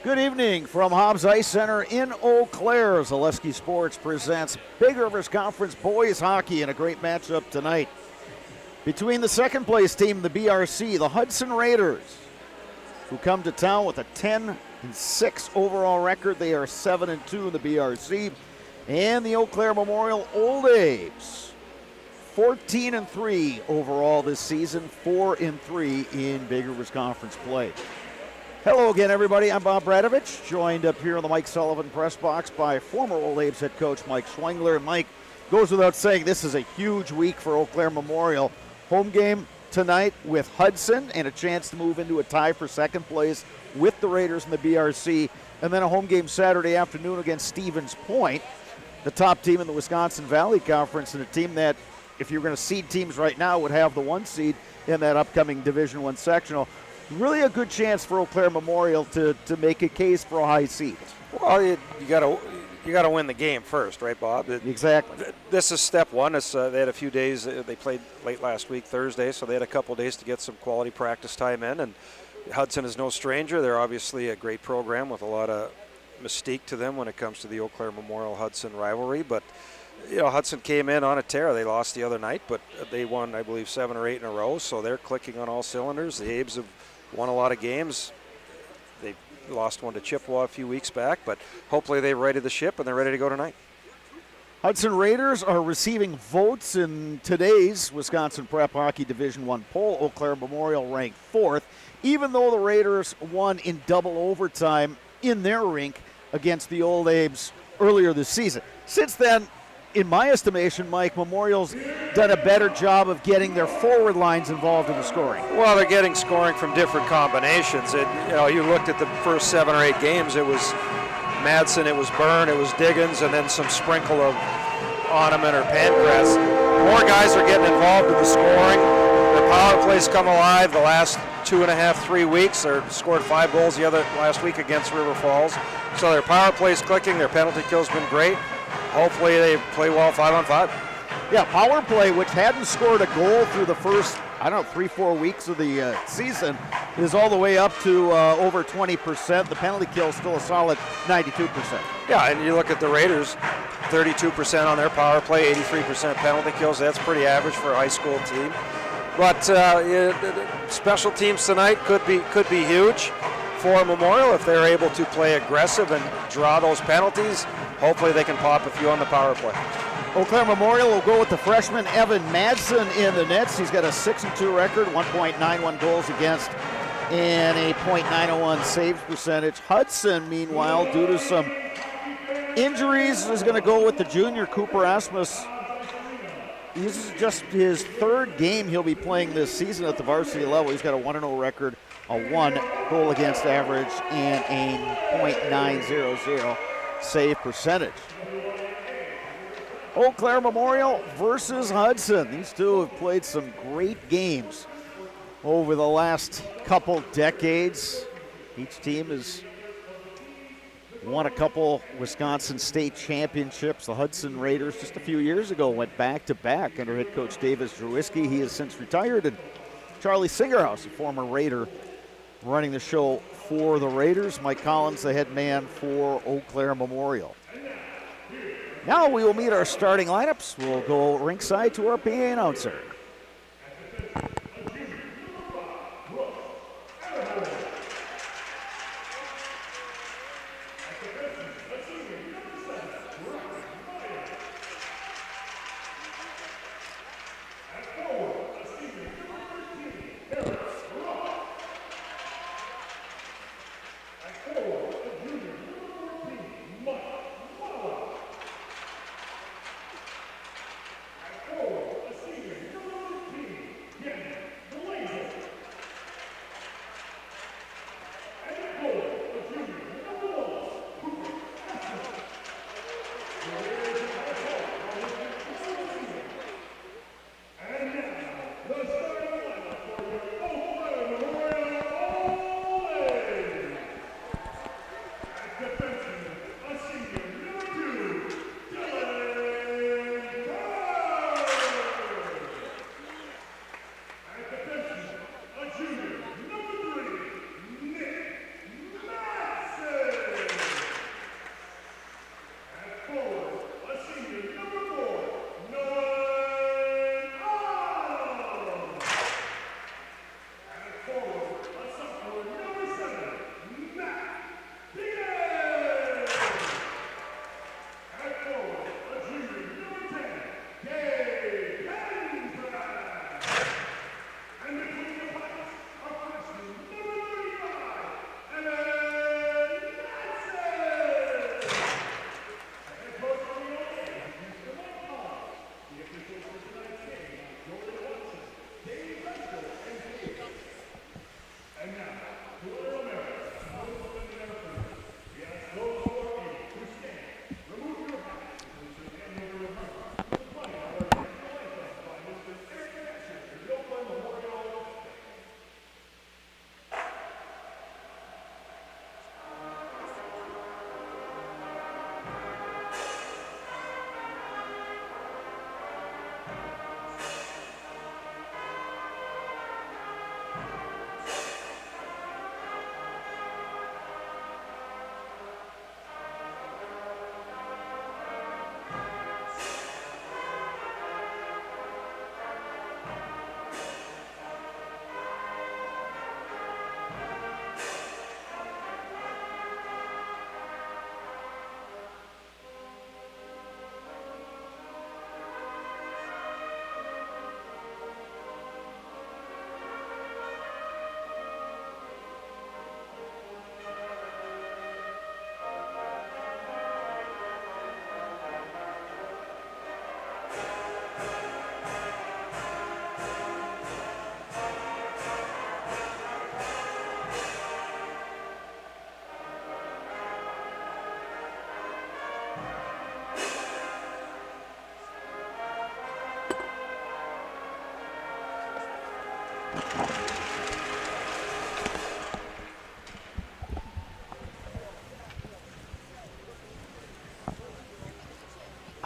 Good evening from Hobbs Ice Center in Eau Claire. Zaleski Sports presents Big Rivers Conference boys hockey in a great matchup tonight between the second place team, the BRC, the Hudson Raiders, who come to town with a 10-6 overall record. They are 7-2 in the BRC, and the Eau Claire Memorial Old A's, 14-3 overall this season, 4-3 in Big Rivers Conference play. Hello again, everybody. I'm Bob Bradovich, joined up here in the Mike Sullivan press box by former Old A's head coach Mike Schwengler. And Mike, goes without saying, this is a huge week for Eau Claire Memorial. Home game tonight with Hudson and a chance to move into a tie for second place with the Raiders in the BRC. And then a home game Saturday afternoon against Stevens Point, the top team in the Wisconsin Valley Conference, and a team that, if you're going to seed teams right now, would have the one seed in that upcoming Division I sectional. Really a good chance for Eau Claire Memorial to make a case for a high seed. Well, you got to win the game first, right, Bob? Exactly. This is step one. They had a few days. They played late last week, Thursday, so they had a couple days to get some quality practice time in. And Hudson is no stranger. They're obviously a great program with a lot of mystique to them when it comes to the Eau Claire Memorial Hudson rivalry. But Hudson came in on a tear. They lost the other night, but they won, I believe, 7 or 8 in a row. So they're clicking on all cylinders. The Abes have won a lot of games. They lost one to Chippewa a few weeks back, but hopefully they've righted the ship and they're ready to go tonight. Hudson Raiders are receiving votes in today's Wisconsin Prep Hockey Division I poll. Eau Claire Memorial ranked 4th, even though the Raiders won in double overtime in their rink against the Old Abes earlier this season. Since then, in my estimation, Mike, Memorial's done a better job of getting their forward lines involved in the scoring. Well, they're getting scoring from different combinations. You looked at the first 7 or 8 games, it was Madsen, it was Byrne, it was Diggins, and then some sprinkle of Oneman or Pancras. More guys are getting involved in the scoring. Their power plays come alive the last 2.5, 3 weeks. They scored 5 goals last week against River Falls. So their power play's clicking, their penalty kill's been great. Hopefully they play well 5-on-5. Yeah, power play, which hadn't scored a goal through the first, 3-4 weeks of the season, is all the way up to over 20%. The penalty kill is still a solid 92%. Yeah, and you look at the Raiders, 32% on their power play, 83% penalty kills. That's pretty average for a high school team. But special teams tonight could be huge for Memorial if they're able to play aggressive and draw those penalties. Hopefully they can pop a few on the power play. Eau Claire Memorial will go with the freshman Evan Madsen in the nets. He's got a 6-2 record, 1.91 goals against, and a .901 saves percentage. Hudson, meanwhile, due to some injuries, is going to go with the junior Cooper Asmus. This is just his 3rd game he'll be playing this season at the varsity level. He's got a 1-0 record, a 1 goal against average, and a .900 save percentage. Eau Claire Memorial versus Hudson. These two have played some great games over the last couple decades. Each team has won a couple Wisconsin state championships. The Hudson Raiders just a few years ago went back-to-back under head coach Davis Drewski. He has since retired. And Charlie Singerhouse, a former Raider, running the show for the Raiders. Mike Collins, the head man for Eau Claire Memorial. Now we will meet our starting lineups. We'll go ringside to our PA announcer.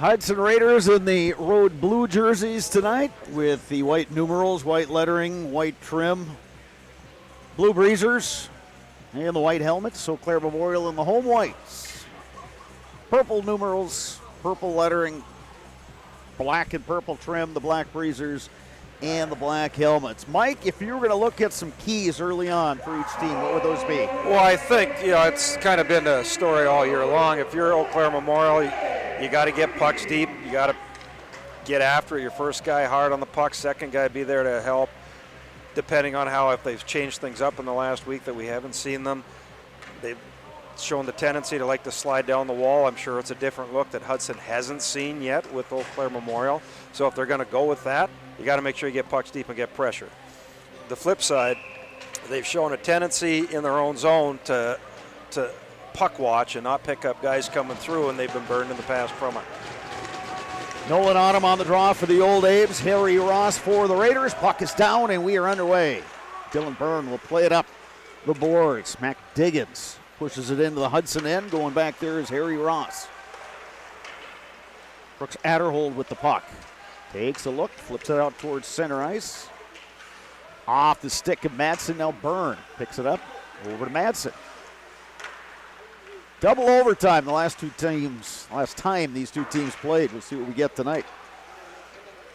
Hudson Raiders in the road blue jerseys tonight with the white numerals, white lettering, white trim. Blue breezers and the white helmets. Eau Claire Memorial in the home whites. Purple numerals, purple lettering, black and purple trim, the black breezers and the black helmets. Mike, if you were going to look at some keys early on for each team, what would those be? Well, I think, it's kind of been a story all year long. If you're Eau Claire Memorial, you got to get pucks deep. You got to get after it. Your first guy hard on the puck, second guy be there to help. Depending on if they've changed things up in the last week that we haven't seen them. They've shown the tendency to like to slide down the wall. I'm sure it's a different look that Hudson hasn't seen yet with Eau Claire Memorial. So if they're going to go with that, you got to make sure you get pucks deep and get pressure. The flip side, they've shown a tendency in their own zone to puck watch and not pick up guys coming through, and they've been burned in the past from it. Nolan Autumn on the draw for the Old Abes. Harry Ross for the Raiders. Puck is down and we are underway. Dylan Byrne will play it up the boards. Mac Diggins pushes it into the Hudson end. Going back there is Harry Ross. Brooks Adderhold with the puck. Takes a look, flips it out towards center ice. Off the stick of Madsen. Now Byrne picks it up over to Madsen. Double overtime last time these two teams played. We'll see what we get tonight.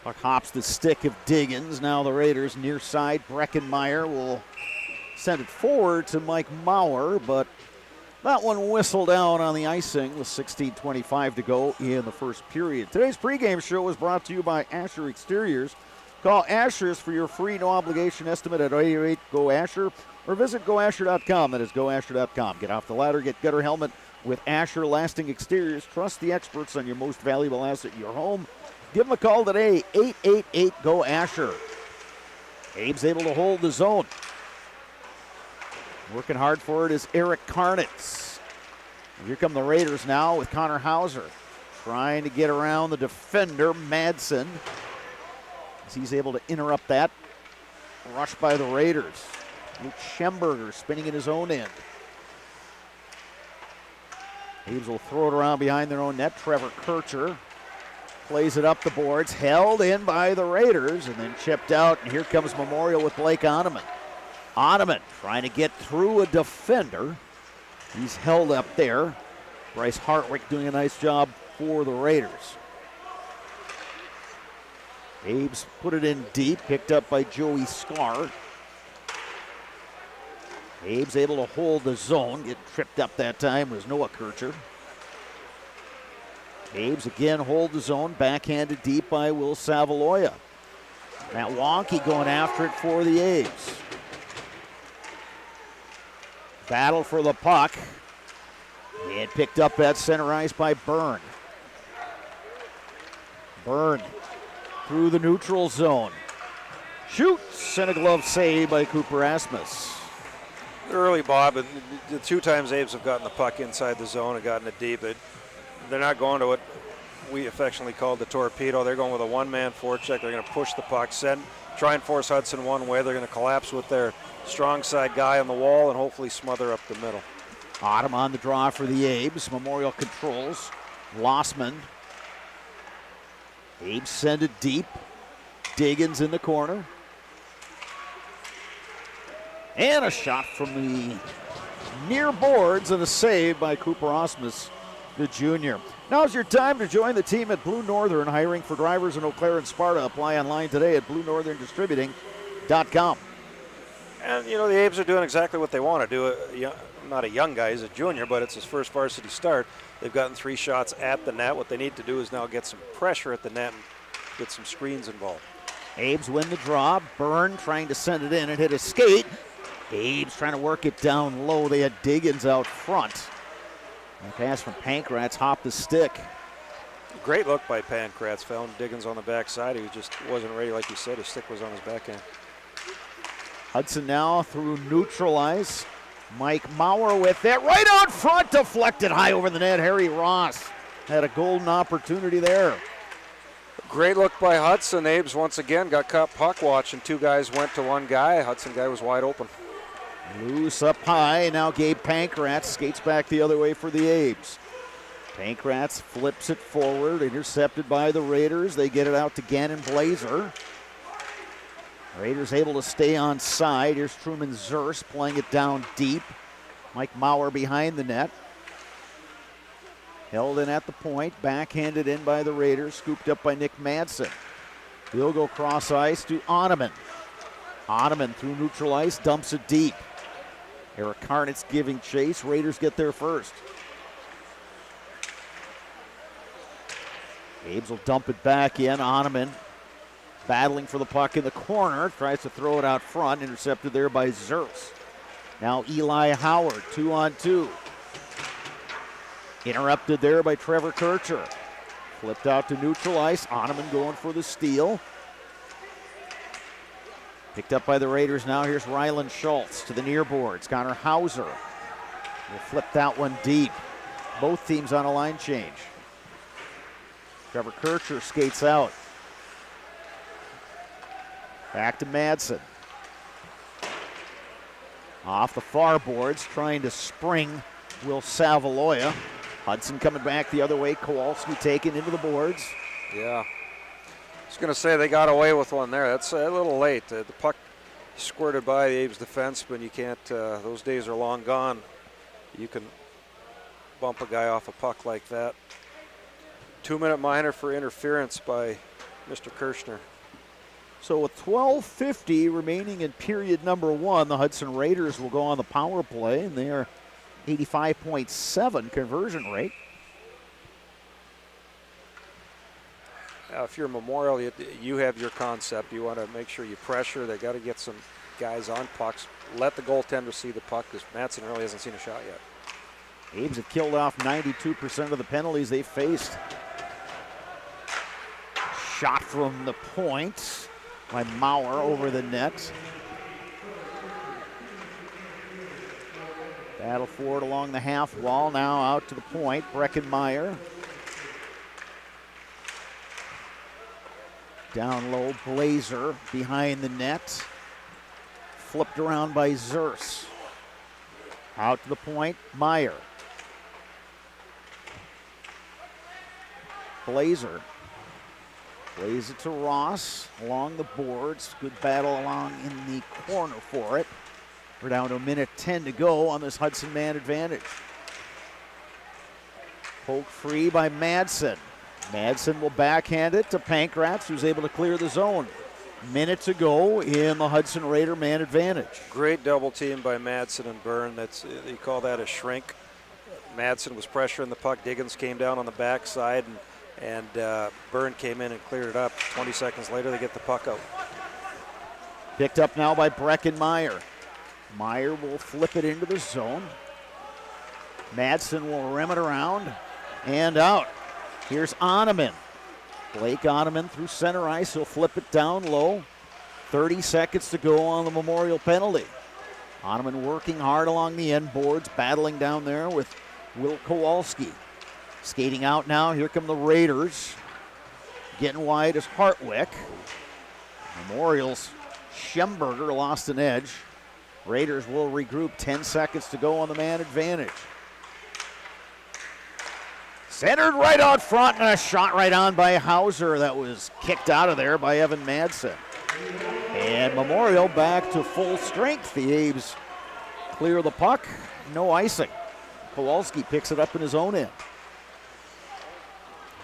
Puck hops the stick of Diggins. Now the Raiders near side. Breckenmeyer will send it forward to Mike Maurer, but that one whistled down on the icing with 16:25 to go in the first period. Today's pregame show was brought to you by Asher Exteriors. Call Asher's for your free no-obligation estimate at 888-GO-ASHER or visit GoAsher.com. That is GoAsher.com. Get off the ladder, get gutter helmet with Asher Lasting Exteriors. Trust the experts on your most valuable asset, your home. Give them a call today, 888-GO-ASHER. Abe's able to hold the zone. Working hard for it is Eric Karnitz. Here come the Raiders now with Connor Hauser trying to get around the defender, Madsen. As he's able to interrupt that rush by the Raiders. Luke Schemberger spinning in his own end. Abe's will throw it around behind their own net. Trevor Kircher plays it up the boards, held in by the Raiders, and then chipped out. And here comes Memorial with Blake Oneman. Oneman trying to get through a defender. He's held up there. Bryce Hartwick doing a nice job for the Raiders. Abe's put it in deep, picked up by Joey Scar. Abe's able to hold the zone. Get tripped up that time was Noah Kircher. Abe's again hold the zone, backhanded deep by Will Savaloya. Matt Wonky going after it for the Abe's. Battle for the puck. And picked up at center ice by Byrne. Byrne through the neutral zone. Shoots, and a glove save by Cooper Asmus. Early, Bob, and the two times Abe's have gotten the puck inside the zone and gotten it deep. They're not going to what we affectionately call the torpedo. They're going with a one-man forecheck. They're going to push the puck, try and force Hudson one way. They're going to collapse with their strong side guy on the wall and hopefully smother up the middle. Autumn on the draw for the Abe's. Memorial controls. Lossman. Abe's send it deep. Diggins in the corner. And a shot from the near boards and a save by Cooper Asmus, the junior. Now's your time to join the team at Blue Northern, hiring for drivers in Eau Claire and Sparta. Apply online today at BlueNorthernDistributing.com. And, the Abe's are doing exactly what they want to do. Not a young guy, he's a junior, but it's his first varsity start. They've gotten 3 shots at the net. What they need to do is now get some pressure at the net and get some screens involved. Abe's win the draw. Byrne trying to send it in and hit a skate. Abe's trying to work it down low. They had Diggins out front. And pass from Pankratz, hopped the stick. Great look by Pankratz. Found Diggins on the backside. He just wasn't ready, like you said. His stick was on his backhand. Hudson now through neutral ice. Mike Maurer with it. Right out front, deflected high over the net. Harry Ross had a golden opportunity there. Great look by Hudson. Abe's once again got caught puck watching. 2 guys went to 1 guy. Hudson guy was wide open. Loose up high. Now Gabe Pankratz skates back the other way for the Abe's. Pankratz flips it forward, intercepted by the Raiders. They get it out to Gannon Blazer. Raiders able to stay on side. Here's Truman Zerst playing it down deep. Mike Maurer behind the net. Held in at the point, backhanded in by the Raiders, scooped up by Nick Madsen. He'll go cross ice to Oneman. Oneman through neutral ice, dumps it deep. Eric Karnitz giving chase. Raiders get there first. Ames will dump it back in. Oneman battling for the puck in the corner. Tries to throw it out front. Intercepted there by Zerst. Now Eli Howard, 2-on-2. Interrupted there by Trevor Kircher. Flipped out to neutral ice. Oneman going for the steal. Picked up by the Raiders now. Here's Ryland Schultz to the near boards. Connor Hauser will flip that one deep. Both teams on a line change. Trevor Kircher skates out. Back to Madsen. Off the far boards, trying to spring Will Savaloya. Hudson coming back the other way. Kowalski taken into the boards. Yeah. I was going to say they got away with one there. That's a little late. The puck squirted by the Abe's defense, but you can't, those days are long gone. You can bump a guy off a puck like that. 2-minute minor for interference by Mr. Kirchner. So with 12:50 remaining in period number 1, the Hudson Raiders will go on the power play, and they are 85.7 conversion rate. If you're Memorial, you have your concept. You want to make sure you pressure. They got to get some guys on pucks. Let the goaltender see the puck, because Madsen really hasn't seen a shot yet. Ames have killed off 92% of the penalties they faced. Shot from the point by Maurer over the net. Battle for it along the half wall. Now out to the point. Breckenmeyer. Down low, Blazer behind the net. Flipped around by Zerst. Out to the point, Meyer. Blazer plays it to Ross along the boards. Good battle along in the corner for it. We're down to 1:10 to go on this Hudson man advantage. Poke free by Madsen. Madsen will backhand it to Pankratz, who's able to clear the zone. Minute to go in the Hudson Raider man advantage. Great double team by Madsen and Byrne. You call that a shrink. Madsen was pressuring the puck. Diggins came down on the backside, and Byrne came in and cleared it up. 20 seconds later, they get the puck out. Picked up now by Breckenmeyer. Meyer will flip it into the zone. Madsen will rim it around and out. Here's Oneman. Blake Oneman through center ice. He'll flip it down low. 30 seconds to go on the Memorial penalty. Oneman working hard along the end boards, battling down there with Will Kowalski. Skating out now. Here come the Raiders. Getting wide is Hartwick. Memorial's Schemberger lost an edge. Raiders will regroup. 10 seconds to go on the man advantage. Centered right out front, and a shot right on by Hauser that was kicked out of there by Evan Madsen. And Memorial back to full strength. The Abe's clear the puck, no icing. Kowalski picks it up in his own end.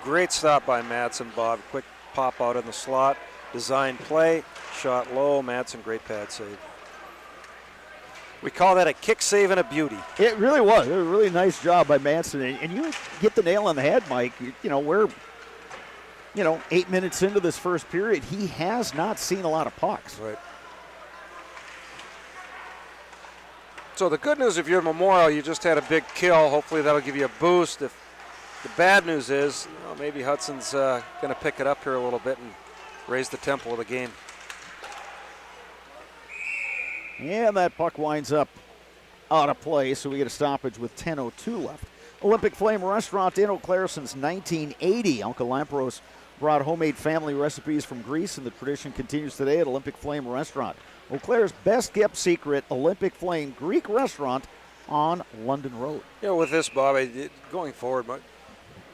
Great stop by Madsen, Bob. Quick pop out in the slot. Design play, shot low. Madsen, great pad save. We call that a kick save and a beauty. It really was. It was a really nice job by Madsen. And you hit the nail on the head, Mike. We're 8 minutes into this first period. He has not seen a lot of pucks. Right. So the good news, if you're Memorial, you just had a big kill. Hopefully that'll give you a boost. If the bad news is, maybe Hudson's going to pick it up here a little bit and raise the tempo of the game. And that puck winds up out of play, so we get a stoppage with 10:02 left. Olympic Flame Restaurant in Eau Claire since 1980. Uncle Lampros brought homemade family recipes from Greece, and the tradition continues today at Olympic Flame Restaurant. Eau Claire's best kept secret, Olympic Flame Greek Restaurant on London Road. With this, Bob, going forward,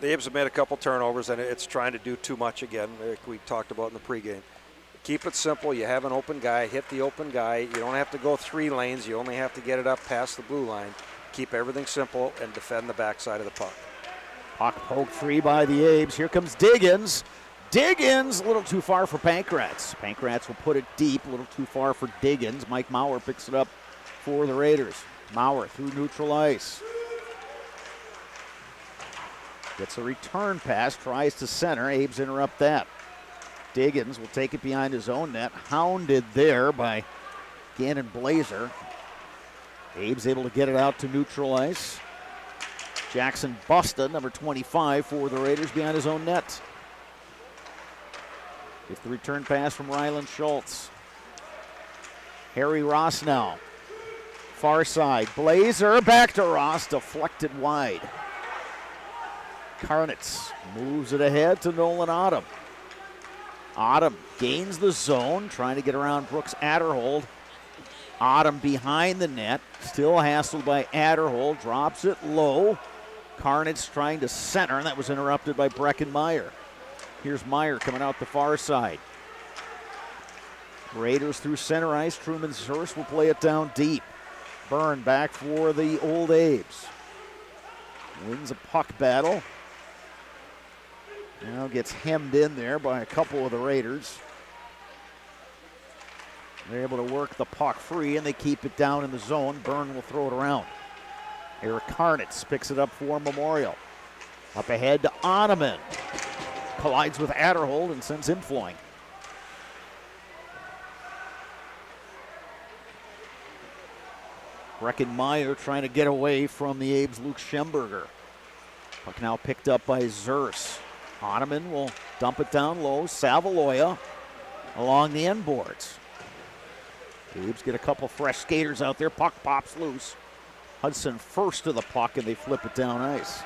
The Abes have made a couple turnovers, and it's trying to do too much again, like we talked about in the pregame. Keep it simple. You have an open guy, hit the open guy. You don't have to go 3 lanes. You only have to get it up past the blue line. Keep everything simple and defend the backside of the puck. Puck poked free by the Abes. Here comes Diggins. Diggins, a little too far for Pankratz. Pankratz will put it deep, a little too far for Diggins. Mike Maurer picks it up for the Raiders. Maurer through neutral ice. Gets a return pass, tries to center. Abes interrupt that. Diggins will take it behind his own net. Hounded there by Gannon Blazer. Abes able to get it out to neutral ice. Jackson Busta, number 25 for the Raiders, behind his own net. Gets the return pass from Ryland Schultz. Harry Ross now. Far side. Blazer back to Ross, deflected wide. Karnitz moves it ahead to Nolan Autumn. Autumn gains the zone, trying to get around Brooks Adderhold. Autumn behind the net, still hassled by Adderhold, drops it low. Karnitz trying to center, and that was interrupted by Brecken Meyer. Here's Meyer coming out the far side. Raiders through center ice. Truman Zerst will play it down deep. Byrne back for the Old Abes. Wins a puck battle. Now gets hemmed in there by a couple of the Raiders. They're able to work the puck free, and they keep it down in the zone. Byrne will throw it around. Eric Karnitz picks it up for Memorial. Up ahead to Oneman. Collides with Adderhold and sends him flying. Breckenmeyer trying to get away from the Abes' Luke Schemberger. Puck now picked up by Zers. Oneman will dump it down low. Savaloya along the end boards. Abes get a couple fresh skaters out there. Puck pops loose. Hudson first to the puck, and they flip it down ice.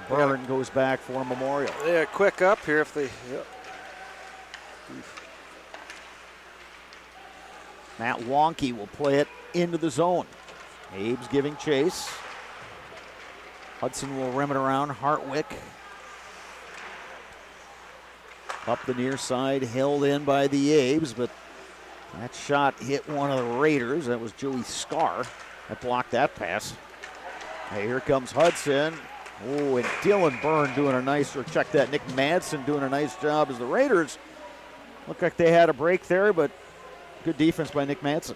Byrne goes back for Memorial. Yeah, quick up here if they... Yeah. Matt Wonky will play it into the zone. Abes giving chase. Hudson will rim it around Hartwick. Up the near side, held in by the Abes, but that shot hit one of the Raiders. That was Joey Scar that blocked that pass. Hey, here comes Hudson. Oh, and Dylan Byrne doing a nice, or check that, Nick Madsen doing a nice job as the Raiders looked like they had a break there, but good defense by Nick Madsen.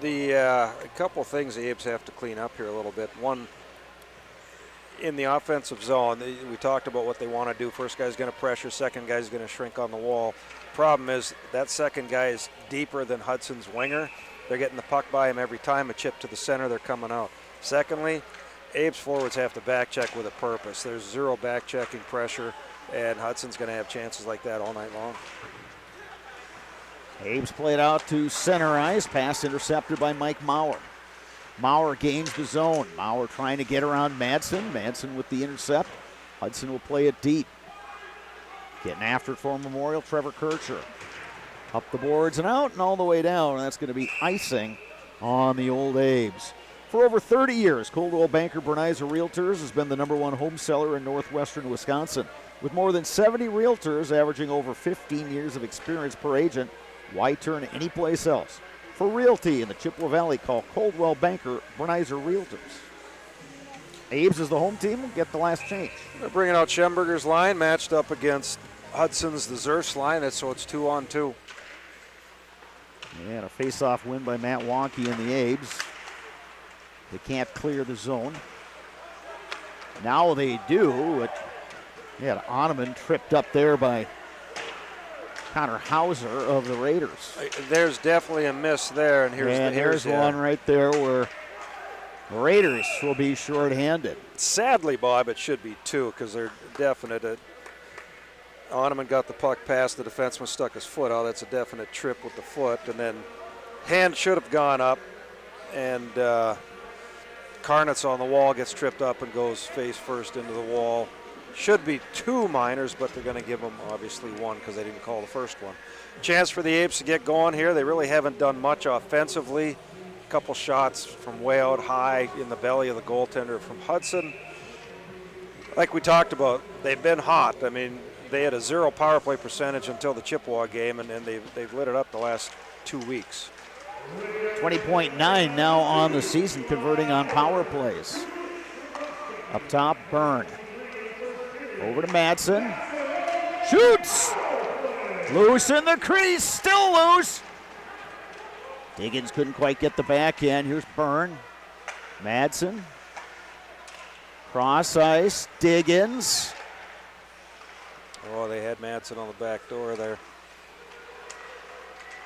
A couple things the Abes have to clean up here a little bit. One, in the offensive zone, we talked about what they want to do. First guy's going to pressure, second guy's going to shrink on the wall. Problem is that second guy is deeper than Hudson's winger. They're getting the puck by him every time, a chip to the center, they're coming out. Secondly, Abes forwards have to back check with a purpose. There's zero back checking pressure, and Hudson's going to have chances like that all night long. Abes played out to center ice, pass intercepted by Mike Maurer. Maurer gains the zone. Maurer trying to get around Madsen. Madsen with the intercept. Hudson will play it deep. Getting after it for Memorial, Trevor Kircher. Up the boards and out and all the way down. And that's going to be icing on the Old Abes. For over 30 years, Coldwell Banker Bernizer Realtors has been the #1 home seller in northwestern Wisconsin. With more than 70 realtors averaging over 15 years of experience per agent, why turn anyplace else? For realty in the Chippewa Valley, call Coldwell Banker Bernizer Realtors. Abes is the home team. Will get the last change. They're bringing out Schemberger's line, matched up against Hudson's, the Zerst line, so it's 2-on-2. And a face-off win by Matt Wonky and the Abes. They can't clear the zone. Now they do. Oneman tripped up there by Connor Hauser of the Raiders. There's definitely a miss there, and here's one right there where the Raiders will be short-handed. Sadly, Bob, it should be 2 because they're definite. Oneman got the puck past the defenseman, stuck his foot out. That's a definite trip with the foot, and then hand should have gone up, and Karnitz on the wall gets tripped up and goes face first into the wall. Should be 2 minors, but they're going to give them obviously 1 because they didn't call the first one. Chance for the Apes to get going here. They really haven't done much offensively. A couple shots from way out high in the belly of the goaltender from Hudson. like we talked about, they've been hot. I mean, they had a 0 power play percentage until the Chippewa game, and they've lit it up the last 2 weeks. 20.9 now on the season, converting on power plays. Up top, Byrne. Over to Madsen. Shoots! Loose in the crease, still loose. Diggins couldn't quite get the back end. Here's Byrne. Madsen. Cross ice, Diggins. Oh, they had Madsen on the back door there.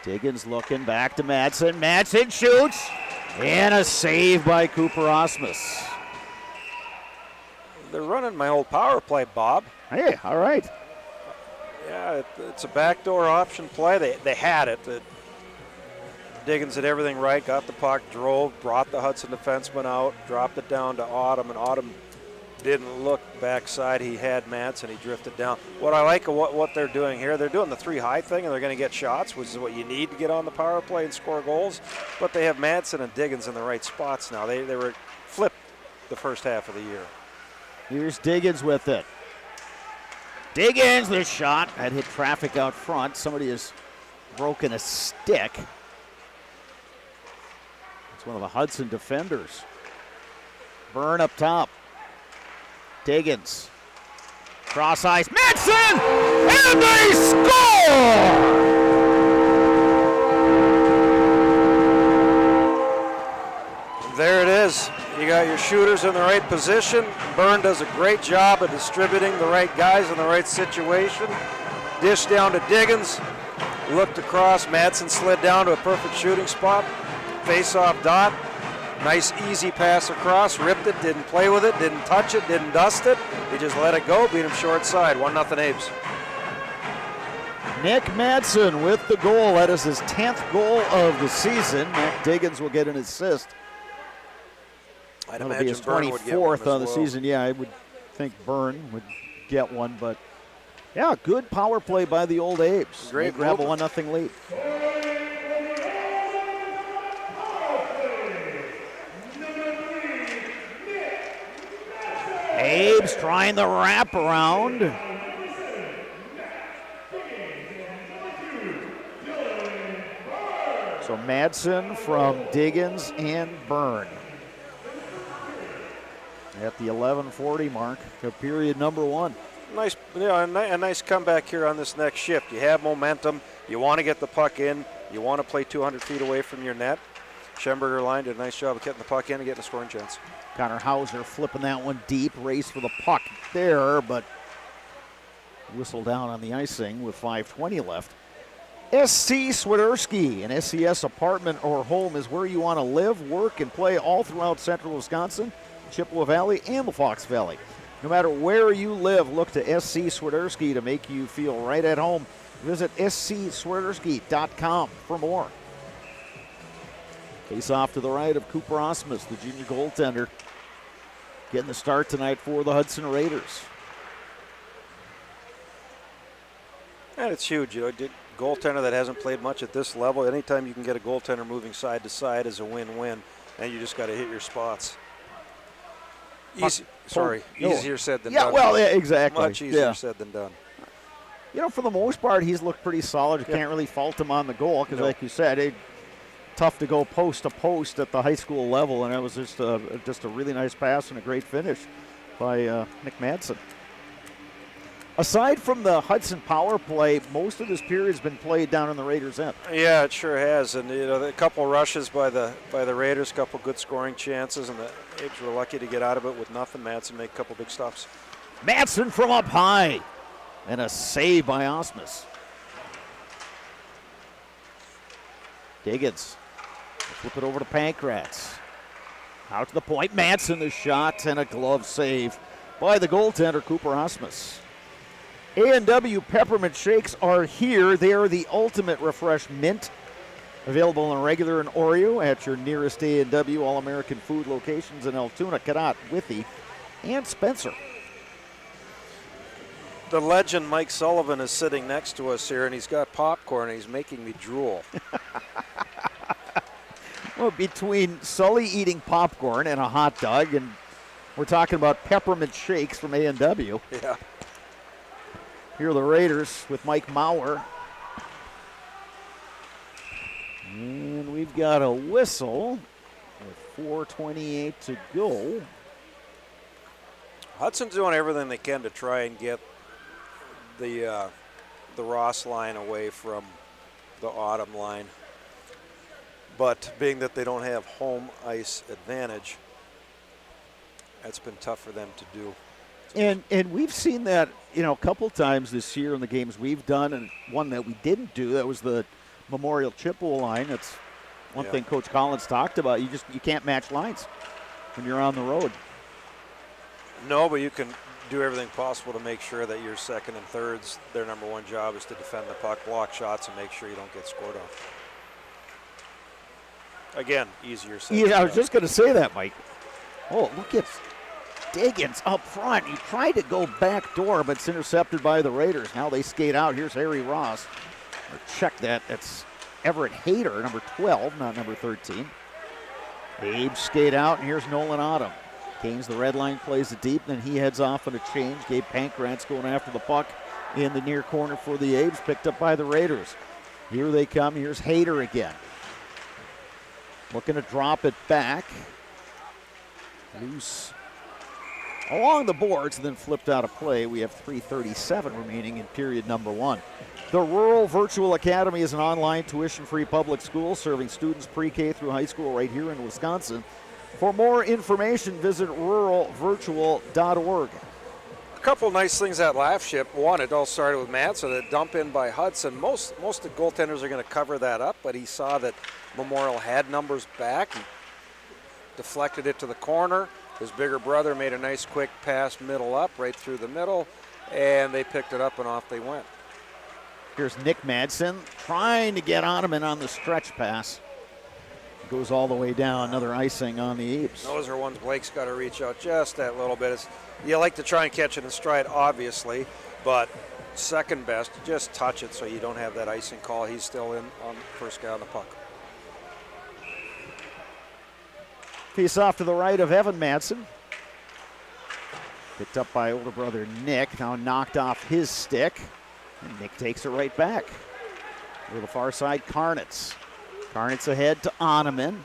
Diggins looking back to Madsen. Madsen shoots. And a save by Cooper Osmus. They're running my old power play, Bob. Hey, all right. Yeah, it's a backdoor option play. They had it. Diggins did everything right, got the puck, drove, brought the Hudson defenseman out, dropped it down to Autumn, and Autumn didn't look backside. He had Madsen, he drifted down. What I like of what they're doing here, they're doing the 3-high thing, and they're going to get shots, which is what you need to get on the power play and score goals. But they have Madsen and Diggins in the right spots now. They were flipped the first half of the year. Here's Diggins with it. Diggins, the shot. That hit traffic out front. Somebody has broken a stick. It's one of the Hudson defenders. Byrne up top. Diggins. Cross ice. Madsen! And they score! There it is. You got your shooters in the right position. Byrne does a great job of distributing the right guys in the right situation. Dish down to Diggins. Looked across. Madsen slid down to a perfect shooting spot. Face-off dot. Nice easy pass across. Ripped it, didn't play with it, didn't touch it, didn't dust it. He just let it go, beat him short side. 1-0 Abes. Nick Madsen with the goal. That is his 10th goal of the season. Mac Diggins will get an assist. I'd That'll be his 24th on the season. Yeah, I would think Byrne would get one, but yeah, good power play by the old Abes. Great, they grab a 1-0 lead. Abes trying the wraparound. So Madsen from Diggins and Byrne. At the 11:40 mark to period number 1. Nice, a nice comeback here on this next shift. You have momentum. You want to get the puck in. You want to play 200 feet away from your net. Schemberger line did a nice job of getting the puck in and getting a scoring chance. Connor Hauser flipping that one deep. Race for the puck there, but whistle down on the icing with 5:20 left. SC Swiderski, an SCS apartment or home is where you want to live, work, and play all throughout central Wisconsin, Chippewa Valley, and the Fox Valley. No matter where you live, look to SC Swiderski to make you feel right at home. Visit scswiderski.com for more. Face off to the right of Cooper Osmus, the junior goaltender, getting the start tonight for the Hudson Raiders. And it's huge. You know, goaltender that hasn't played much at this level, anytime you can get a goaltender moving side to side is a win-win, and you just got to hit your spots. Easier said than done. Yeah, well, exactly. Much easier said than done. You know, for the most part, he's looked pretty solid. You can't really fault him on the goal because, like you said, tough to go post to post at the high school level, and it was just a really nice pass and a great finish by Nick Madsen. Aside from the Hudson power play, most of this period's been played down in the Raiders' end. Yeah, it sure has, and you know, a couple rushes by the Raiders, a couple good scoring chances, and the Abes were lucky to get out of it with nothing. Madsen made a couple big stops. Madsen from up high, and a save by Osmus. Diggins, flip it over to Pankratz. Out to the point, Madsen the shot, and a glove save by the goaltender Cooper Osmus. A&W Peppermint Shakes are here. They are the ultimate refreshment. Available in regular and Oreo at your nearest A&W All-American Food locations in Altoona, Cadott, Withee, and Spencer. The legend Mike Sullivan is sitting next to us here, and he's got popcorn, and he's making me drool. Well, between Sully eating popcorn and a hot dog and We're talking about peppermint shakes from A&W. Yeah. Here are the Raiders with Mike Maurer. And we've got a whistle with 4:28 to go. Hudson's doing everything they can to try and get the Ross line away from the Autumn line. But being that they don't have home ice advantage, that's been tough for them to do. And we've seen that, a couple times this year in the games we've done, and one that we didn't do, that was the Memorial Chippewa line. That's one thing Coach Collins talked about. You can't match lines when you're on the road. No, but you can do everything possible to make sure that your second and thirds, their number one job is to defend the puck, block shots, and make sure you don't get scored on. Again, easier said. Yeah, I was just going to say that, Mike. Oh, look at Diggins up front. He tried to go back door, but it's intercepted by the Raiders. Now they skate out. Here's Harry Ross. Or check that. That's Everett Hayter, number 12, not number 13. Abe skate out, and here's Nolan Autumn. Gains the red line, plays it deep, then he heads off on a change. Gabe Pankratz going after the puck in the near corner for the Abes, picked up by the Raiders. Here they come. Here's Hayter again. Looking to drop it back. Loose along the boards, and then flipped out of play. We have 3:37 remaining in period number one. The Rural Virtual Academy is an online tuition-free public school serving students pre-K through high school right here in Wisconsin. For more information, visit ruralvirtual.org. A couple nice things at Laugh Ship. One, it all started with Matt, so the dump in by Hudson. Most of the goaltenders are going to cover that up, but he saw that Memorial had numbers back. He deflected it to the corner. His bigger brother made a nice quick pass middle up, right through the middle, and they picked it up and off they went. Here's Nick Madsen trying to get Ottoman on the stretch pass. Goes all the way down, another icing on the Eaps. Those are ones Blake's got to reach out just that little bit. You like to try and catch it in stride, obviously, but second best, just touch it so you don't have that icing call. He's still in on first guy on the puck. Face off to the right of Evan Madsen. Picked up by older brother Nick, now knocked off his stick. And Nick takes it right back. To the far side, Karnitz. Karnitz ahead to Oneman.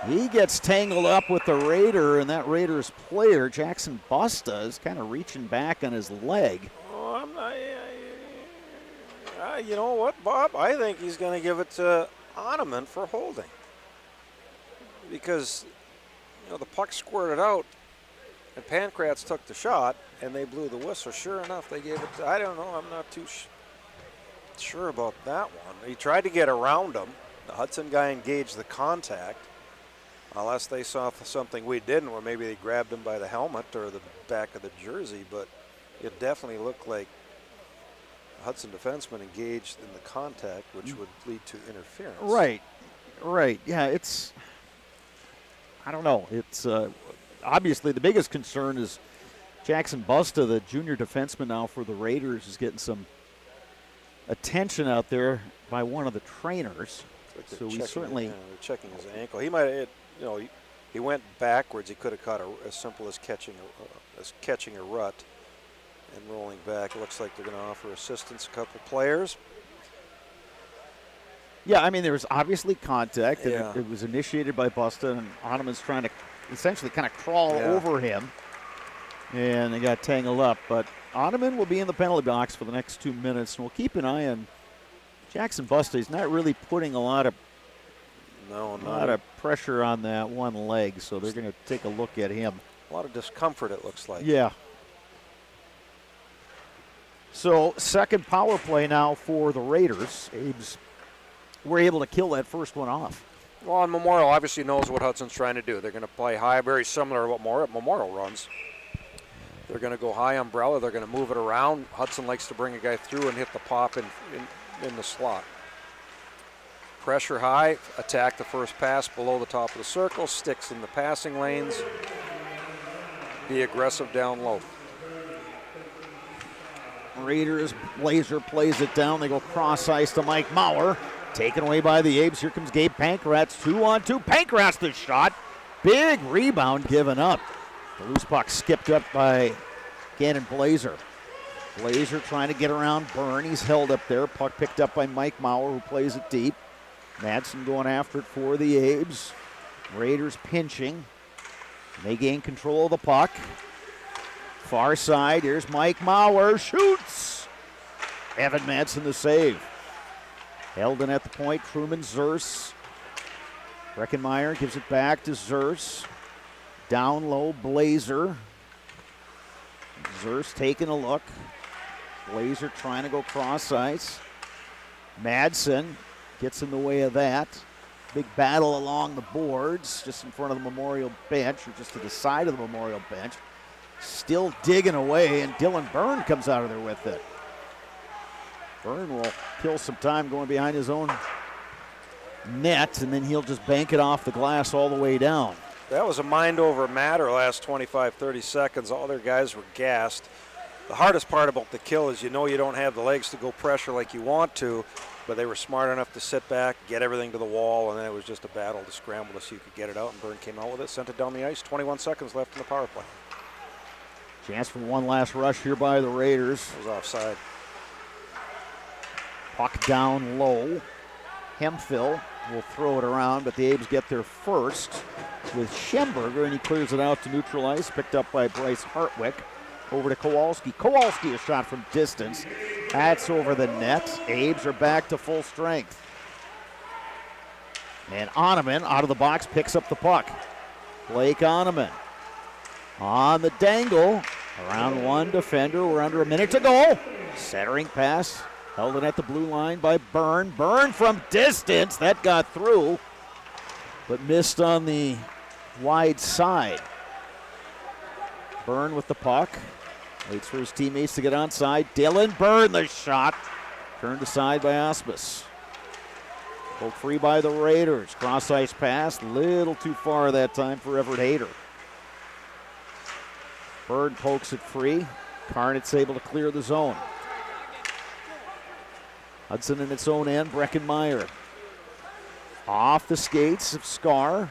He gets tangled up with the Raider, and that Raiders player, Jackson Busta, is kind of reaching back on his leg. Oh, I'm not. You know what, Bob? I think he's going to give it to Oneman for holding. Because, the puck squirted out, and Pankratz took the shot, and they blew the whistle. Sure enough, they gave it to, I don't know, I'm not too sure about that one. He tried to get around him. The Hudson guy engaged the contact, unless they saw something we didn't, where maybe they grabbed him by the helmet or the back of the jersey, but it definitely looked like the Hudson defenseman engaged in the contact, which would lead to interference. Right. Yeah, I don't know. It's obviously the biggest concern is Jackson Busta, the junior defenseman now for the Raiders, is getting some attention out there by one of the trainers. Like so we certainly they're checking his ankle. He might, he went backwards. He could have caught as simple as catching a rut and rolling back. It looks like they're going to offer assistance. A couple players. Yeah, I mean, there was obviously contact, and Yeah. it was initiated by Busta, and Ottoman's trying to essentially kind of crawl over him, and they got tangled up. But Ottoman will be in the penalty box for the next 2 minutes, and we'll keep an eye on Jackson Busta. He's not really putting a lot of pressure on that one leg, so they're going to take a look at him. A lot of discomfort, it looks like. Yeah. So second power play now for the Raiders. Abe's were able to kill that first one off. Well, and Memorial obviously knows what Hudson's trying to do. They're going to play high, very similar to what Memorial runs. They're going to go high umbrella. They're going to move it around. Hudson likes to bring a guy through and hit the pop in the slot. Pressure high, attack the first pass below the top of the circle, sticks in the passing lanes. Be aggressive down low. Raiders, Blazer plays it down. They go cross ice to Mike Maurer. Taken away by the Abes. Here comes Gabe Pankratz. 2-on-2. Pankratz the shot. Big rebound given up. The loose puck skipped up by Gannon Blazer. Blazer trying to get around Byrne. He's held up there. Puck picked up by Mike Maurer, who plays it deep. Madsen going after it for the Abes. Raiders pinching. They gain control of the puck. Far side, here's Mike Maurer, shoots! Evan Madsen the save. Held in at the point, Truman Zers. Breckenmeyer gives it back to Zers. Down low, Blazer. Zers taking a look. Blazer trying to go cross ice. Madsen gets in the way of that. Big battle along the boards, just in front of the Memorial bench, or just to the side of the Memorial bench. Still digging away, and Dylan Byrne comes out of there with it. Byrne will kill some time going behind his own net, and then he'll just bank it off the glass all the way down. That was a mind over matter last 25, 30 seconds. All their guys were gassed. The hardest part about the kill is you know you don't have the legs to go pressure like you want to, but they were smart enough to sit back, get everything to the wall, and then it was just a battle to scramble to see who could get it out, and Byrne came out with it, sent it down the ice. 21 seconds left in the power play. Chance for one last rush here by the Raiders. It was offside. Puck down low. Hemphill will throw it around, but the Abes get there first with Schemberger, and he clears it out to neutral ice, picked up by Bryce Hartwick. Over to Kowalski. Kowalski, a shot from distance. That's over the net. Abes are back to full strength. And Oneman, out of the box, picks up the puck. Blake Oneman on the dangle. Around one defender. We're under a minute to go. Centering pass. Held it at the blue line by Byrne. Byrne from distance. That got through, but missed on the wide side. Byrne with the puck. Waits for his teammates to get onside. Dylan Byrne, the shot. Turned aside by Osmus. Pulled free by the Raiders. Cross ice pass. Little too far that time for Everett Hayter. Byrne pokes it free. Carnet's able to clear the zone. Hudson in its own end. Breckenmeyer. Off the skates of Scar.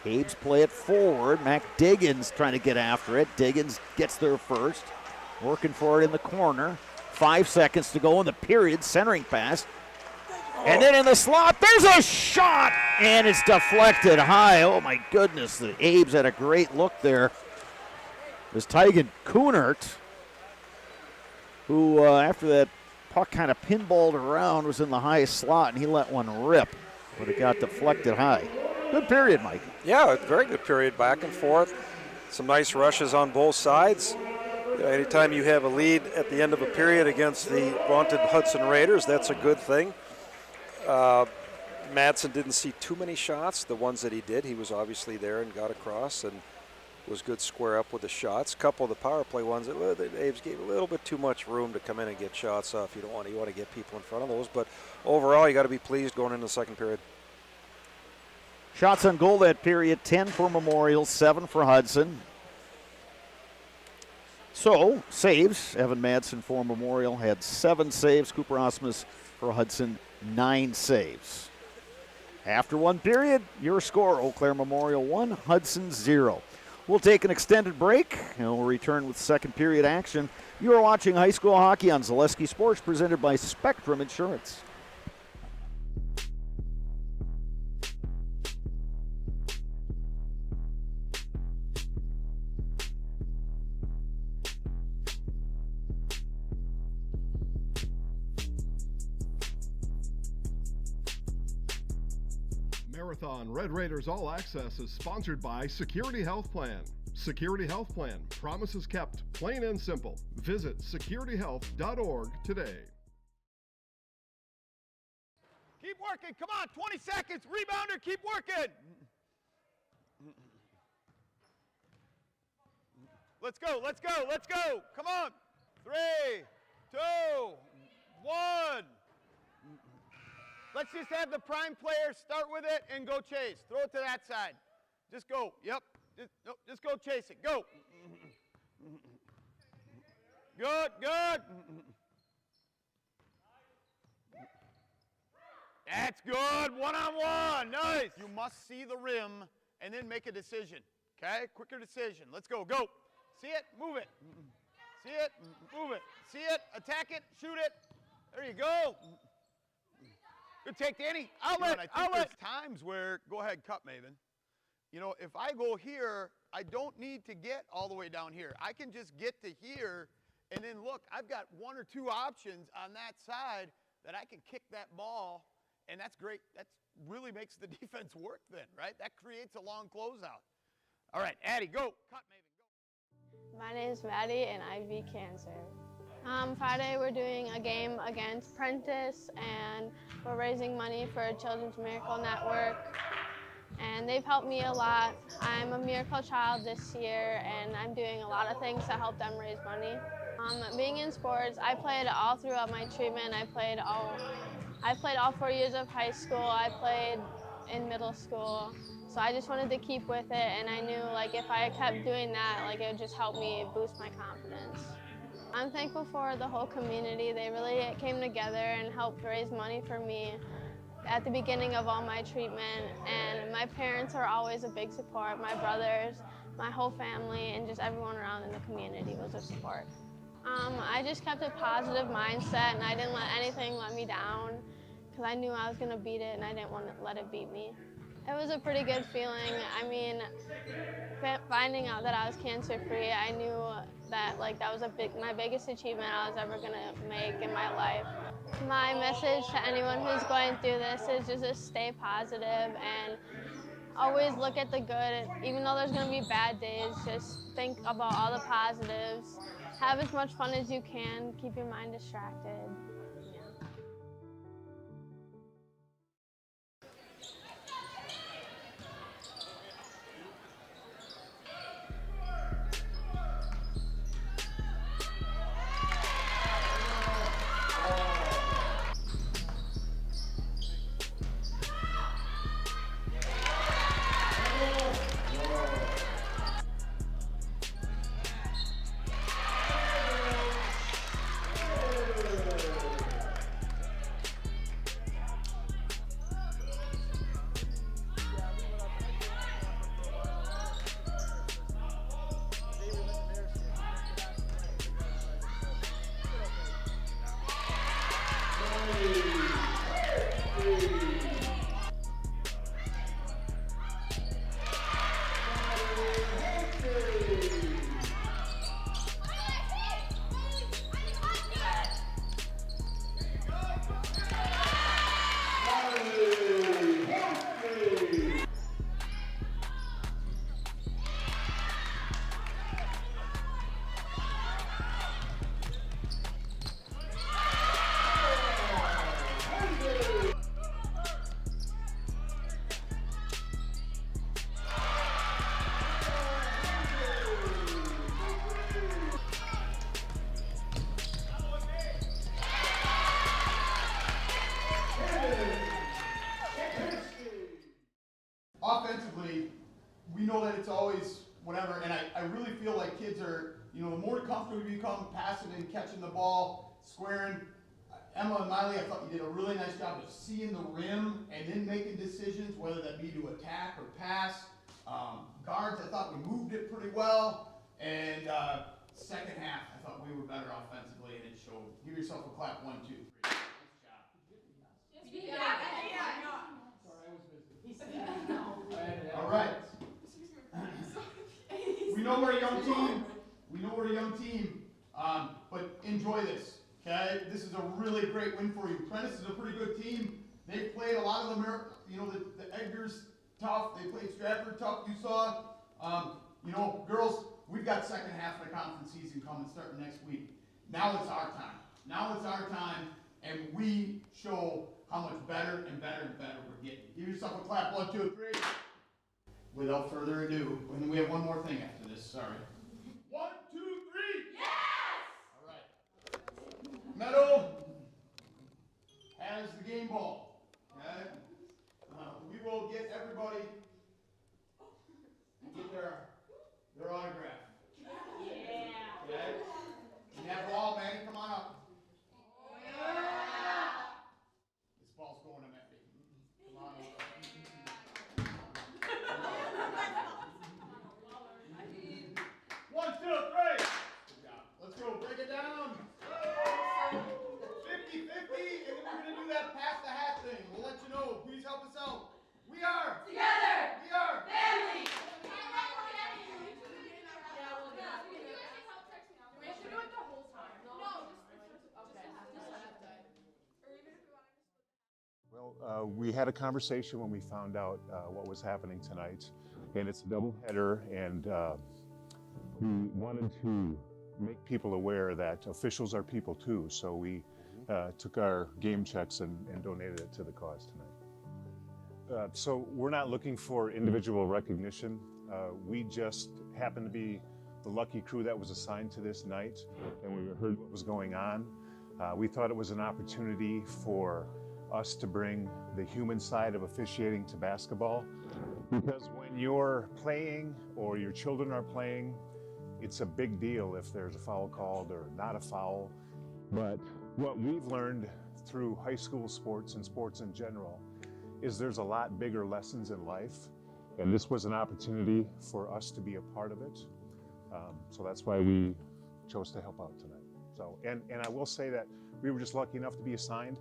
Abes play it forward. Mac Diggins trying to get after it. Diggins gets there first. Working for it in the corner. 5 seconds to go in the period. Centering pass. And then in the slot, there's a shot! And it's deflected high. Oh my goodness, the Abes had a great look there. It was Tygan Kunert, who after that puck kind of pinballed around, was in the highest slot, and he let one rip. But it got deflected high. Good period, Mike. Yeah, very good period, back and forth. Some nice rushes on both sides. Anytime you have a lead at the end of a period against the vaunted Hudson Raiders, that's a good thing. Madsen didn't see too many shots. The ones that he did, he was obviously there and got across and was good square up with the shots. A couple of the power play ones, the Abes gave a little bit too much room to come in and get shots off. You want to get people in front of those, but overall you got to be pleased going into the second period. Shots on goal that period, 10 for Memorial, 7 for Hudson. So, saves, Evan Madsen for Memorial had 7 saves. Cooper Osmus for Hudson, 9 saves. After one period, your score, Eau Claire Memorial 1, Hudson 0. We'll take an extended break, and we'll return with second period action. You are watching high school hockey on Zaleski Sports, presented by Spectrum Insurance. Marathon Red Raiders All Access is sponsored by Security Health Plan. Security Health Plan. Promises kept. Plain and simple. Visit securityhealth.org today. Keep working. Come on. 20 seconds. Rebounder. Keep working. Let's go. Let's go. Let's go. Come on. 3, 2, 1. Let's just have the prime player start with it and go chase. Throw it to that side. Just go. Yep. Just go chase it. Go. Good, good. That's good. One-on-one. Nice. You must see the rim and then make a decision. Okay? Quicker decision. Let's go. Go. See it? Move it. See it? Move it. See it? Attack it. Shoot it. There you go. Good take, Danny. Outlet. I think there's times where, go ahead, cut, Maven. You know, if I go here, I don't need to get all the way down here. I can just get to here, and then look, I've got one or two options on that side that I can kick that ball, and that's great. That really makes the defense work then, right? That creates a long closeout. All right, Addie, go. Cut, Maven, go. My name is Maddie, and I beat cancer. Friday, we're doing a game against Prentice, and we're raising money for Children's Miracle Network. And they've helped me a lot. I'm a miracle child this year, and I'm doing a lot of things to help them raise money. Being in sports, I played all throughout my treatment. I played all 4 years of high school. I played in middle school. So I just wanted to keep with it, and I knew like if I kept doing that, like it would just help me boost my confidence. I'm thankful for the whole community. They really came together and helped raise money for me at the beginning of all my treatment, and my parents are always a big support. My brothers, my whole family, and just everyone around in the community was a support. I just kept a positive mindset, and I didn't let anything let me down because I knew I was going to beat it, and I didn't want to let it beat me. It was a pretty good feeling. I mean, finding out that I was cancer-free, I knew that like that was my biggest achievement I was ever going to make in my life. My message to anyone who's going through this is just stay positive and always look at the good. Even though there's going to be bad days, just think about all the positives. Have as much fun as you can. Keep your mind distracted. Offensively, we know that it's always whatever, and I really feel like kids are, you know, the more comfortable you become passing and catching the ball, squaring. Emma and Miley, I thought you did a really nice job of seeing the rim and then making decisions, whether that be to attack or pass. Guards, I thought we moved it pretty well, and second half, I thought we were better offensively, and it showed. Give yourself a clap, 1, 2, 3. Nice job. All right. We know we're a young team. But enjoy this. Okay, this is a really great win for you. Prentice is a pretty good team. They've played a lot of the Edgar's tough. They played Stratford tough. You saw. Girls, we've got second half of the conference season coming starting next week. Now it's our time. And we show how much better and better and better we're getting. Give yourself a clap, 1, 2, 3. Without further ado, and we have one more thing after this, sorry. 1, 2, 3. Yes! All right. Meadow has the game ball. Okay? We will get everybody and get their autograph. Yeah. Okay? And that ball, Manny, come on up. This ball's going to Manny. Come on up. Well, we had a conversation when we found out what was happening tonight, and it's a doubleheader, and we wanted to make people aware that officials are people too, so we took our game checks and donated it to the cause tonight. So we're not looking for individual recognition. We just happen to be the lucky crew that was assigned to this night, and we heard what was going on. We thought it was an opportunity for us to bring the human side of officiating to basketball, because when you're playing or your children are playing, it's a big deal if there's a foul called or not a foul. But what we've learned through high school sports and sports in general is there's a lot bigger lessons in life, and this was an opportunity for us to be a part of it. So that's why we chose to help out tonight. So, and I will say that we were just lucky enough to be assigned.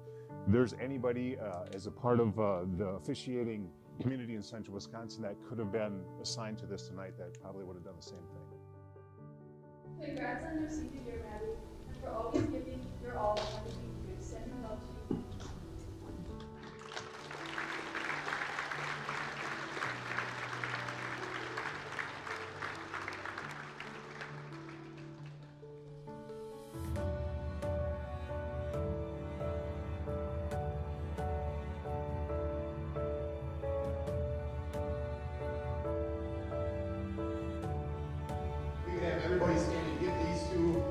If there's anybody as a part of the officiating community in Central Wisconsin that could have been assigned to this tonight, that probably would have done the same thing. Congrats on your senior year, Maddie, and for always giving your all to everything you do. Send my love to you. We could have everybody stand and give these two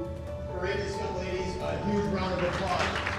courageous young ladies a huge round of applause.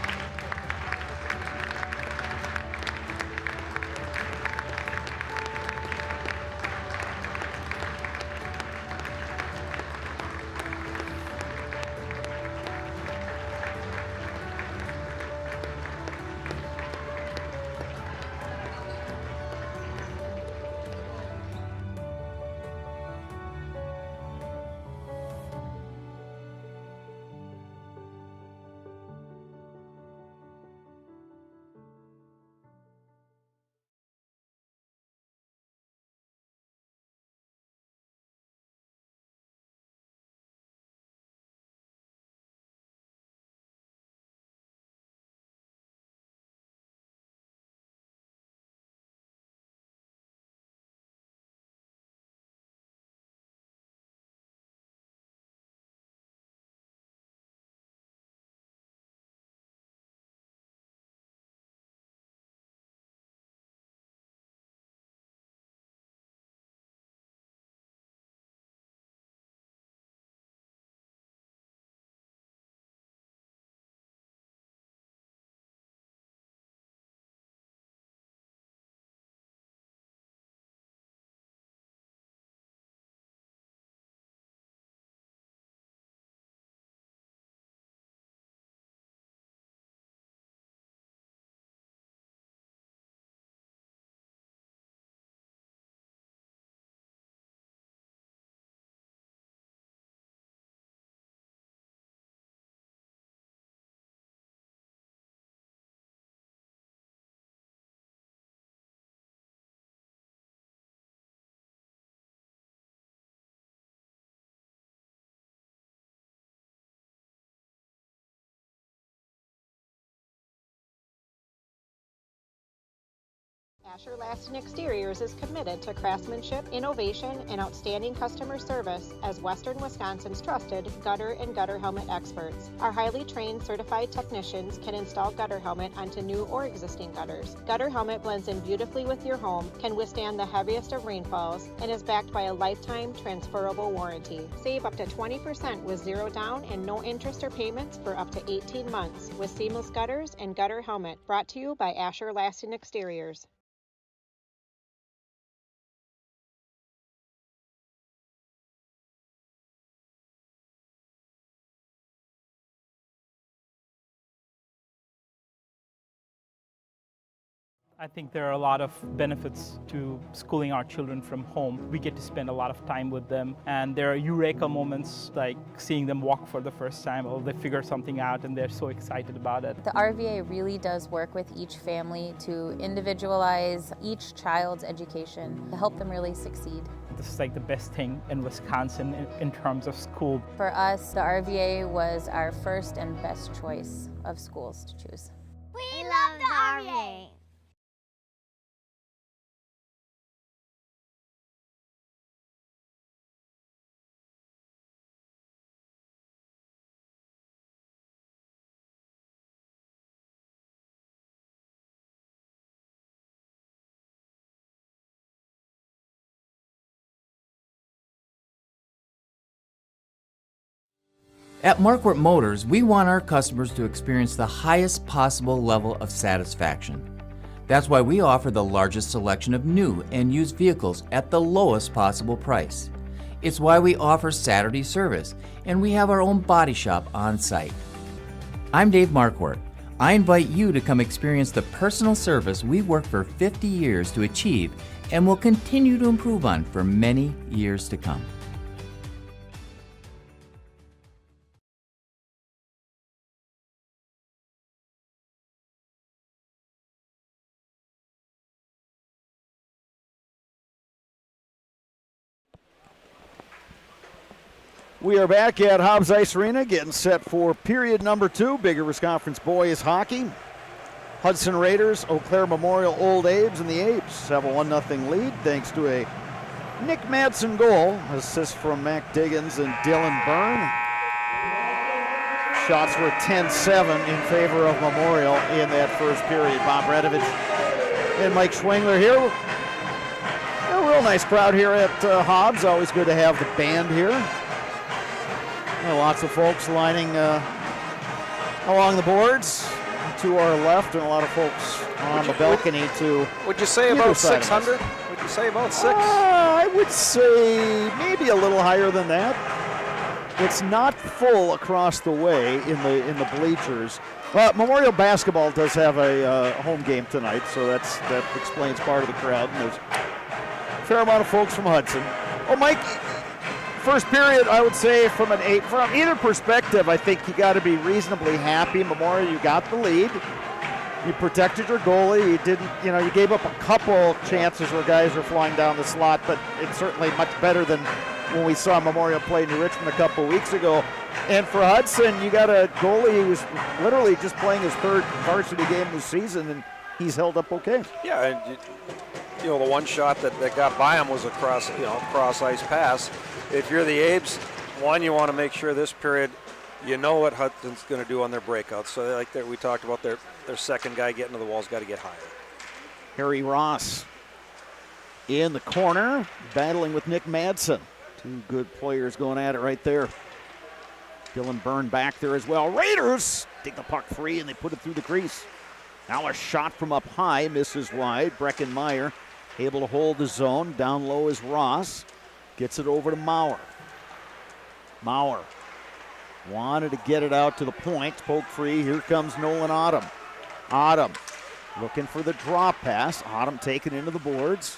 Asher Laston Exteriors is committed to craftsmanship, innovation, and outstanding customer service as Western Wisconsin's trusted gutter and gutter helmet experts. Our highly trained certified technicians can install gutter helmet onto new or existing gutters. Gutter helmet blends in beautifully with your home, can withstand the heaviest of rainfalls, and is backed by a lifetime transferable warranty. Save up to 20% with zero down and no interest or payments for up to 18 months with seamless gutters and gutter helmet. Brought to you by Asher Laston Exteriors. I think there are a lot of benefits to schooling our children from home. We get to spend a lot of time with them, and there are eureka moments like seeing them walk for the first time, or they figure something out and they're so excited about it. The RVA really does work with each family to individualize each child's education to help them really succeed. This is like the best thing in Wisconsin in terms of school. For us, the RVA was our first and best choice of schools to choose. We love the RVA. At Marquardt Motors, we want our customers to experience the highest possible level of satisfaction. That's why we offer the largest selection of new and used vehicles at the lowest possible price. It's why we offer Saturday service, and we have our own body shop on site. I'm Dave Marquardt. I invite you to come experience the personal service we've worked for 50 years to achieve and will continue to improve on for many years to come. We are back at Hobbs Ice Arena getting set for period number 2, Big Rivers Conference boys hockey. Hudson Raiders, Eau Claire Memorial Old Abes, and the Abes have a 1-0 lead thanks to a Nick Madsen goal. Assist from Mac Diggins and Dylan Byrne. Shots were 10-7 in favor of Memorial in that first period. Bob Redovich and Mike Schwingler here. A real nice crowd here at Hobbs. Always good to have the band here. Lots of folks lining along the boards to our left, and a lot of folks on the balcony to. Would you say about 600? Would you say about 6? I would say maybe a little higher than that. It's not full across the way in the bleachers. Memorial basketball does have a home game tonight, so that explains part of the crowd. And there's a fair amount of folks from Hudson. Oh, Mike. First period, I would say from either perspective, I think you got to be reasonably happy. Memorial, you got the lead. You protected your goalie. You didn't, you gave up a couple chances where guys were flying down the slot, but it's certainly much better than when we saw Memorial play New Richmond a couple weeks ago. And for Hudson, you got a goalie who was literally just playing his third varsity game this season, and he's held up okay. Yeah, and the one shot that got by him was a cross ice pass. If you're the Abes, you want to make sure this period, what Hudson's going to do on their breakouts. So we talked about their second guy getting to the wall's got to get higher. Harry Ross in the corner, battling with Nick Madsen. Two good players going at it right there. Dylan Byrne back there as well. Raiders take the puck free, and they put it through the crease. Now a shot from up high, misses wide. Breckenmeyer able to hold the zone. Down low is Ross. Gets it over to Maurer. Maurer wanted to get it out to the point. Poke free. Here comes Nolan Autumn. Autumn looking for the drop pass. Autumn taken into the boards.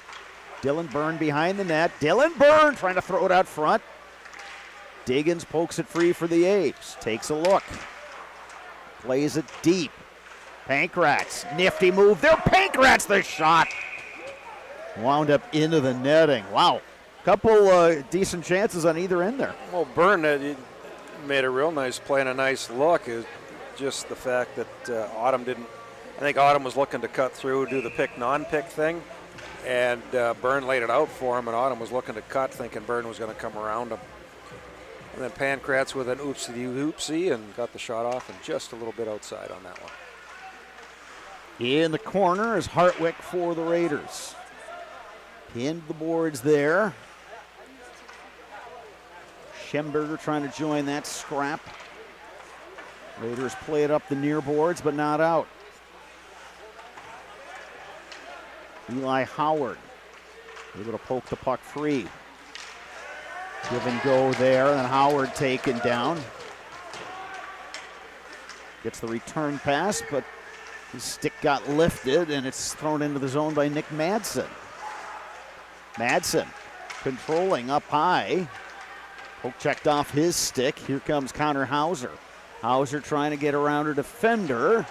Dylan Byrne behind the net. Dylan Byrne trying to throw it out front. Diggins pokes it free for the Abes. Takes a look. Plays it deep. Pankrats. Nifty move there. Pankrats the shot. Wound up into the netting. Wow. Couple decent chances on either end there. Well, Byrne made a real nice play and a nice look. It was just the fact that Autumn didn't. I think Autumn was looking to cut through, do the pick non-pick thing, and Byrne laid it out for him, and Autumn was looking to cut, thinking Byrne was going to come around him. And then Pankratz with an oopsie and got the shot off and just a little bit outside on that one. In the corner is Hartwick for the Raiders. Pinned the boards there. Schemberger trying to join that scrap. Raiders play it up the near boards, but not out. Eli Howard able to poke the puck free. Give and go there, and Howard taken down. Gets the return pass, but his stick got lifted, and it's thrown into the zone by Nick Madsen. Madsen controlling up high. Poke checked off his stick. Here comes Connor Hauser. Hauser trying to get around a defender.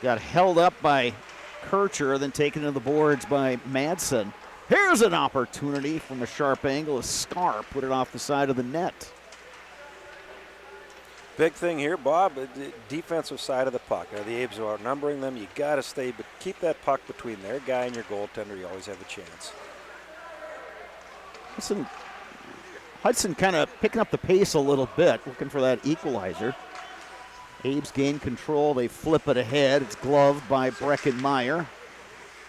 Got held up by Kircher, then taken to the boards by Madsen. Here's an opportunity from a sharp angle. A Scar put it off the side of the net. Big thing here, Bob, the defensive side of the puck. Now, the Abes are outnumbering them. You got to stay, but keep that puck between their guy and your goaltender. You always have a chance. Hudson kind of picking up the pace a little bit, looking for that equalizer. Abes gain control. They flip it ahead. It's gloved by Breckenmeyer.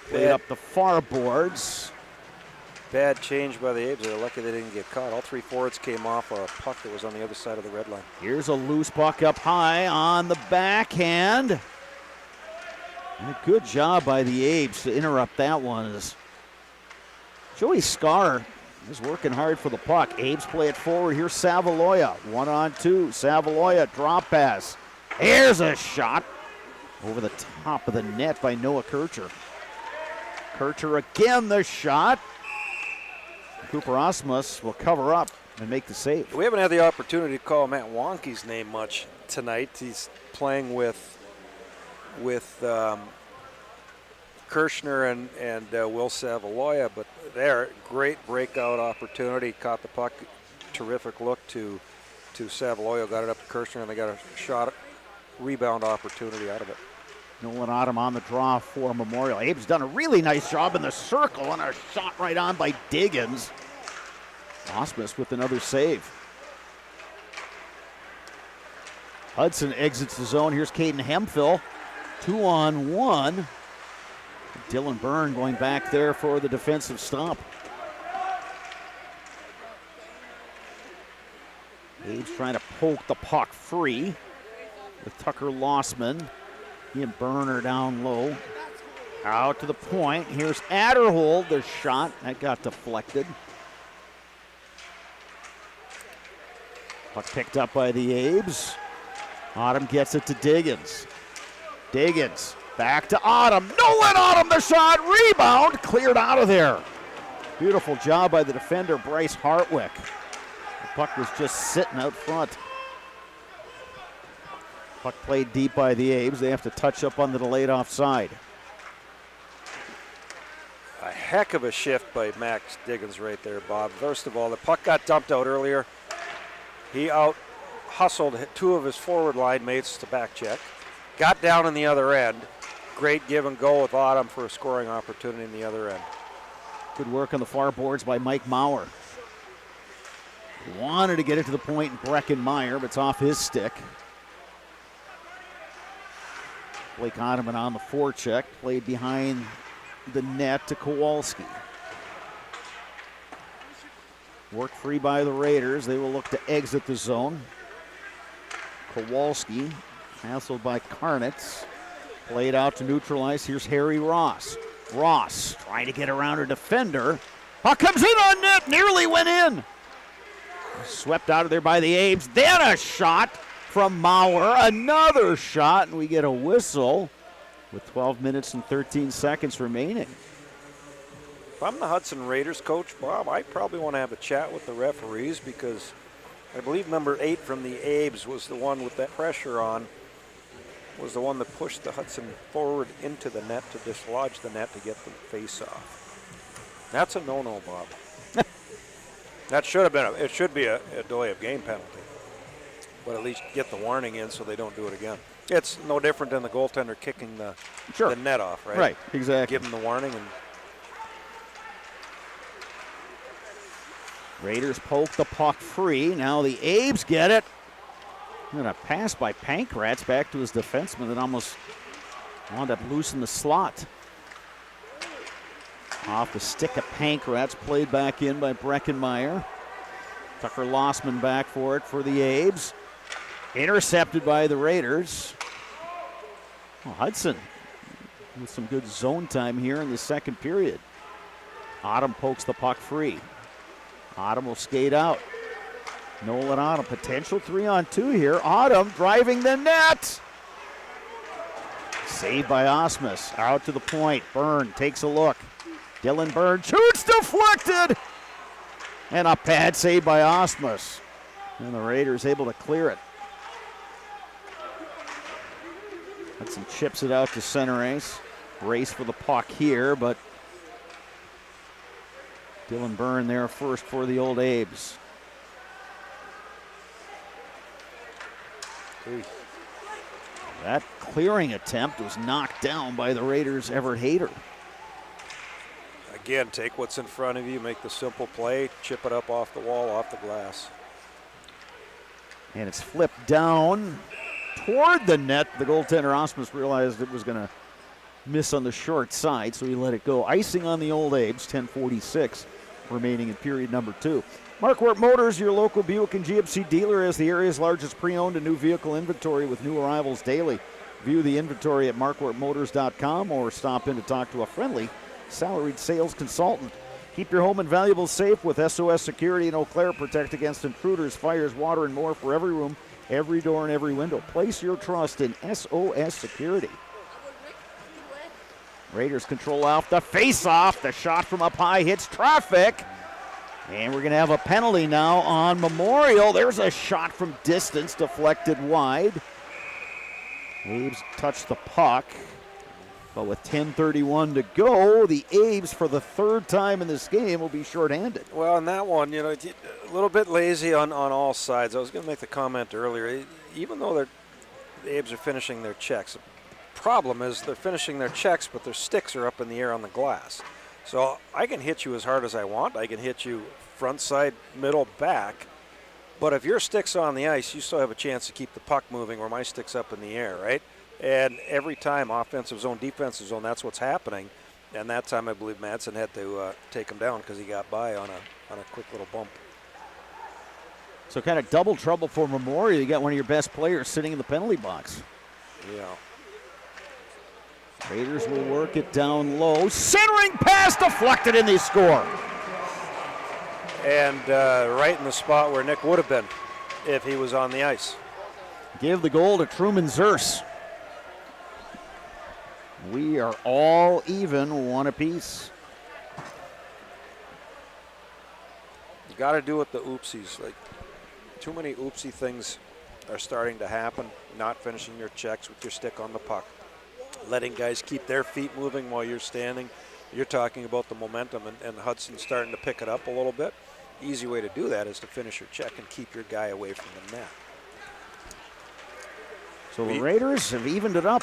Played up the far boards. Bad change by the Abes. They're lucky they didn't get caught. All 3 forwards came off a puck that was on the other side of the red line. Here's a loose puck up high on the backhand. And a good job by the Abes to interrupt that one. As Joey Scar is working hard for the puck. Abes play it forward. Here's Savaloya. 1-on-2. Savaloya drop pass. Here's a shot over the top of the net by Noah Kircher. Kircher again the shot. Cooper Osmus will cover up and make the save. We haven't had the opportunity to call Matt Wonke's name much tonight. He's playing with Kirschner and Will Savaloya, but there, great breakout opportunity. Caught the puck, terrific look to Savaloya, got it up to Kirschner, and they got a shot, rebound opportunity out of it. Nolan Autumn on the draw for Memorial. Abe's done a really nice job in the circle, and a shot right on by Diggins. Osmus with another save. Hudson exits the zone. Here's Caden Hemphill. 2-on-1. Dylan Byrne going back there for the defensive stop. Abe's trying to poke the puck free with Tucker Lossman. He and Byrne are down low. Out to the point. Here's Adderhold, the shot. That got deflected. Puck picked up by the Abes. Autumn gets it to Diggins. Diggins back to Autumn. Nolan Autumn, the shot. Rebound. Cleared out of there. Beautiful job by the defender, Bryce Hartwick. The puck was just sitting out front. Puck played deep by the Abes. They have to touch up on the delayed offside. A heck of a shift by Max Diggins right there, Bob. First of all, the puck got dumped out earlier. He out-hustled 2 of his forward line mates to back check. Got down in the other end. Great give and go with Autumn for a scoring opportunity in the other end. Good work on the far boards by Mike Maurer. Wanted to get it to the point in Breckenmeyer, but it's off his stick. Blake Ottoman on the forecheck, played behind the net to Kowalski. Work free by the Raiders. They will look to exit the zone. Kowalski, hassled by Karnitz. Played out to neutralize. Here's Harry Ross. Ross trying to get around a defender. Puck comes in on net, nearly went in. Swept out of there by the Abes. Then a shot from Maurer. Another shot, and we get a whistle with 12 minutes and 13 seconds remaining. If I'm the Hudson Raiders coach, Bob, I probably want to have a chat with the referees because I believe number 8 from the Abes was the one with that pressure on, was the one that pushed the Hudson forward into the net to dislodge the net to get the face-off. That's a no-no, Bob. That should have been it should be a delay of game penalty, but at least get the warning in so they don't do it again. It's no different than the goaltender kicking the net off, right? Right, exactly. Give them the warning. And Raiders poke the puck free. Now the Abes get it. And a pass by Pankratz back to his defenseman that almost wound up loose in the slot. Off the stick of Pankratz, played back in by Breckenmeyer. Tucker Lossman back for it for the Abes. Intercepted by the Raiders. Well, Hudson with some good zone time here in the second period. Autumn pokes the puck free. Autumn will skate out. Nolan Autumn, potential 3-on-2 here. Autumn driving the net. Saved by Osmus. Out to the point. Byrne takes a look. Dylan Byrne shoots, deflected. And a pad save by Osmus. And the Raiders able to clear it. Hudson chips it out to center ice. Race for the puck here, but Dylan Byrne there first for the old Abes. That clearing attempt was knocked down by the Raiders' Everett Hayter. again, take what's in front of you, make the simple play, chip it up off the wall, off the glass. And it's flipped down toward the net. The goaltender, Osmus, realized it was going to miss on the short side, so he let it go. Icing on the old Abes, 10:46 remaining in period number 2. Marquardt Motors, your local Buick and GMC dealer, has the area's largest pre-owned and new vehicle inventory with new arrivals daily. View the inventory at marquardtmotors.com or stop in to talk to a friendly salaried sales consultant. Keep your home and valuables safe with SOS Security in Eau Claire. Protect against intruders, fires, water, and more for every room, every door, and every window. Place your trust in SOS Security. Raiders control off the face-off. The shot from up high hits traffic. And we're going to have a penalty now on Memorial. There's a shot from distance deflected wide. Abe's touched the puck. But with 10:31 to go, the Abes, for the third time in this game, will be shorthanded. Well, in that one, a little bit lazy on all sides. I was going to make the comment earlier. Even though the Abes are finishing their checks, the problem is they're finishing their checks, but their sticks are up in the air on the glass. So I can hit you as hard as I want. I can hit you front, side, middle, back. But if your stick's on the ice, you still have a chance to keep the puck moving where my stick's up in the air, right? And every time, offensive zone, defensive zone, that's what's happening. And that time, I believe Madsen had to take him down because he got by on a quick little bump. So kind of double trouble for Memorial. You got one of your best players sitting in the penalty box. Yeah. Raiders will work it down low. Centering pass deflected, and they score. And right in the spot where Nick would have been if he was on the ice. Give the goal to Truman Zers. We are all even, one apiece. You got to do with the oopsies. Like, too many oopsie things are starting to happen. Not finishing your checks with your stick on the puck. Letting guys keep their feet moving while you're standing. You're talking about the momentum, and Hudson's starting to pick it up a little bit. Easy way to do that is to finish your check and keep your guy away from the net. So the Raiders have evened it up.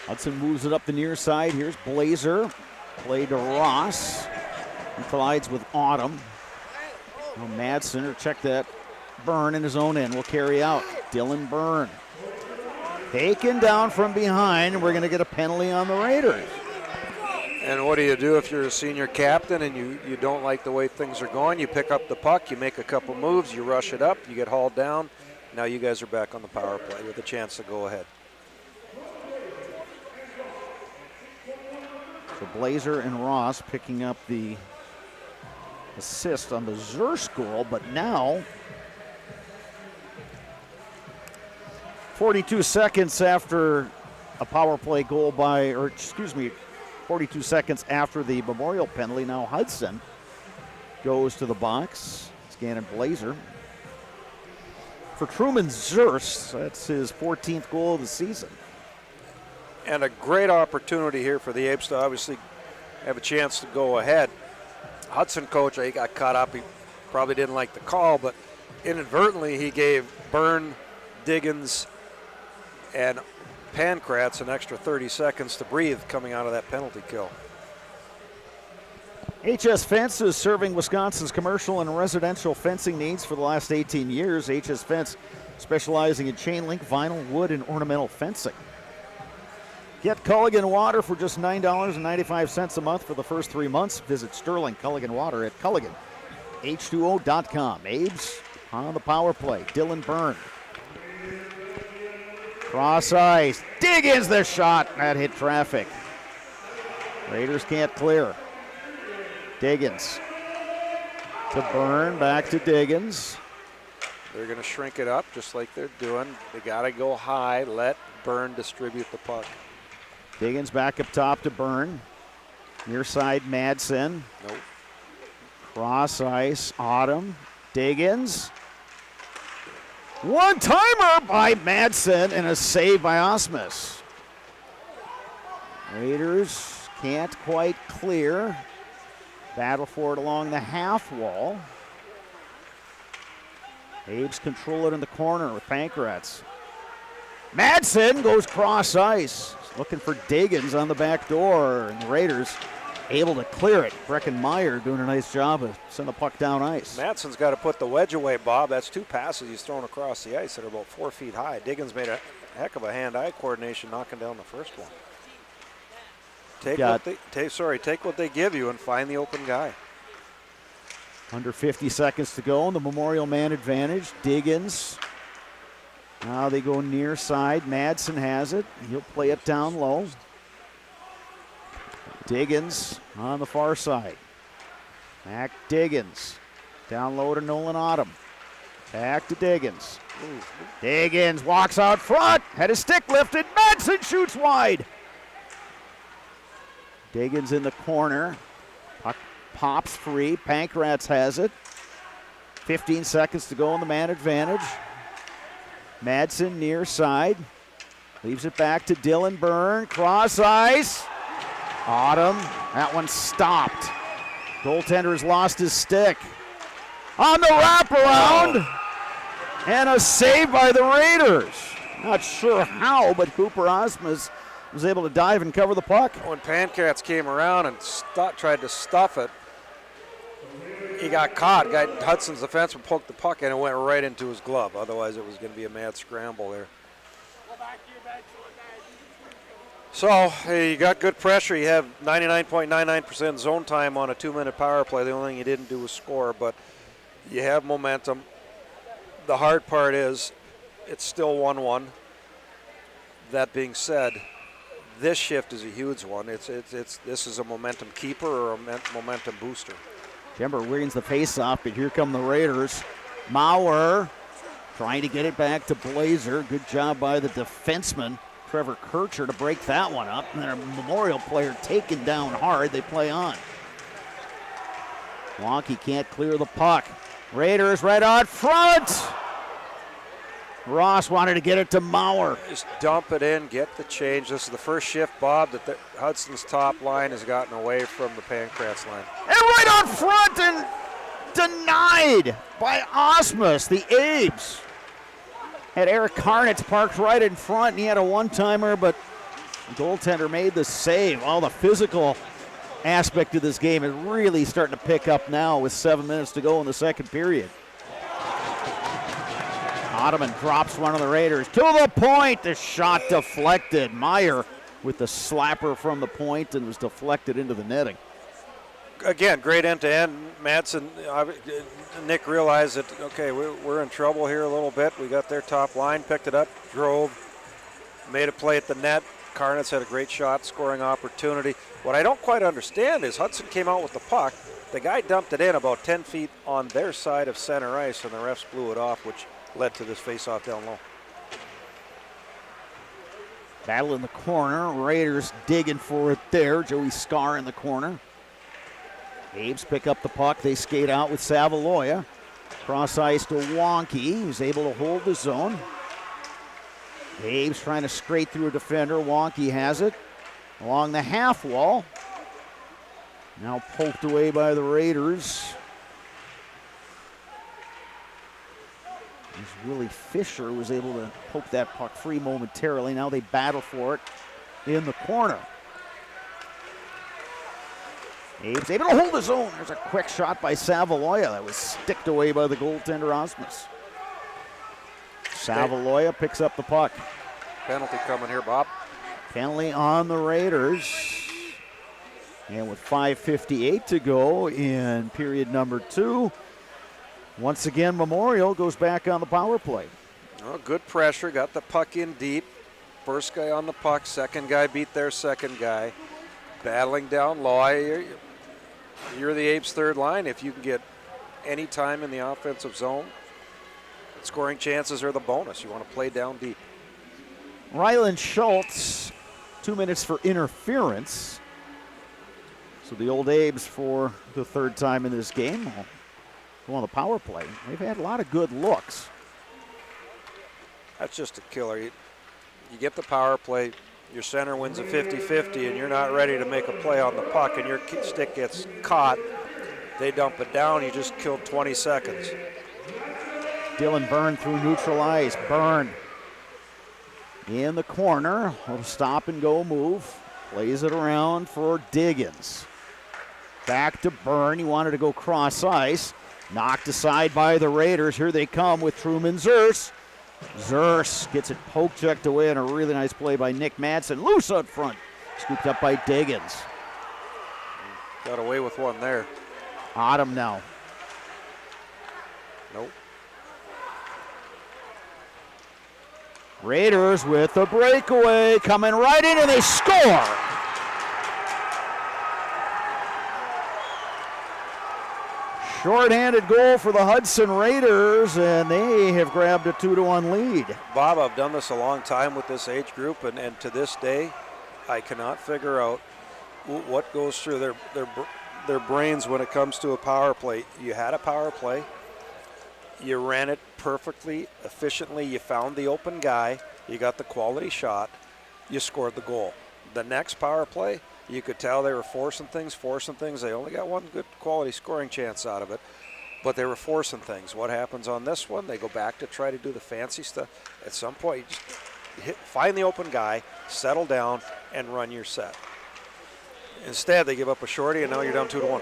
Hudson moves it up the near side. Here's Blazer. Play to Ross. He collides with Autumn. Oh, Madsen, or check that. Byrne in his own end will carry out. Dylan Byrne. Taken down from behind, and we're going to get a penalty on the Raiders. And what do you do if you're a senior captain and you don't like the way things are going? You pick up the puck, you make a couple moves, you rush it up, you get hauled down. Now you guys are back on the power play with a chance to go ahead. So Blazer and Ross picking up the assist on the Zers goal, but now 42 seconds after a power play goal 42 seconds after the Memorial penalty, now Hudson goes to the box. Scanning Blazer. For Truman Zers, that's his 14th goal of the season. And a great opportunity here for the Apes to obviously have a chance to go ahead. Hudson coach, he got caught up. He probably didn't like the call, but inadvertently he gave Byrne, Diggins, and Pankratz an extra 30 seconds to breathe coming out of that penalty kill. HS Fence is serving Wisconsin's commercial and residential fencing needs for the last 18 years. HS Fence specializing in chain link, vinyl, wood, and ornamental fencing. Get Culligan Water for just $9.95 a month for the first 3 months. Visit Sterling Culligan Water at CulliganH2O.com. Abes on the power play. Dylan Byrne. Cross ice. Diggins the shot. That hit traffic. Raiders can't clear. Diggins to Byrne. Back to Diggins. They're going to shrink it up just like they're doing. They got to go high. Let Byrne distribute the puck. Diggins back up top to Byrne. Near side, Madsen. Nope. Cross ice, Autumn. Diggins. One-timer by Madsen and a save by Osmus. Raiders can't quite clear. Battle for it along the half wall. Abes control it in the corner with Pankratz. Madsen goes cross ice. Looking for Diggins on the back door, and the Raiders able to clear it. Breckenmeyer doing a nice job of sending the puck down ice. Madsen's got to put the wedge away, Bob. That's 2 passes he's thrown across the ice that are about 4 feet high. Diggins made a heck of a hand-eye coordination knocking down the first one. Take what they give you and find the open guy. Under 50 seconds to go, and the Memorial man advantage. Diggins. Now they go near side. Madsen has it. He'll play it down low. Diggins on the far side. Back Diggins. Down low to Nolan Autumn. Back to Diggins. Diggins walks out front. Had his stick lifted. Madsen shoots wide. Diggins in the corner. Puck pops free. Pankratz has it. 15 seconds to go in the man advantage. Madsen near side. Leaves it back to Dylan Byrne. Cross ice. Autumn. That one stopped. Goaltender's lost his stick. On the wraparound. And a save by the Raiders. Not sure how, but Cooper Osmus was able to dive and cover the puck. When Pankratz came around and tried to stuff it, he got caught. Hudson's defenseman poked the puck and it went right into his glove. Otherwise, it was going to be a mad scramble there. So, you got good pressure. You have 99.99% zone time on a 2-minute power play. The only thing you didn't do was score, but you have momentum. The hard part is it's still 1-1. That being said, this shift is a huge one. This is a momentum keeper or a momentum booster. Jember wins the face-off, but here come the Raiders. Maurer trying to get it back to Blazer. Good job by the defenseman, Trevor Kircher, to break that one up. And then a Memorial player taken down hard. They play on. Wonky can't clear the puck. Raiders right out front. Ross wanted to get it to Maurer. Just dump it in, get the change. This is the first shift, Bob, that Hudson's top line has gotten away from the Pankratz line. And right out front and denied by Osmus, the Abes. Had Eric Karnitz parked right in front, and he had a one-timer, but the goaltender made the save. All the physical aspect of this game is really starting to pick up now with 7 minutes to go in the second period. Ottoman drops one of the Raiders to the point. The shot deflected. Meyer with the slapper from the point and was deflected into the netting. Again, great end-to-end. Madsen, Nick realized that, okay, we're in trouble here a little bit. We got their top line, picked it up, drove, made a play at the net. Karnitz had a great shot, scoring opportunity. What I don't quite understand is Hudson came out with the puck. The guy dumped it in about 10 feet on their side of center ice, and the refs blew it off, which led to this face-off down low. Battle in the corner. Raiders digging for it there. Joey Scar in the corner. Abes pick up the puck. They skate out with Savaloya. Cross ice to Wonky, who's able to hold the zone. Abes trying to scrape through a defender. Wonky has it along the half wall. Now poked away by the Raiders. Willie Fisher was able to poke that puck free momentarily. Now they battle for it in the corner. Abe's able to hold his own. There's a quick shot by Savaloya that was sticked away by the goaltender Osmus. Savaloya picks up the puck. Penalty coming here, Bob. Penalty on the Raiders. And with 5:58 to go in period number 2, once again, Memorial goes back on the power play. Oh, good pressure, got the puck in deep. First guy on the puck, second guy beat their second guy. Battling down low. You're the Abe's third line. If you can get any time in the offensive zone, scoring chances are the bonus. You want to play down deep. Ryland Schultz, 2 minutes for interference. So the old Abes for the third time in this game go on the power play. They've had a lot of good looks. That's just a killer. You get the power play, your center wins a 50-50, and you're not ready to make a play on the puck, and your stick gets caught. They dump it down. You just killed 20 seconds. Dylan Byrne through neutral ice. Byrne in the corner. Little stop and go move. Plays it around for Diggins. Back to Byrne. He wanted to go cross ice. Knocked aside by the Raiders. Here they come with Truman Zers. Zers gets it poke checked away and a really nice play by Nick Madsen. Loose out front. Scooped up by Diggins. Got away with one there. Autumn now. Nope. Raiders with the breakaway. Coming right in and they score. Short-handed goal for the Hudson Raiders, and they have grabbed a 2-1 lead. Bob, I've done this a long time with this age group, and to this day, I cannot figure out what goes through their brains when it comes to a power play. You had a power play. You ran it perfectly, efficiently. You found the open guy. You got the quality shot. You scored the goal. The next power play, you could tell they were forcing things. They only got one good quality scoring chance out of it, but they were forcing things. What happens on this one? They go back to try to do the fancy stuff. At some point, you just find the open guy, settle down, and run your set. Instead, they give up a shorty, and now you're down 2-1.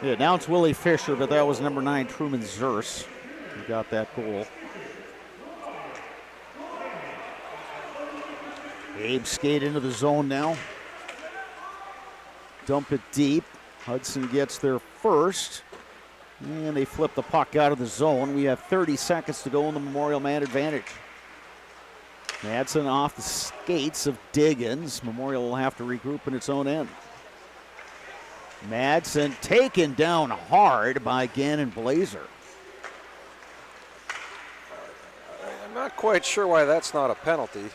Yeah, now it's Willie Fisher, but that was number 9, Truman Zers, who got that goal. Abe skate into the zone now. Dump it deep. Hudson gets there first. And they flip the puck out of the zone. We have 30 seconds to go in the Memorial man advantage. Madsen off the skates of Diggins. Memorial will have to regroup in its own end. Madsen taken down hard by Gannon Blazer. I'm not quite sure why that's not a penalty.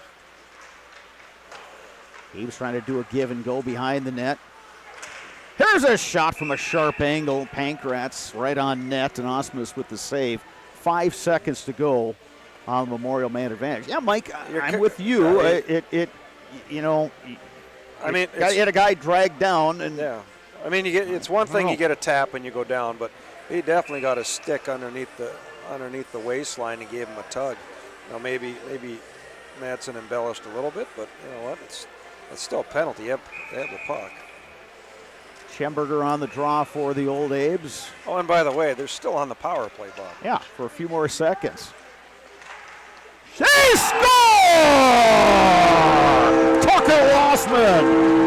He was trying to do a give and go behind the net. Here's a shot from a sharp angle. Pankratz right on net, and Osmus with the save. 5 seconds to go on Memorial man advantage. Yeah, Mike, I'm with you. You had a guy dragged down, and yeah. I mean, it's one thing you get a tap and you go down, but he definitely got a stick underneath the waistline and gave him a tug. Now maybe Madsen embellished a little bit, but you know what? It's still a penalty. They have the puck. Schemberger on the draw for the Old Abes. Oh, and by the way, they're still on the power play, Bob. Yeah, for a few more seconds. They score! Tucker Lossman.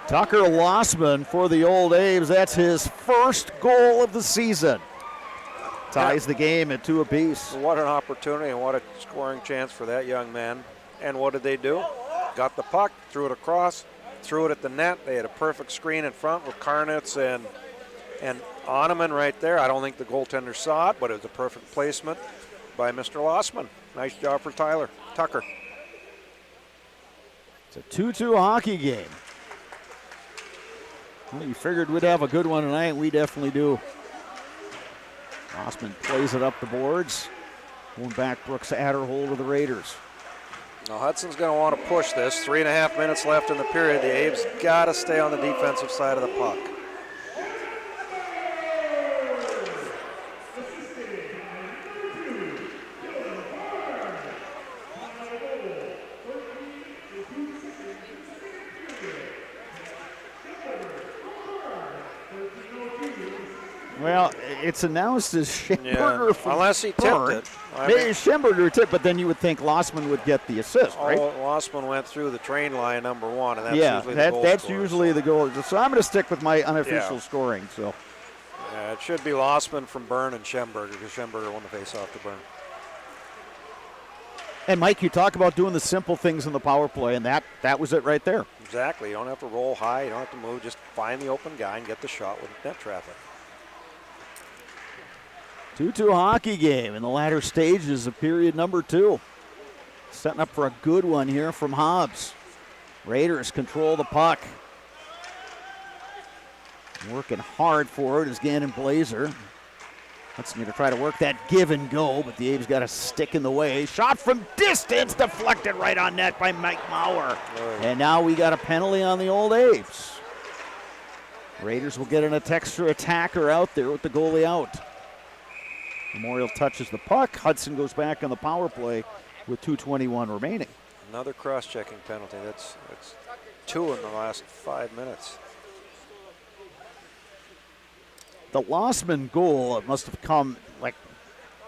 Tucker Lossman for the Old Abes. That's his first goal of the season. Ties the game at 2 apiece. What an opportunity and what a scoring chance for that young man. And what did they do? Got the puck, threw it across, threw it at the net. They had a perfect screen in front with Karnitz and Oneman right there. I don't think the goaltender saw it, but it was a perfect placement by Mr. Lossman. Nice job for Tucker. It's a 2-2 hockey game. Well, you figured we'd have a good one tonight. We definitely do. Lossman plays it up the boards. Going back, Brooks Adderhold to the Raiders. Now Hudson's going to want to push this. 3.5 minutes left in the period. The Aves got to stay on the defensive side of the puck. Well, it's announced as Schemberger for unless he tipped Byrne. it. Maybe Schemberger tipped, but then you would think Lossman would get the assist, right? Lossman went through the train line number 1, and that's usually the goal that's scorer, usually the goal. So I'm going to stick with my unofficial scoring. So it should be Lossman from Byrne and Schemberger, because Schemberger won the face-off to Byrne. And Mike, you talk about doing the simple things in the power play, and that was it right there. Exactly. You don't have to roll high. You don't have to move. Just find the open guy and get the shot with net traffic. 2-2 hockey game in the latter stages of period number 2. Setting up for a good one here from Hobbs. Raiders control the puck. Working hard for it is Gannon Blazer. Hudson going to try to work that give and go, but the Abe's got a stick in the way. Shot from distance, deflected right on net by Mike Maurer. And now we got a penalty on the old Abes. Raiders will get an extra attacker out there with the goalie out. Memorial touches the puck. Hudson goes back on the power play with 2:21 remaining. Another cross-checking penalty. That's 2 in the last 5 minutes. The Lossman goal must have come like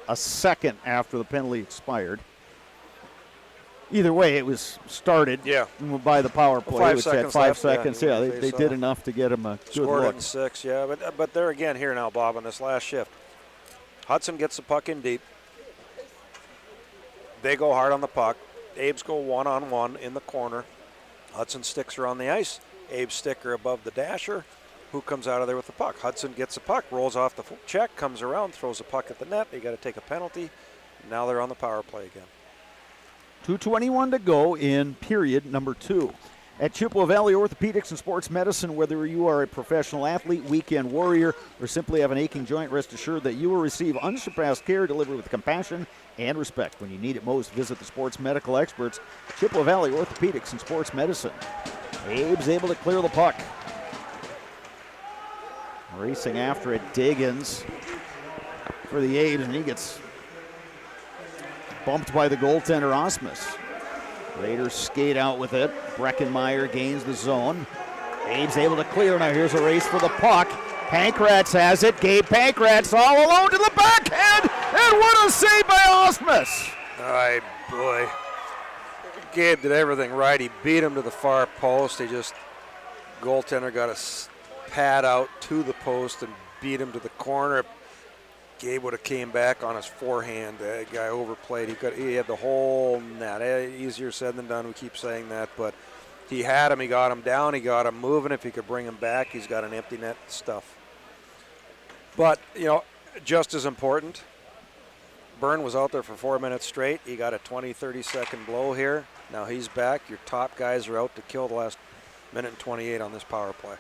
a second after the penalty expired. Either way, it was started by the power play, which had 5 seconds. Yeah, they did enough to get him a good Scored look. in 6, yeah. But they're again here now, Bob, on this last shift. Hudson gets the puck in deep. They go hard on the puck. Abe's go one-on-one in the corner. Hudson sticks her on the ice. Abe's sticker above the dasher. Who comes out of there with the puck? Hudson gets the puck, rolls off the check, comes around, throws the puck at the net. They got to take a penalty. Now they're on the power play again. 2:21 to go in period number 2. At Chippewa Valley Orthopedics and Sports Medicine, whether you are a professional athlete, weekend warrior, or simply have an aching joint, rest assured that you will receive unsurpassed care delivered with compassion and respect. When you need it most, visit the sports medical experts at Chippewa Valley Orthopedics and Sports Medicine. Abe's able to clear the puck. Racing after it, Diggins for the Abes, and he gets bumped by the goaltender, Osmus. Raiders skate out with it. Breckenmeyer gains the zone. Abe's able to clear. Now here's a race for the puck. Pankratz has it. Gabe Pankratz all alone to the backhand. And what a save by Osmus. Ay, boy. Gabe did everything right. He beat him to the far post. Goaltender got a pad out to the post and beat him to the corner. Gabe would have came back on his forehand. That guy overplayed. He had the whole net. Easier said than done. We keep saying that, but he had him. He got him down. He got him moving. If he could bring him back, he's got an empty net stuff. But, just as important, Byrne was out there for 4 minutes straight. He got a 20, 30-second blow here. Now he's back. Your top guys are out to kill the last minute and 28 on this power play.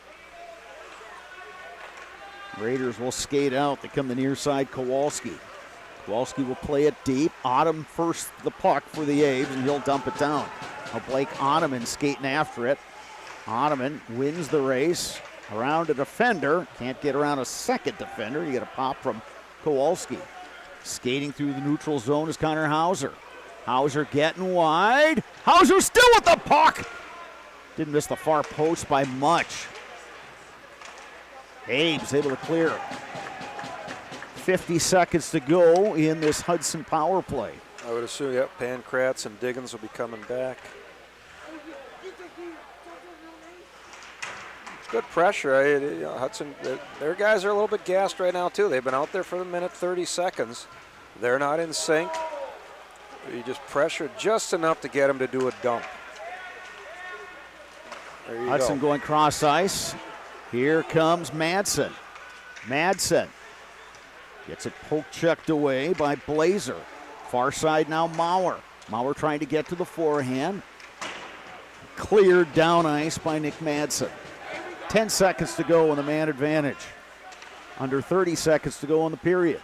Raiders will skate out. They come the near side, Kowalski. Kowalski will play it deep. Ottom first the puck for the Abes, and he'll dump it down. Now Blake Ottoman skating after it. Ottoman wins the race around a defender. Can't get around a second defender. You get a pop from Kowalski. Skating through the neutral zone is Connor Hauser. Hauser getting wide. Hauser still with the puck. Didn't miss the far post by much. Abe's able to clear. 50 seconds to go in this Hudson power play. I would assume, Pankratz and Diggins will be coming back. It's good pressure. Hudson, their guys are a little bit gassed right now, too. They've been out there for the minute, 30 seconds. They're not in sync. You just pressure just enough to get them to do a dump. There you Hudson go. going cross ice. Here comes Madsen. Madsen gets it poke-checked away by Blazer. Far side now, Maurer. Maurer trying to get to the forehand. Cleared down ice by Nick Madsen. 10 seconds to go in the man advantage. Under 30 seconds to go in the period.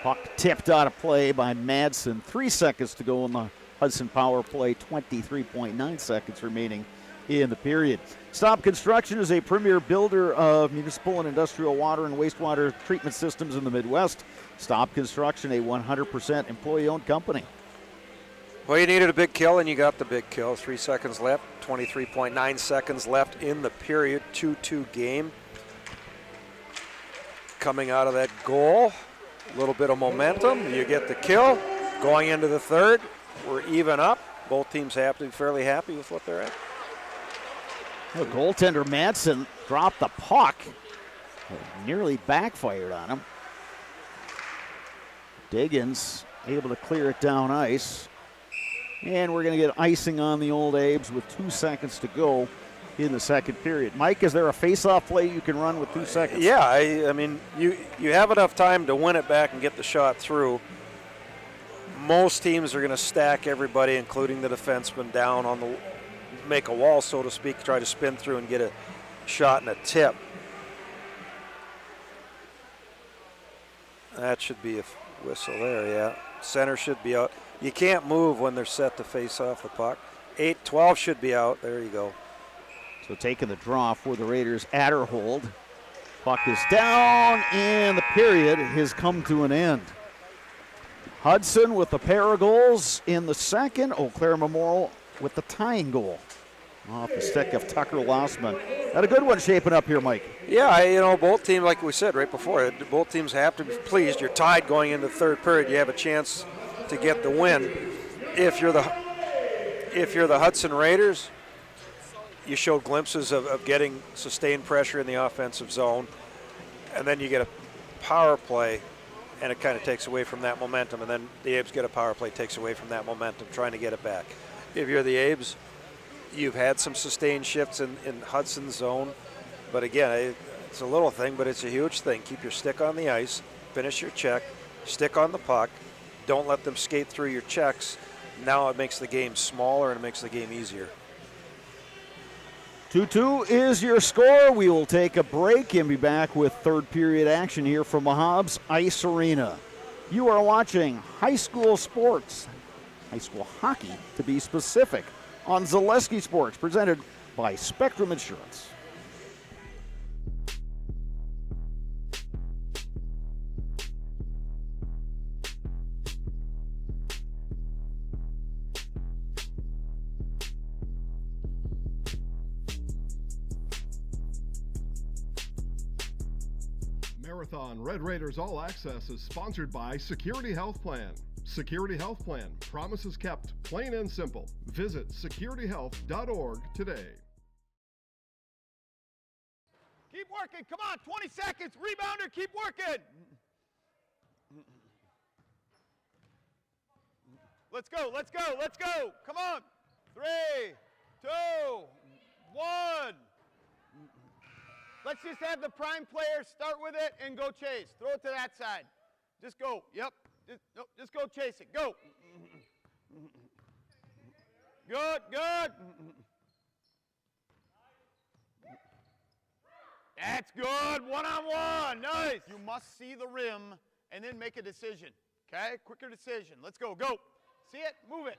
Puck tipped out of play by Madsen. 3 seconds to go in the Hudson power play. 23.9 seconds remaining in the period. Stop Construction is a premier builder of municipal and industrial water and wastewater treatment systems in the Midwest. Stop Construction, a 100% employee-owned company. Well, you needed a big kill, and you got the big kill. 3 seconds left, 23.9 seconds left in the period. 2-2 game. Coming out of that goal, a little bit of momentum. You get the kill. Going into the third, we're even up. Both teams have to be fairly happy with what they're at. The goaltender Madsen dropped the puck. Nearly backfired on him. Diggins able to clear it down ice. And we're going to get icing on the old Abes with 2 seconds to go in the second period. Mike, is there a face-off play you can run with 2 seconds? Yeah, I mean, you have enough time to win it back and get the shot through. Most teams are going to stack everybody, including the defenseman, down on the make a wall, so to speak, try to spin through and get a shot and a tip. That should be a whistle there, yeah. Center should be out. You can't move when they're set to face off the puck. 8-12 should be out. There you go. So taking the draw for the Raiders, Adderhold. Puck is down, and the period has come to an end. Hudson with a pair of goals in the second. Eau Claire Memorial with the tying goal off the stick of Tucker Lossman. Had a good one shaping up here, Mike. Yeah, both teams, like we said right before, both teams have to be pleased. You're tied going into the third period. You have a chance to get the win. If you're the Hudson Raiders, you showed glimpses of getting sustained pressure in the offensive zone, and then you get a power play, and it kind of takes away from that momentum, and then the Abes get a power play, takes away from that momentum, trying to get it back. If you're the Abes, you've had some sustained shifts in Hudson's zone, but again, it's a little thing, but it's a huge thing. Keep your stick on the ice, finish your check, stick on the puck, don't let them skate through your checks. Now it makes the game smaller and it makes the game easier. 2-2 is your score. We will take a break and be back with third period action here from the Hobbs Ice Arena. You are watching high school sports, high school hockey to be specific, on Zaleski Sports, presented by Spectrum Insurance. Marathon Red Raiders All Access is sponsored by Security Health Plan. Security Health Plan. Promises kept, plain and simple. Visit securityhealth.org today. Keep working. Come on, 20 seconds. Rebounder, keep working. Let's go, let's go, let's go. Come on. 3, 2, 1. Let's just have the prime player start with it and go chase. Throw it to that side. Just go. Yep. Just go chase it. Go. Good, good. That's good. One-on-one. Nice. You must see the rim and then make a decision. Okay? Quicker decision. Let's go. Go. See it. Move it.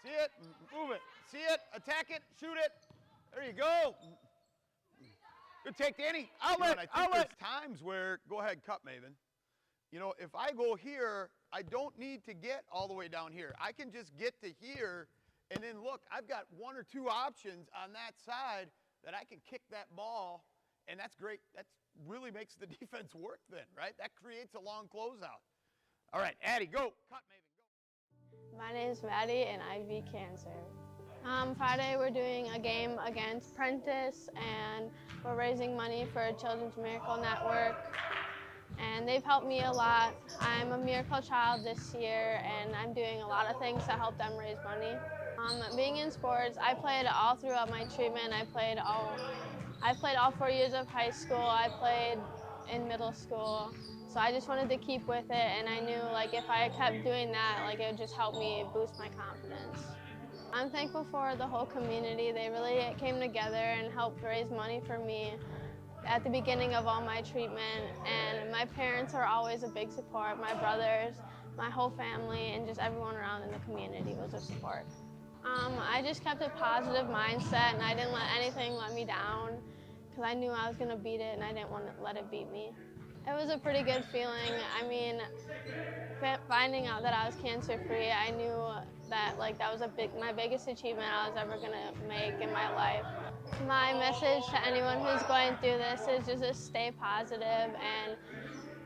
See it. Move it. See it. Attack it. Shoot it. There you go. Good take, Danny. Outlet, outlet. There's times where, go ahead, cut, Maven. If I go here, I don't need to get all the way down here. I can just get to here, and then look, I've got 1 or 2 options on that side that I can kick that ball, and that's great. That really makes the defense work then, right? That creates a long closeout. All right, Addie, go. Cut, Maven, go. My name is Maddie, and I beat cancer. Friday we're doing a game against Prentice, and we're raising money for Children's Miracle Network, and they've helped me a lot. I'm a miracle child this year, and I'm doing a lot of things to help them raise money. Being in sports, I played all throughout my treatment. I played all 4 years of high school. I played in middle school, so I just wanted to keep with it, and I knew if I kept doing that, it would just help me boost my confidence. I'm thankful for the whole community. They really came together and helped raise money for me at the beginning of all my treatment. And my parents are always a big support. My brothers, my whole family, and just everyone around in the community was a support. I just kept a positive mindset, and I didn't let anything let me down, because I knew I was going to beat it, and I didn't want to let it beat me. It was a pretty good feeling. I mean, finding out that I was cancer-free, I knew that that was my biggest achievement I was ever gonna make in my life. My message to anyone who's going through this is just stay positive and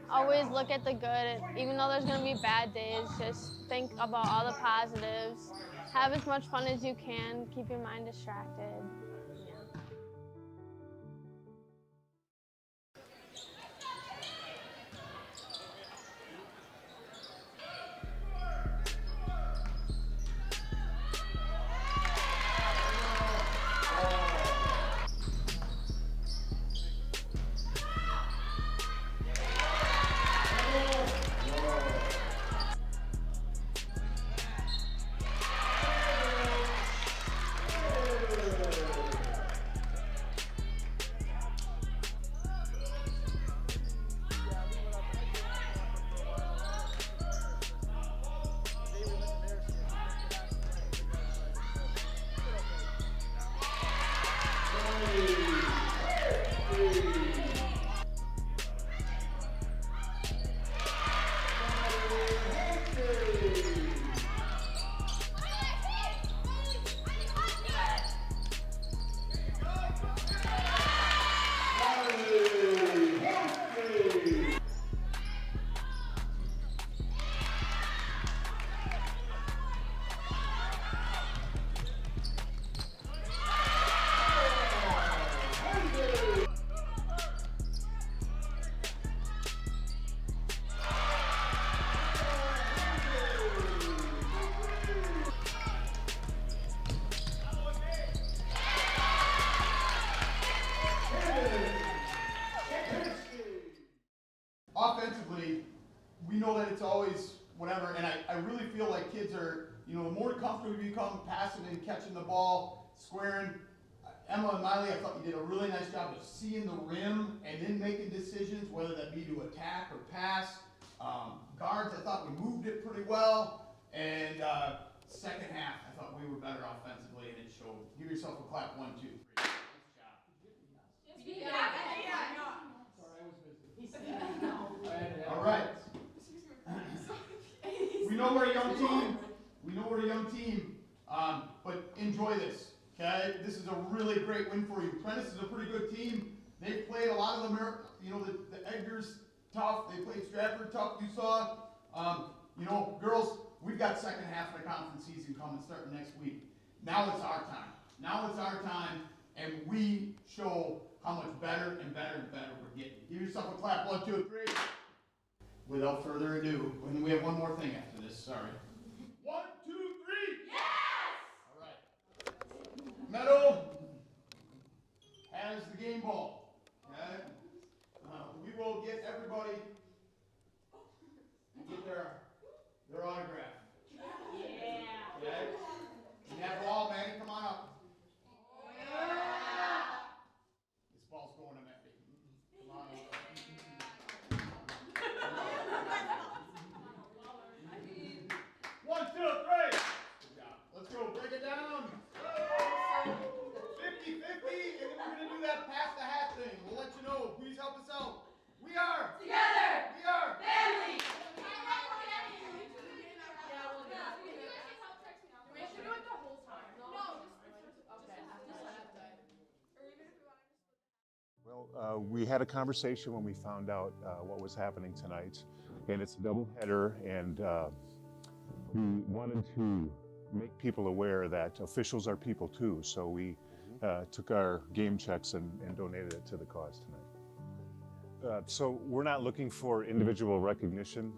always look at the good. Even though there's gonna be bad days, just think about all the positives. Have as much fun as you can. Keep your mind distracted. Offensively, we know that it's always whatever, and I really feel like kids are, the more comfortable you become passing and catching the ball, squaring. Emma and Miley, I thought you did a really nice job of seeing the rim and then making decisions, whether that be to attack or pass. Guards, I thought we moved it pretty well, and second half, I thought we were better offensively, and it showed. Give yourself a clap, 1, 2, 3. Nice job. All right. We know we're a young team. But enjoy this, okay? This is a really great win for you. Prentice is a pretty good team. They've played a lot of the Edgar's tough. They played Stratford tough, you saw. Girls, we've got second half of the conference season coming starting next week. Now it's our time. And we show how much better and better and better we're getting. Give yourself a clap, 1, 2, 3. Without further ado, and we have one more thing after this, sorry. 1, 2, 3. Yes! All right. Meadow has the game ball. Okay? We will get everybody and get their autograph. Yeah. Okay? And that ball, Maddie, come on up. This ball's going to Maddie. Come on up. 1, 2, 3. Good job. Let's go. Break it down. 50-50, and then we're going to do that pass the hat thing. We'll let you know. Please help us out. We are together. We are family. We should do it the whole time. No, Well, we had a conversation when we found out what was happening tonight, and it's a doubleheader, and we wanted to make people aware that officials are people too, so we took our game checks and donated it to the cause tonight. So we're not looking for individual recognition.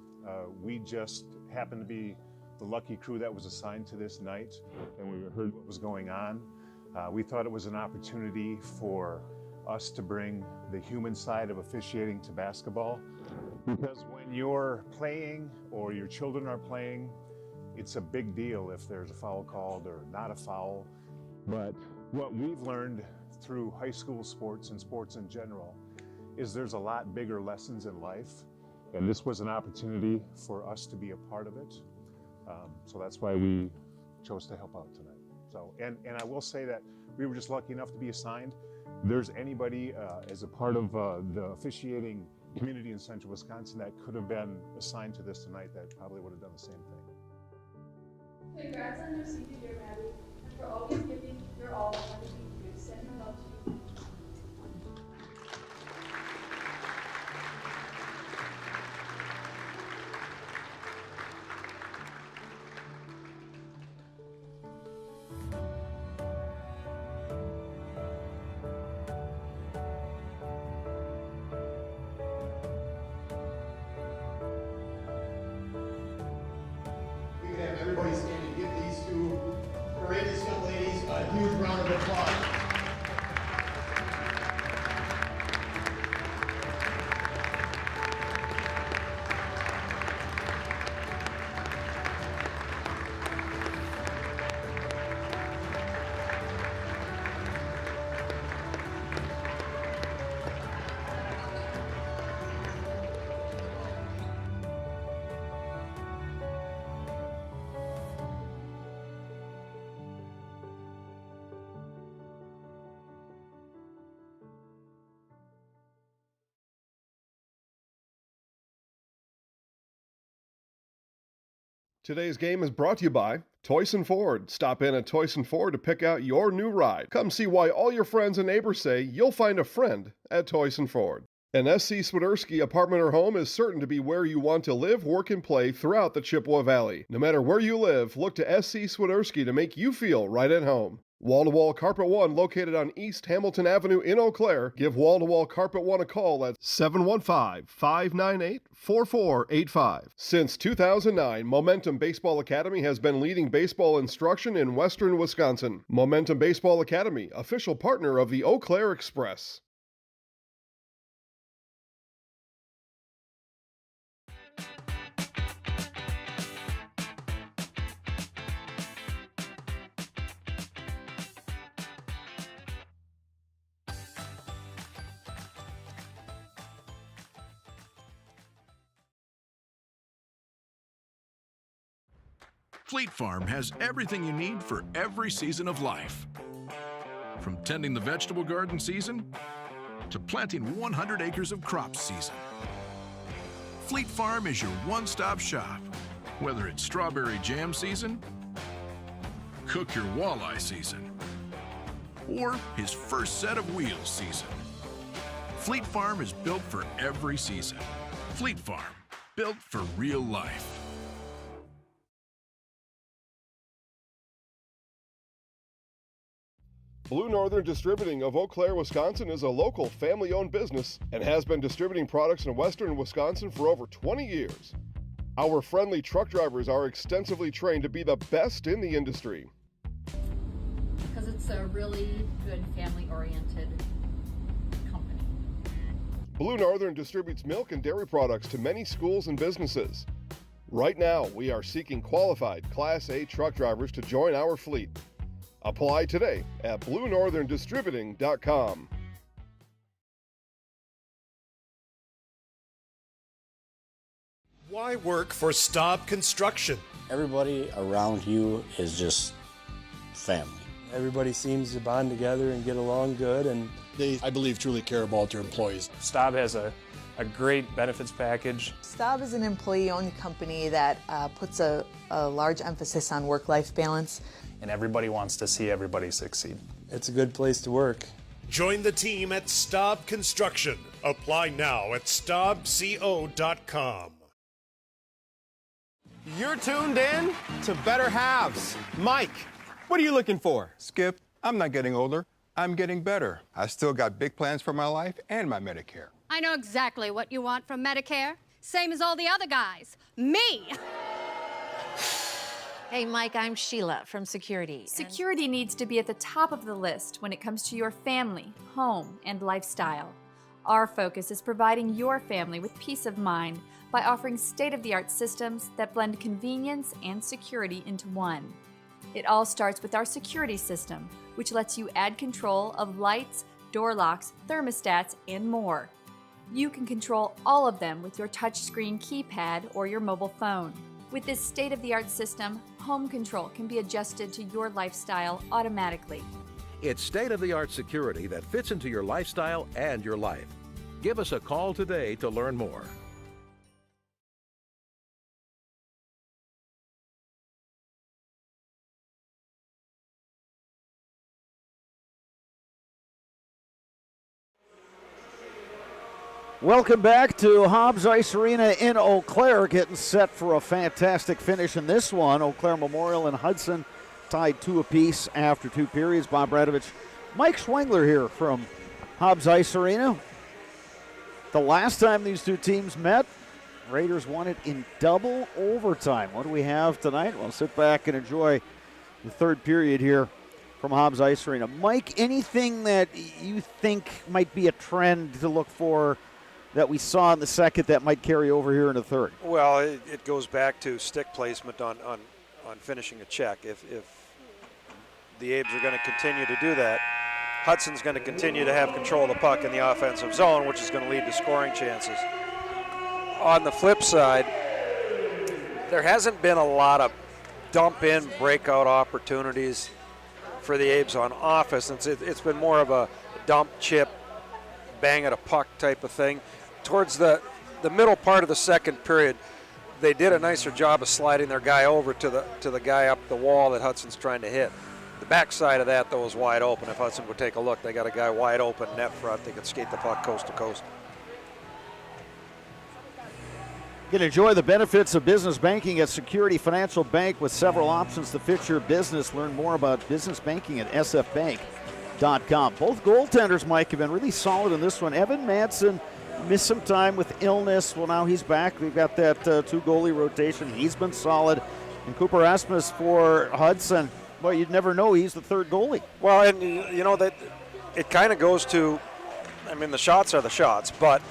We just happen to be the lucky crew that was assigned to this night, and we heard what was going on. We thought it was an opportunity for us to bring the human side of officiating to basketball, because when you're playing or your children are playing, it's a big deal if there's a foul called or not a foul. But what we've learned through high school sports and sports in general is there's a lot bigger lessons in life, and this was an opportunity for us to be a part of it. So that's why we chose to help out tonight. So, and I will say that we were just lucky enough to be assigned. There's anybody as a part of the officiating community in Central Wisconsin that could have been assigned to this tonight that probably would have done the same thing. Congrats on your senior year, Maddie, and for always giving your all when we need you. Sending love to you. Everybody stand and give these two courageous young ladies a huge round of applause. Today's game is brought to you by Toyson Ford. Stop in at Toyson Ford to pick out your new ride. Come see why all your friends and neighbors say you'll find a friend at Toyson Ford. An SC Swiderski apartment or home is certain to be where you want to live, work, and play throughout the Chippewa Valley. No matter where you live, look to SC Swiderski to make you feel right at home. Wall-to-Wall Carpet One, located on East Hamilton Avenue in Eau Claire. Give Wall-to-Wall Carpet One a call at 715-598-4485. Since 2009, Momentum Baseball Academy has been leading baseball instruction in western Wisconsin. Momentum Baseball Academy, official partner of the Eau Claire Express. Fleet Farm has everything you need for every season of life. From tending the vegetable garden season to planting 100 acres of crops season. Fleet Farm is your one-stop shop. Whether it's strawberry jam season, cook your walleye season, or his first set of wheels season. Fleet Farm is built for every season. Fleet Farm, built for real life. Blue Northern Distributing of Eau Claire, Wisconsin is a local family-owned business and has been distributing products in western Wisconsin for over 20 years. Our friendly truck drivers are extensively trained to be the best in the industry. Because it's a really good family-oriented company. Blue Northern distributes milk and dairy products to many schools and businesses. Right now, we are seeking qualified Class A truck drivers to join our fleet. Apply today at BlueNorthernDistributing.com. Why work for Staub Construction? Everybody around you is just family. Everybody seems to bond together and get along good, and They, I believe, truly care about their employees. Staub has a great benefits package. Staub is an employee-owned company that puts a large emphasis on work-life balance. And everybody wants to see everybody succeed. It's a good place to work. Join the team at Staub Construction. Apply now at staubco.com. You're tuned in to Better Halves. Mike, what are you looking for? Skip, I'm not getting older. I'm getting better. I still got big plans for my life and my Medicare. I know exactly what you want from Medicare. Same as all the other guys. Me! Hey, Mike, I'm Sheila from Security. Security needs to be at the top of the list when it comes to your family, home, and lifestyle. Our focus is providing your family with peace of mind by offering state-of-the-art systems that blend convenience and security into one. It all starts with our security system, which lets you add control of lights, door locks, thermostats, and more. You can control all of them with your touchscreen keypad or your mobile phone. With this state-of-the-art system, home control can be adjusted to your lifestyle automatically. It's state-of-the-art security that fits into your lifestyle and your life. Give us a call today to learn more. Welcome back to Hobbs Ice Arena in Eau Claire, getting set for a fantastic finish in this one. Eau Claire Memorial and Hudson tied 2 apiece after 2 periods. Bob Radovich, Mike Schwengler here from Hobbs Ice Arena. The last time these two teams met, Raiders won it in double overtime. What do we have tonight? Well, sit back and enjoy the third period here from Hobbs Ice Arena. Mike, anything that you think might be a trend to look for that we saw in the second that might carry over here in the third? Well, it goes back to stick placement on finishing a check. If the Abes are going to continue to do that, Hudson's going to continue to have control of the puck in the offensive zone, which is going to lead to scoring chances. On the flip side, there hasn't been a lot of dump-in breakout opportunities for the Abes on offense. It's been more of a dump, chip, bang at a puck type of thing. Towards the middle part of the second period, they did a nicer job of sliding their guy over to the guy up the wall that Hudson's trying to hit. The backside of that, though, is wide open. If Hudson would take a look, they got a guy wide open net front. They could skate the puck coast to coast. You can enjoy the benefits of business banking at Security Financial Bank with several options to fit your business. Learn more about business banking at sfbank.com. Both goaltenders, Mike, have been really solid in this one. Evan Madsen missed some time with illness. Well, now he's back. We've got that two-goalie rotation. He's been solid. And Cooper Rasmus for Hudson. Well, you'd never know he's the third goalie. Well, and you know that it kind of goes to, I mean, the shots are the shots, but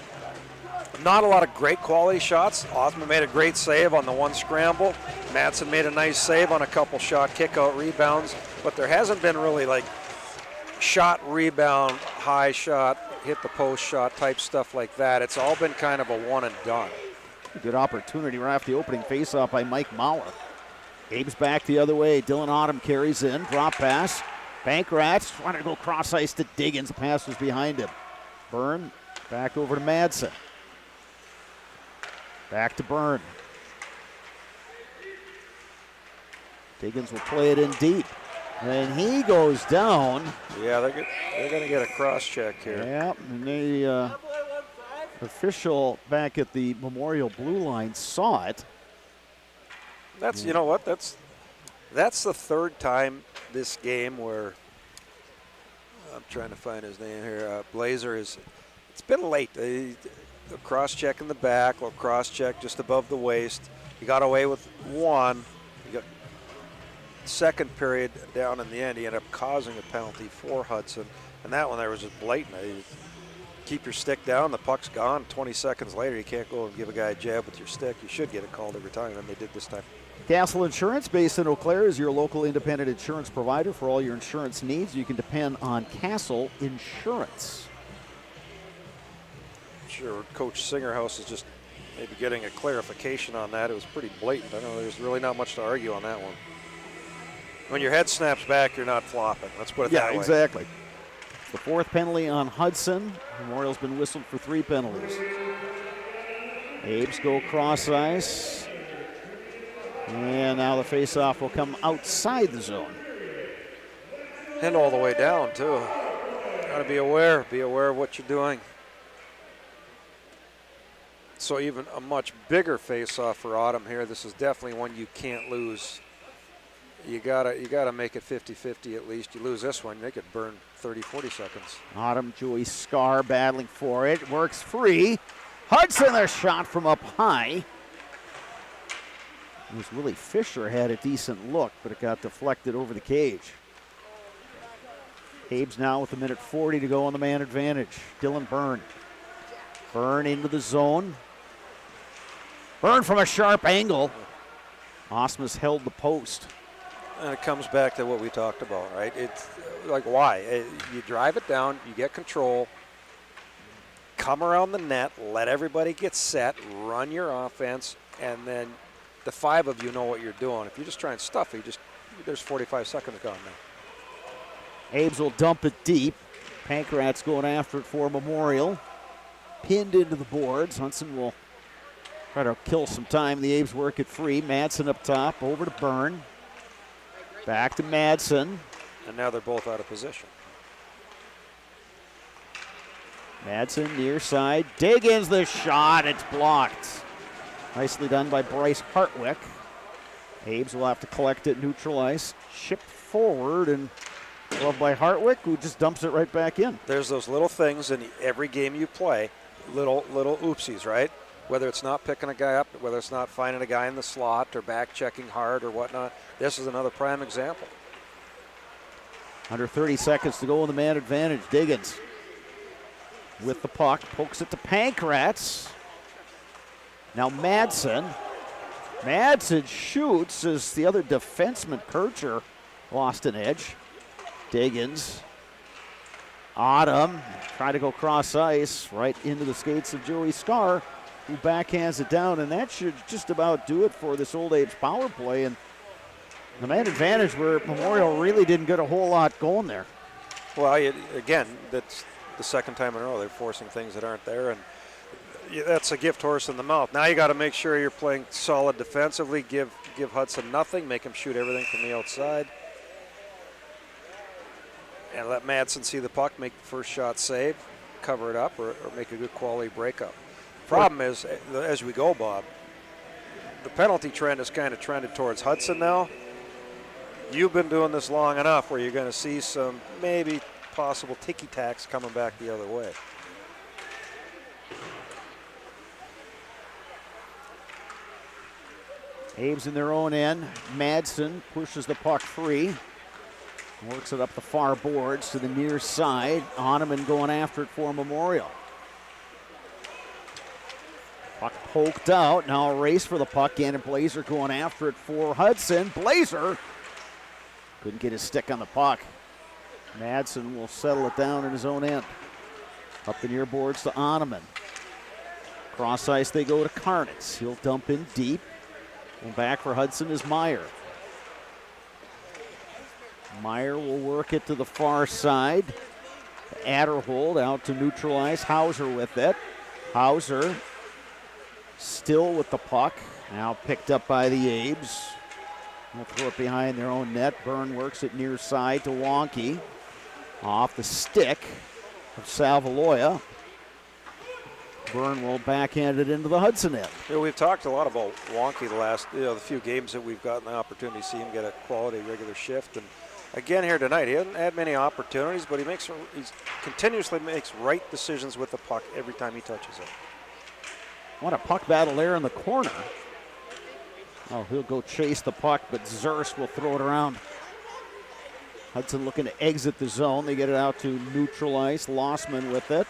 not a lot of great quality shots. Othman made a great save on the one scramble. Madsen made a nice save on a couple shot kick-out rebounds, but there hasn't been really like shot, rebound, high shot, hit the post shot type stuff like that. It's all been kind of a one and done. Good opportunity right off the opening faceoff by Mike Mauer. Abe's back the other way. Dylan Autumn carries in. Drop pass. Bankrats trying to go cross ice to Diggins. The pass was behind him. Byrne back over to Madsen. Back to Byrne. Diggins will play it in deep. And he goes down. Yeah, they're going to get a cross check here. Yeah, and the official back at the Memorial blue line saw it. That's, you know what, that's the third time this game where, I'm trying to find his name here, Blazer it's been late. A cross check in the back, a little cross check just above the waist. He got away with one. He got second period down in the end. He ended up causing a penalty for Hudson. And that one there was just blatant. Keep your stick down, the puck's gone. 20 seconds later, you can't go and give a guy a jab with your stick. You should get it called every time, and they did this time. Castle Insurance, based in Eau Claire, is your local independent insurance provider for all your insurance needs. You can depend on Castle Insurance. Sure, Coach Singerhouse is just maybe getting a clarification on that. It was pretty blatant. I know there's really not much to argue on that one. When your head snaps back, you're not flopping. Let's put it that way. Yeah, exactly. The fourth penalty on Hudson. Memorial's been whistled for 3 penalties. Abes go cross ice. And now the faceoff will come outside the zone. And all the way down, too. Got to be aware of what you're doing. So even a much bigger faceoff for Autumn here. This is definitely one you can't lose. You gotta make it 50-50 at least. You lose this one, they could burn 30-40 seconds. Autumn, Joey Scar battling for it. Works free. Hudson, a shot from up high. It was Willie Fisher had a decent look, but it got deflected over the cage. Habes now with 1:40 to go on the man advantage. Dylan Byrne. Byrne into the zone. Byrne from a sharp angle. Osmus held the post. And it comes back to what we talked about, right? It's like, why? You drive it down, you get control, come around the net, let everybody get set, run your offense, and then the 5 of you know what you're doing. If you just try and stuff it, there's 45 seconds gone now. Abes will dump it deep. Pankrat's going after it for Memorial. Pinned into the boards. Hudson will try to kill some time. The Abes work it free. Madsen up top, over to Byrne. Back to Madsen. And now they're both out of position. Madsen near side. Diggins the shot. It's blocked. Nicely done by Bryce Hartwick. Abes will have to collect it neutral ice. Shipped forward and loved by Hartwick, who just dumps it right back in. There's those little things in every game you play, little oopsies, right? Whether it's not picking a guy up, whether it's not finding a guy in the slot or back checking hard or whatnot. This is another prime example. Under 30 seconds to go in the man advantage. Diggins with the puck, pokes it to Pankrats. Now Madsen. Madsen shoots as the other defenseman, Kircher, lost an edge. Diggins. Autumn trying to go cross ice right into the skates of Joey Scar, who backhands it down, and that should just about do it for this Old Age power play. And the man advantage where Memorial really didn't get a whole lot going there. Well, again, that's the second time in a row they're forcing things that aren't there. And that's a gift horse in the mouth. Now you got to make sure you're playing solid defensively. Give Hudson nothing. Make him shoot everything from the outside. And let Madsen see the puck, make the first shot save, cover it up, or make a good quality breakup. Problem is, as we go, Bob, the penalty trend is kind of trended towards Hudson now. You've been doing this long enough where you're going to see some maybe possible ticky-tacks coming back the other way. Abe's in their own end. Madsen pushes the puck free. Works it up the far boards to the near side. Hahnemann going after it for Memorial. Puck poked out. Now a race for the puck. Gannon Blazer going after it for Hudson. Blazer couldn't get his stick on the puck. Madsen will settle it down in his own end. Up the near boards to Hahnemann. Cross ice they go to Karnitz. He'll dump in deep. And back for Hudson is Meyer. Meyer will work it to the far side. Adderhold out to neutralize. Hauser with it. Hauser still with the puck. Now picked up by the Abes. They'll throw it behind their own net. Byrne works it near side to Wonky. Off the stick of Savaloya. Byrne will backhand it into the Hudson end. You know, we've talked a lot about Wonky the last the few games that we've gotten the opportunity to see him get a quality regular shift. And again here tonight, he hasn't had many opportunities, but he continuously makes right decisions with the puck every time he touches it. What a puck battle there in the corner. Oh, he'll go chase the puck, but Zerst will throw it around. Hudson looking to exit the zone. They get it out to neutralize. Lossman with it.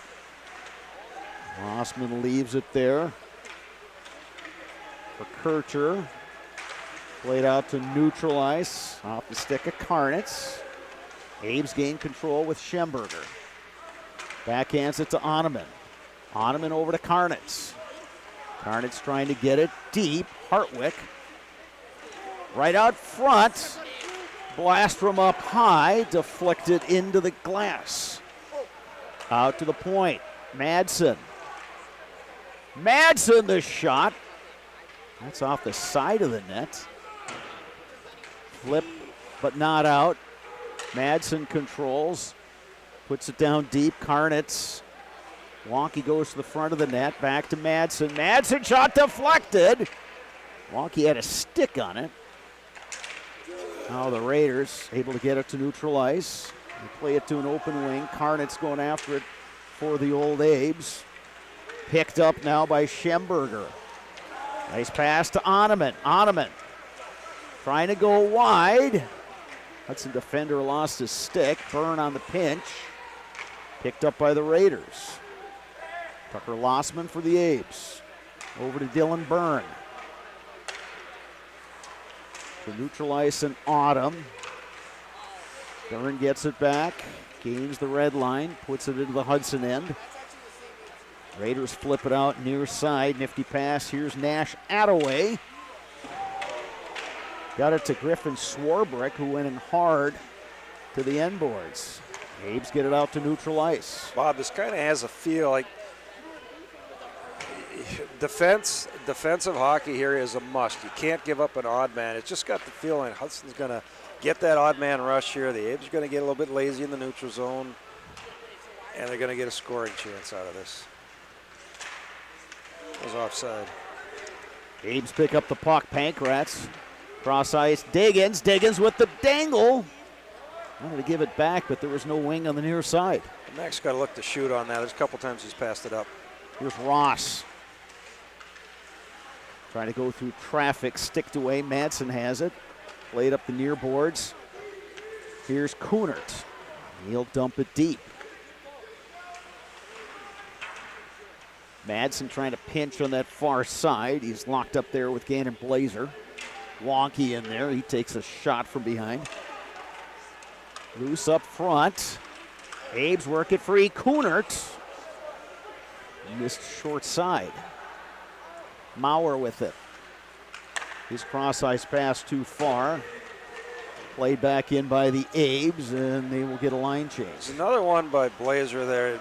Lossman leaves it there for Kircher. Played out to neutralize. Off the stick of Karnitz. Abe's gained control with Schemberger. Backhands it to Hahnemann. Hahnemann over to Karnitz. Karnitz trying to get it deep. Hartwick right out front. Blast from up high. Deflected into the glass. Out to the point. Madsen. Madsen the shot. That's off the side of the net. Flip, but not out. Madsen controls. Puts it down deep. Karnitz. Wonky goes to the front of the net. Back to Madsen. Madsen shot deflected. Wonky had a stick on it. Now the Raiders able to get it to neutralize. They play it to an open wing. Karnitz going after it for the Old Abes. Picked up now by Schemberger. Nice pass to Hahnemann. Hahnemann trying to go wide. Hudson defender lost his stick. Byrne on the pinch. Picked up by the Raiders. Tucker Lossman for the Abes. Over to Dylan Byrne. To neutralize an Autumn. Byrne gets it back. Gains the red line. Puts it into the Hudson end. Raiders flip it out near side. Nifty pass. Here's Nash Attaway. Got it to Griffin Swarbrick, who went in hard to the end boards. Abes get it out to neutral ice. Bob, this kind of has a feel like defensive hockey here is a must. You can't give up an odd man. It's just got the feeling Hudson's going to get that odd man rush here. The Abes are going to get a little bit lazy in the neutral zone, and they're going to get a scoring chance out of this. It was offside. Abes pick up the puck. Pankratz. Cross ice. Diggins. Diggins with the dangle. Wanted to give it back, but there was no wing on the near side. Mac's got to look to shoot on that. There's a couple times he's passed it up. Here's Ross. Trying to go through traffic. Sticked away. Madsen has it. Played up the near boards. Here's Kunert. He'll dump it deep. Madsen trying to pinch on that far side. He's locked up there with Gannon Blazer. Wonky in there. He takes a shot from behind. Loose up front. Abes work it free. Kunert. Missed short side. Maurer with it. His cross ice pass too far. Played back in by the Abes, and they will get a line change. There's another one by Blazer there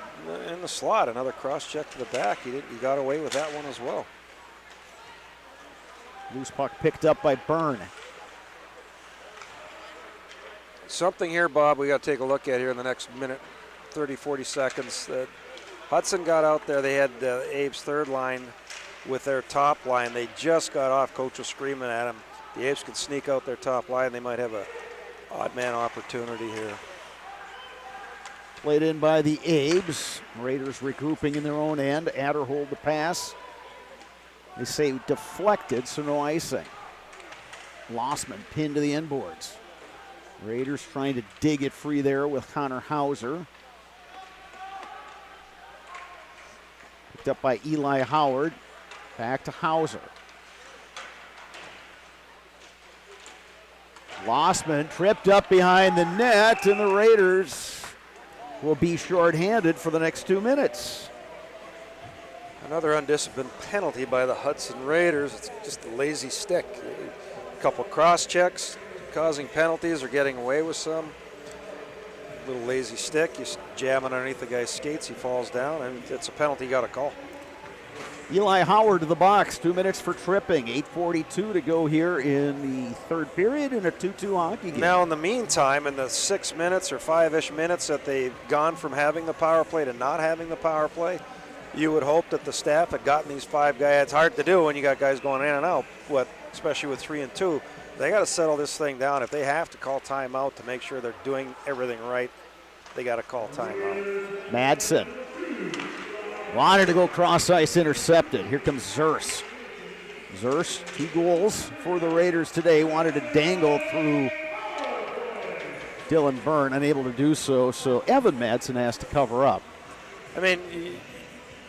in the slot. Another cross check to the back. He got away with that one as well. Loose puck picked up by Byrne. Something here, Bob, we got to take a look at here in the next minute, 30, 40 seconds. Hudson got out there. They had Abe's third line with their top line. They just got off. Coach was screaming at him. The Apes could sneak out their top line. They might have a odd man opportunity here. Played in by the Abes. Raiders regrouping in their own end. Adderhold the pass. They say deflected, so no icing. Lossman pinned to the inboards. Raiders trying to dig it free there with Connor Hauser. Picked up by Eli Howard. Back to Hauser. Lossman tripped up behind the net, and the Raiders will be shorthanded for the next 2 minutes. Another undisciplined penalty by the Hudson Raiders. It's just a lazy stick. A couple cross checks causing penalties or getting away with some. A little lazy stick. You jam it underneath the guy's skates, he falls down, and it's a penalty you got to call. Eli Howard to the box, 2 minutes for tripping. 8:42 to go here in the third period in a 2-2 hockey game. Now, in the meantime, in the 6 minutes or 5-ish minutes that they've gone from having the power play to not having the power play, you would hope that the staff had gotten these 5 guys. It's hard to do when you got guys going in and out, especially with 3 and 2. They got to settle this thing down. If they have to call timeout to make sure they're doing everything right, they got to call timeout. Madsen wanted to go cross ice, intercepted. Here comes Zers. Zers, 2 goals for the Raiders today. Wanted to dangle through Dylan Byrne, unable to do so. So Evan Madsen has to cover up. I mean,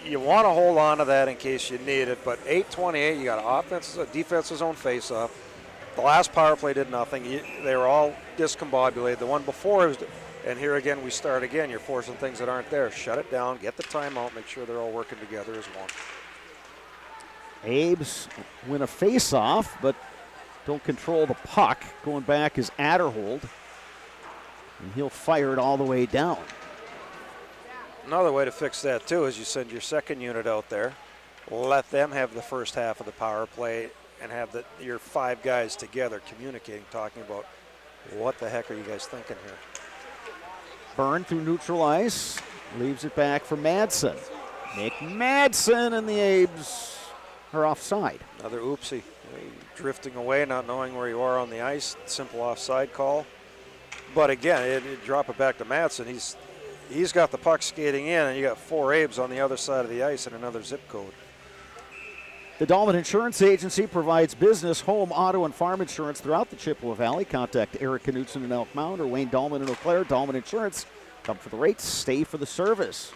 you want to hold on to that in case you need it, but 8:28, you got offense's defense's own face-off. The last power play did nothing. They were all discombobulated. The one before was, and here again we start again. You're forcing things that aren't there. Shut it down, get the timeout, make sure they're all working together as one. Abes win a face-off, but don't control the puck. Going back is Adderhold, and he'll fire it all the way down. Another way to fix that, too, is you send your second unit out there, let them have the first half of the power play, and have your 5 guys together communicating, talking about what the heck are you guys thinking here. Byrne through neutral ice, leaves it back for Madsen. Nick Madsen, and the Abes are offside. Another oopsie. Drifting away, not knowing where you are on the ice. Simple offside call. But again, drop it back to Madsen. He's got the puck skating in, and you got 4 Abes on the other side of the ice and another zip code. The Dahlman Insurance Agency provides business, home, auto, and farm insurance throughout the Chippewa Valley. Contact Eric Knutson in Elk Mound or Wayne Dahlman in Eau Claire. Dahlman Insurance. Come for the rates, stay for the service.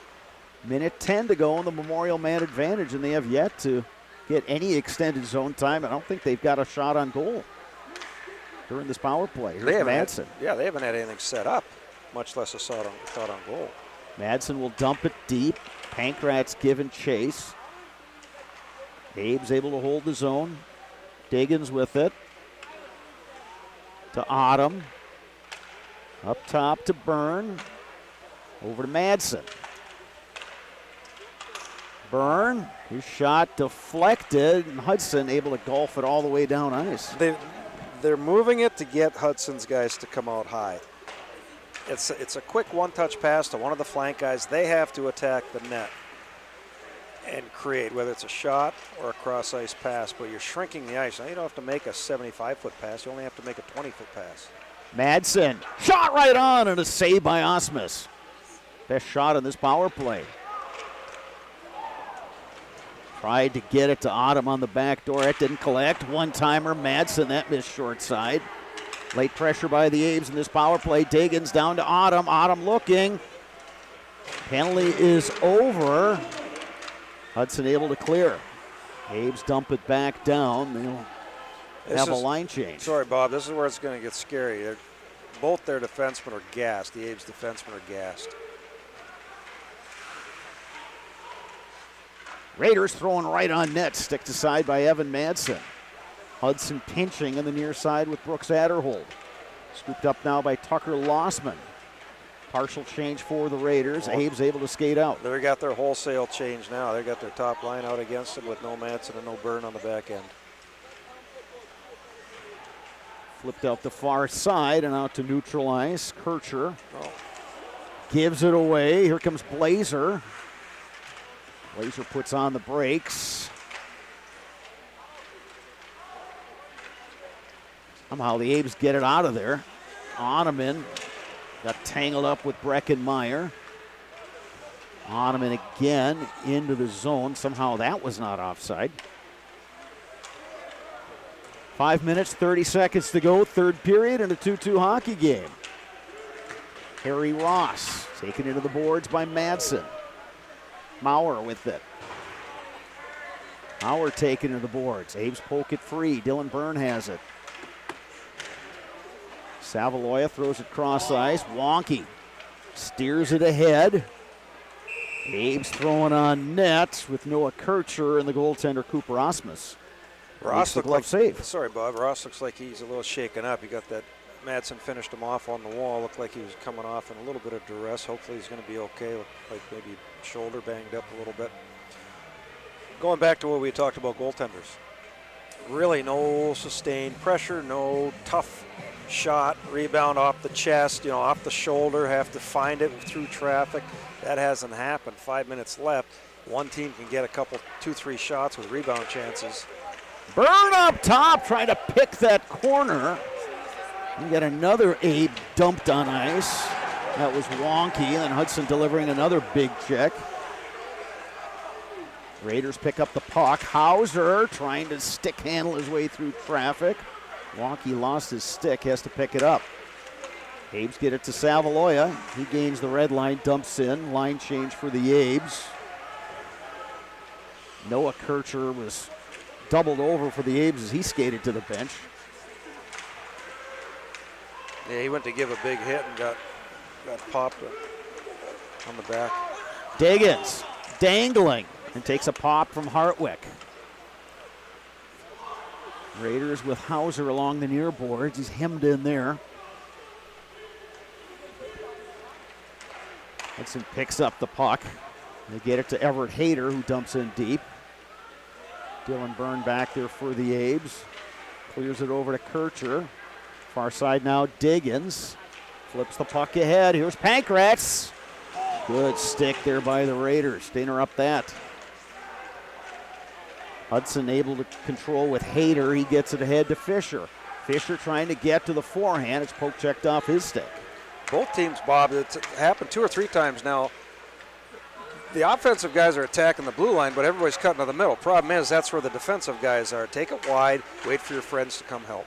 Minute 10 to go on the Memorial man advantage, and they have yet to get any extended zone time. I don't think they've got a shot on goal during this power play. Here's Madsen. They haven't had anything set up, much less a shot on goal. Madsen will dump it deep. Pankratz giving chase. Abe's able to hold the zone. Diggins with it. To Autumn. Up top to Byrne. Over to Madsen. Byrne, his shot deflected, and Hudson able to golf it all the way down ice. They're moving it to get Hudson's guys to come out high. It's a quick one-touch pass to one of the flank guys. They have to attack the net and create, whether it's a shot or a cross-ice pass, but you're shrinking the ice. Now you don't have to make a 75-foot pass. You only have to make a 20-foot pass. Madsen, shot right on, and a save by Osmus. Best shot in this power play. Tried to get it to Autumn on the back door. It didn't collect. One-timer, Madsen, that missed short side. Late pressure by the Abes in this power play. Diggins down to Autumn. Autumn looking. Penalty is over. Hudson able to clear. Abes dump it back down. They'll have a line change. Sorry, Bob. This is where it's going to get scary. Both their defensemen are gassed. The Abes defensemen are gassed. Raiders throwing right on net. Sticked aside by Evan Madsen. Hudson pinching on the near side with Brooks Adderhold. Scooped up now by Tucker Lossman. Partial change for the Raiders. Abe's able to skate out. They got their wholesale change now. They got their top line out against them with no Madsen and no Byrne on the back end. Flipped out the far side and out to neutralize. Kircher gives it away. Here comes Blazer. Blazer puts on the brakes. Somehow the Abes get it out of there. Oneman got tangled up with Breckenmeyer. Oneman again into the zone. Somehow that was not offside. 5 minutes, 30 seconds to go. Third period in a 2-2 hockey game. Harry Ross taken into the boards by Madsen. Maurer with it. Maurer taken to the boards. Abe's poke it free. Dylan Byrne has it. Savaloya throws it cross ice. Wonky steers it ahead. Abe's throwing on net with Noah Kircher and the goaltender Cooper Osmus. Ross looked like save. Sorry, Bob. Ross looks like he's a little shaken up. He got that. Madsen finished him off on the wall. Looked like he was coming off in a little bit of duress. Hopefully he's going to be okay. Looked like maybe shoulder banged up a little bit. Going back to what we talked about goaltenders. Really no sustained pressure, no tough shot, rebound off the chest, off the shoulder, have to find it through traffic. That hasn't happened. 5 minutes left. One team can get a couple, 2-3 shots with rebound chances. Byrne up top, trying to pick that corner. You got another Abe dumped on ice. That was wonky, and Hudson delivering another big check. Raiders pick up the puck. Hauser trying to stick handle his way through traffic. Wonky lost his stick, has to pick it up. Abes get it to Savaloya. He gains the red line, dumps in. Line change for the Abes. Noah Kircher was doubled over for the Abes as he skated to the bench. Yeah, he went to give a big hit and got popped on the back. Diggins dangling and takes a pop from Hartwick. Raiders with Hauser along the near boards. He's hemmed in there. Hudson picks up the puck. They get it to Everett Hayter, who dumps in deep. Dylan Byrne back there for the Abes. Clears it over to Kircher. Far side now, Diggins. Flips the puck ahead. Here's Pankratz. Good stick there by the Raiders to interrupt that. Hudson able to control with Hayter. He gets it ahead to Fisher. Fisher trying to get to the forehand. It's poke checked off his stick. Both teams, Bob, it's happened 2 or 3 times now. The offensive guys are attacking the blue line, but everybody's cutting to the middle. Problem is, that's where the defensive guys are. Take it wide, wait for your friends to come help.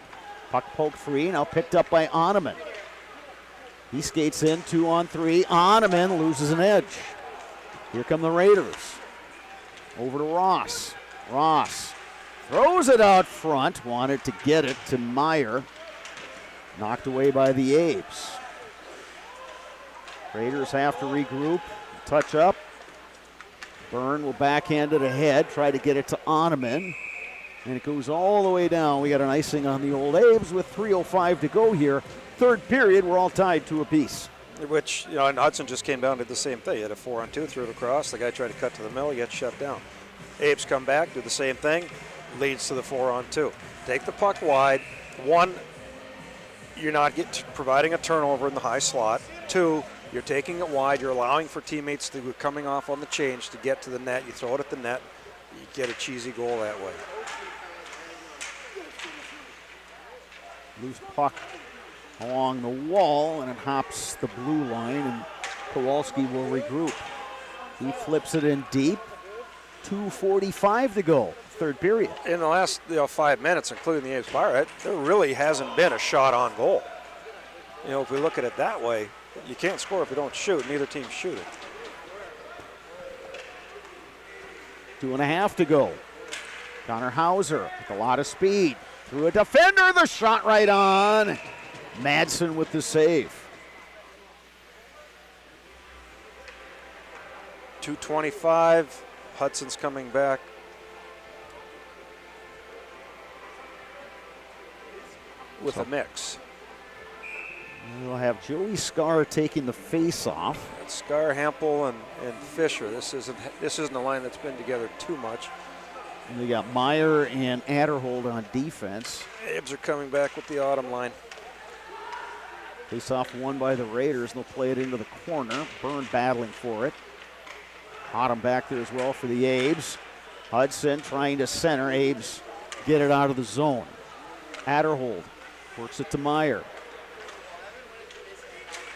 Puck poked free, now picked up by Oneman. He skates in, 2-on-3. Oneman loses an edge. Here come the Raiders. Over to Ross. Ross throws it out front, wanted to get it to Meyer. Knocked away by the Abes. Raiders have to regroup, touch up. Byrne will backhand it ahead, try to get it to Oneman. And it goes all the way down. We got an icing on the old Abes with 3:05 to go here. Third period, we're all tied 2 apiece. Which, and Hudson just came down, did the same thing. He had a 4-on-2, threw it across. The guy tried to cut to the middle, he got shut down. Abes come back, do the same thing, leads to the 4-on-2. Take the puck wide. 1, you're not providing a turnover in the high slot. 2, you're taking it wide. You're allowing for teammates to be coming off on the change to get to the net. You throw it at the net. You get a cheesy goal that way. Loose puck along the wall, and it hops the blue line, and Kowalski will regroup. He flips it in deep. 2:45 to go, third period. In the last 5 minutes, including the A's fire, there really hasn't been a shot on goal. If we look at it that way, you can't score if you don't shoot. Neither team's shooting. 2.5 to go. Connor Hauser with a lot of speed. Through a defender, the shot right on. Madsen with the save. 2:25. Hudson's coming back. With a mix. We'll have Joey Scar taking the face-off. Scar, Hempel, and Fisher. This isn't a line that's been together too much. And we got Meyer and Adderhold on defense. Abs are coming back with the autumn line. Face-off won by the Raiders, and they'll play it into the corner. Byrne battling for it. Autumn back there as well for the Abes. Hudson trying to center. Abes get it out of the zone. Adderhold works it to Meyer.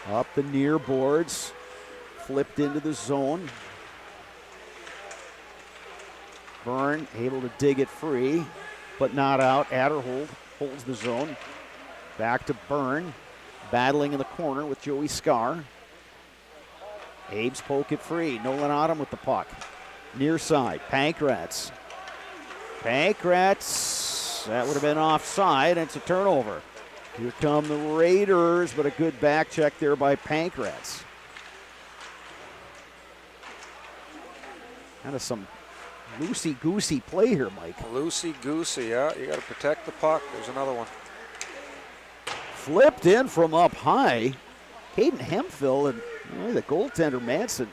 Up the near boards. Flipped into the zone. Byrne able to dig it free, but not out. Adderhold holds the zone. Back to Byrne. Battling in the corner with Joey Scar. Abes poke it free. Nolan Autumn with the puck. Near side. Pankratz. That would have been offside, and it's a turnover. Here come the Raiders, but a good back check there by Pankratz. Kind of some loosey-goosey play here, Mike. Loosey-goosey, yeah. You got to protect the puck. There's another one. Flipped in from up high. Caden Hemphill and the goaltender Madsen,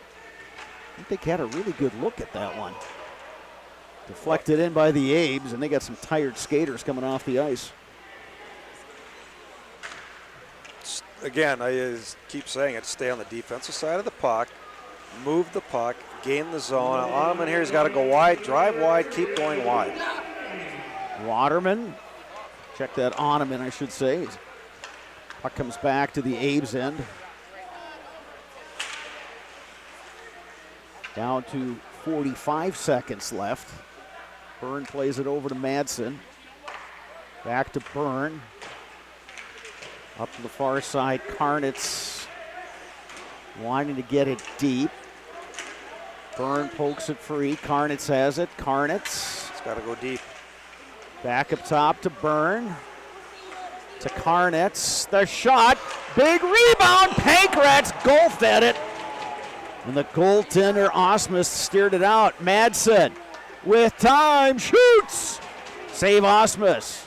I think they had a really good look at that one. Deflected in by the Abes, and they got some tired skaters coming off the ice. Again, I keep saying it, stay on the defensive side of the puck, move the puck, gain the zone. Ottoman here, he's got to go wide, drive wide, keep going wide. Waterman, check that Ottoman, I should say. Puck comes back to the Abes end. Down to 45 seconds left. Byrne plays it over to Madsen. Back to Byrne. Up to the far side, Karnitz wanting to get it deep. Byrne pokes it free. Karnitz has it. Karnitz. It's got to go deep. Back up top to Byrne. To Karnitz. The shot. Big rebound. Pankratz golfed at it. And the goaltender, Osmus, steered it out. Madsen with time. Shoots. Save Osmus.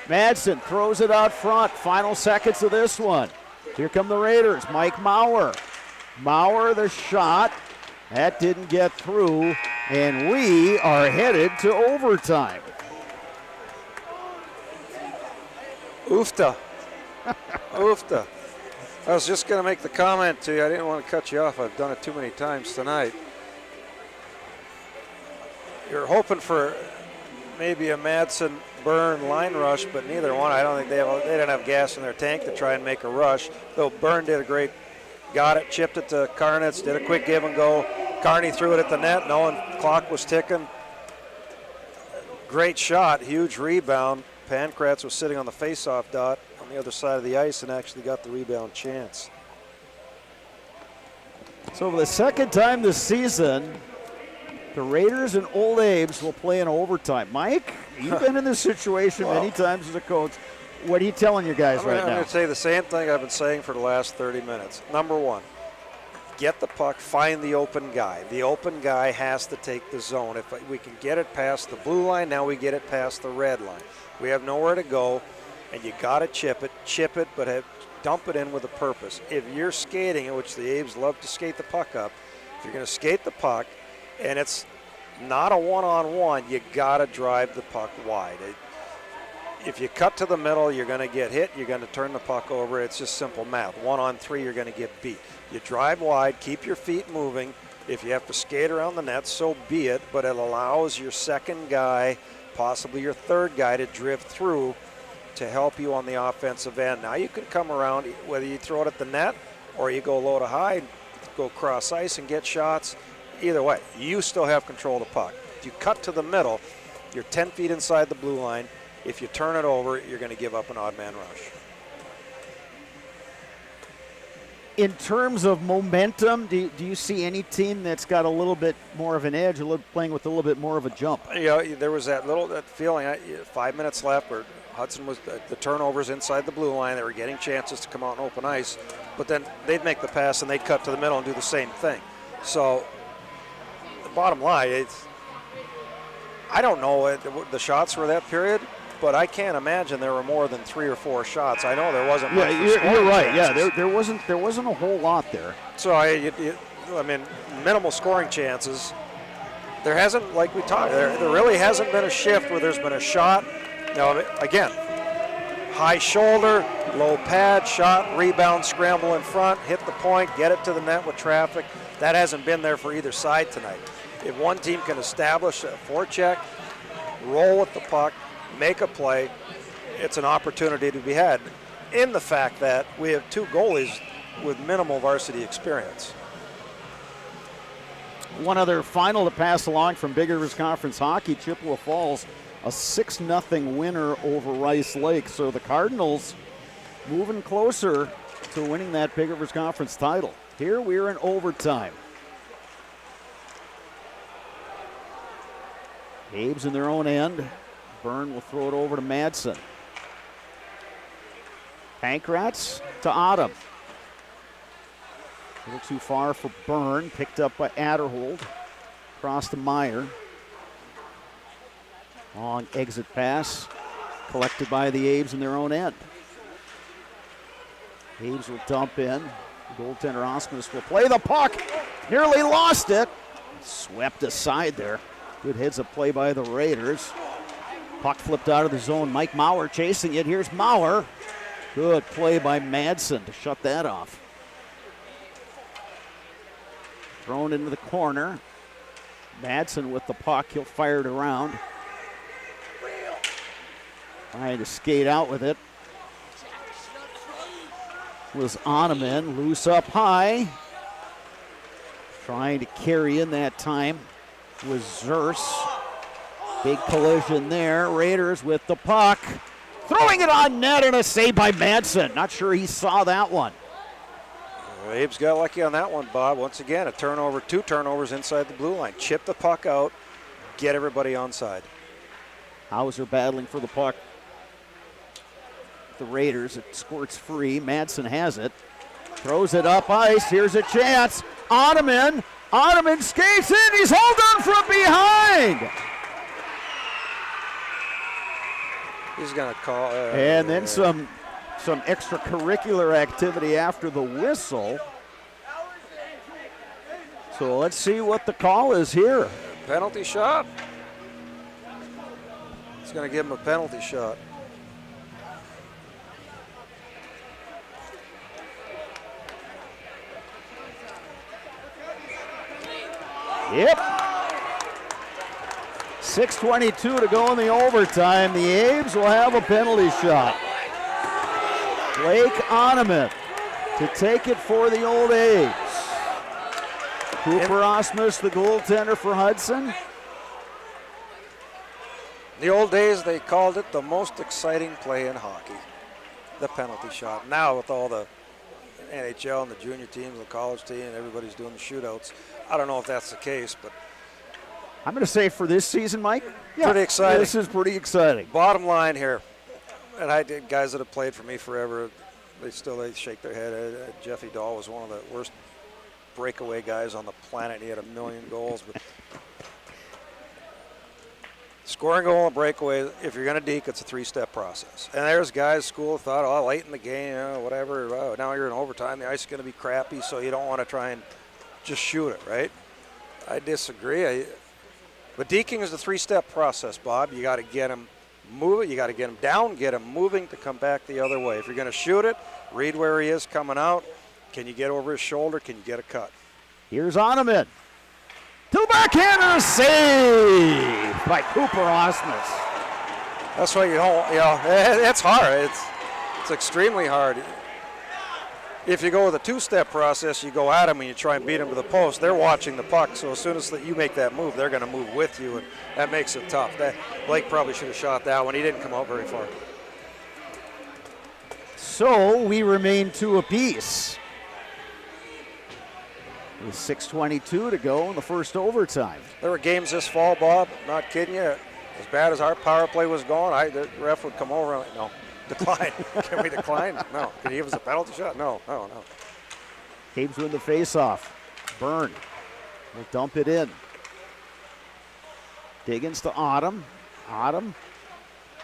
Madsen throws it out front. Final seconds of this one. Here come the Raiders. Mike Maurer. Maurer, the shot. That didn't get through. And we are headed to overtime. Oofta. Oofta. I was just going to make the comment to you. I didn't want to cut you off. I've done it too many times tonight. You're hoping for maybe a Madsen Byrne line rush, but neither one. I don't think they didn't have gas in their tank to try and make a rush. Though Byrne did a great, got it, chipped it to Karnitz, did a quick give and go. Carney threw it at the net. No one, clock was ticking. Great shot, huge rebound. Pankratz was sitting on the face-off dot on the other side of the ice and actually got the rebound chance. So for the second time this season, the Raiders and Old Abes will play in overtime. Mike, you've been in this situation many times as a coach. What are you telling your guys right now? I'm going to say the same thing I've been saying for the last 30 minutes. Number one, get the puck, find the open guy. The open guy has to take the zone. If we can get it past the blue line, now we get it past the red line. We have nowhere to go, and you got to chip it, but dump it in with a purpose. If you're skating, which the Abes love to skate the puck up, if you're going to skate the puck, and it's not a one-on-one, you got to drive the puck wide. If you cut to the middle, you're going to get hit. You're going to turn the puck over. It's just simple math. 1-on-3, you're going to get beat. You drive wide, keep your feet moving. If you have to skate around the net, so be it, but it allows your second guy, possibly your third guy, to drift through to help you on the offensive end. Now you can come around, whether you throw it at the net or you go low to high, go cross ice and get shots. Either way, you still have control of the puck. If you cut to the middle, you're 10 feet inside the blue line. If you turn it over, you're going to give up an odd man rush. In terms of momentum, do you see any team that's got a little bit more of an edge, playing with a little bit more of a jump? Yeah, there was that feeling, 5 minutes left, where Hudson was the turnovers inside the blue line. They were getting chances to come out on open ice, but then they'd make the pass and they'd cut to the middle and do the same thing. So the bottom line, I don't know the shots for that period, but I can't imagine there were more than 3 or 4 shots. I know there wasn't much. Yeah, you're right. Yeah, there wasn't a whole lot there. So I mean, minimal scoring chances. There hasn't, like we talked, there really hasn't been a shift where there's been a shot. Now, again, high shoulder, low pad, shot, rebound, scramble in front, hit the point, get it to the net with traffic. That hasn't been there for either side tonight. If one team can establish a forecheck, roll with the puck, make a play, it's an opportunity to be had, in the fact that we have 2 goalies with minimal varsity experience. One other final to pass along from Big Rivers Conference Hockey, Chippewa Falls, a 6-0 winner over Rice Lake. So the Cardinals moving closer to winning that Big Rivers Conference title. Here we're in overtime. Abe's in their own end. Byrne will throw it over to Madsen. Pankrats to Autumn. A little too far for Byrne. Picked up by Adderhold. Across to Meyer. Long exit pass. Collected by the Abes in their own end. Abes will dump in. Goaltender Osmus will play the puck. Nearly lost it. Swept aside there. Good heads-up play by the Raiders. Puck flipped out of the zone. Mike Maurer chasing it. Here's Maurer. Good play by Madsen to shut that off. Thrown into the corner. Madsen with the puck. He'll fire it around. Trying to skate out with it. Was Oneman. Loose up high. Trying to carry in that time was Zerse. Big collision there. Raiders with the puck. Throwing it on net and a save by Madsen. Not sure he saw that one. Well, Abe's got lucky on that one, Bob. Once again, a turnover, 2 turnovers inside the blue line. Chip the puck out, get everybody onside. Hauser battling for the puck. The Raiders, it squirts free. Madsen has it. Throws it up ice. Here's a chance. Oneman skates in. He's hauled on from behind. He's going to call. And then some extracurricular activity after the whistle. So let's see what the call is here. Penalty shot. He's going to give him a penalty shot. Yep. 6:22 to go in the overtime. The Abes will have a penalty shot. Blake Oneman to take it for the old Abes. Cooper Osmus, the goaltender for Hudson. The old days, they called it the most exciting play in hockey, the penalty shot. Now with all the NHL and the junior teams, the college team, and everybody's doing the shootouts, I don't know if that's the case, but I'm going to say for this season, Mike, pretty exciting. This is pretty exciting. Bottom line here, and I did guys that have played for me forever, they shake their head. Jeffy Dahl was one of the worst breakaway guys on the planet. He had 1 million goals, but scoring goal and breakaway, if you're going to deke, it's a 3-step process. And there's guys, school thought, oh, late in the game, whatever, now you're in overtime, the ice is going to be crappy, so you don't want to try and just shoot it, right? I disagree. But deking is the 3-step process, Bob. You got to get him moving, you got to get him down, get him moving to come back the other way. If you're going to shoot it, read where he is coming out. Can you get over his shoulder? Can you get a cut? Here's Oneman. To backhander, save by Cooper Osmus. That's why it's hard. It's extremely hard. If you go with a 2-step process, you go at him and you try and beat him to the post. They're watching the puck, so as soon as you make that move, they're going to move with you, and that makes it tough. Blake probably should have shot that one. He didn't come out very far. So we remain 2 apiece. With 6:22 to go in the first overtime. There were games this fall, Bob, not kidding you. As bad as our power play was going, the ref would come over and no. Decline. Can we decline? No. Can he give us a penalty shot? No. Caves win the face-off. Byrne will dump it in. Diggins to Autumn. Autumn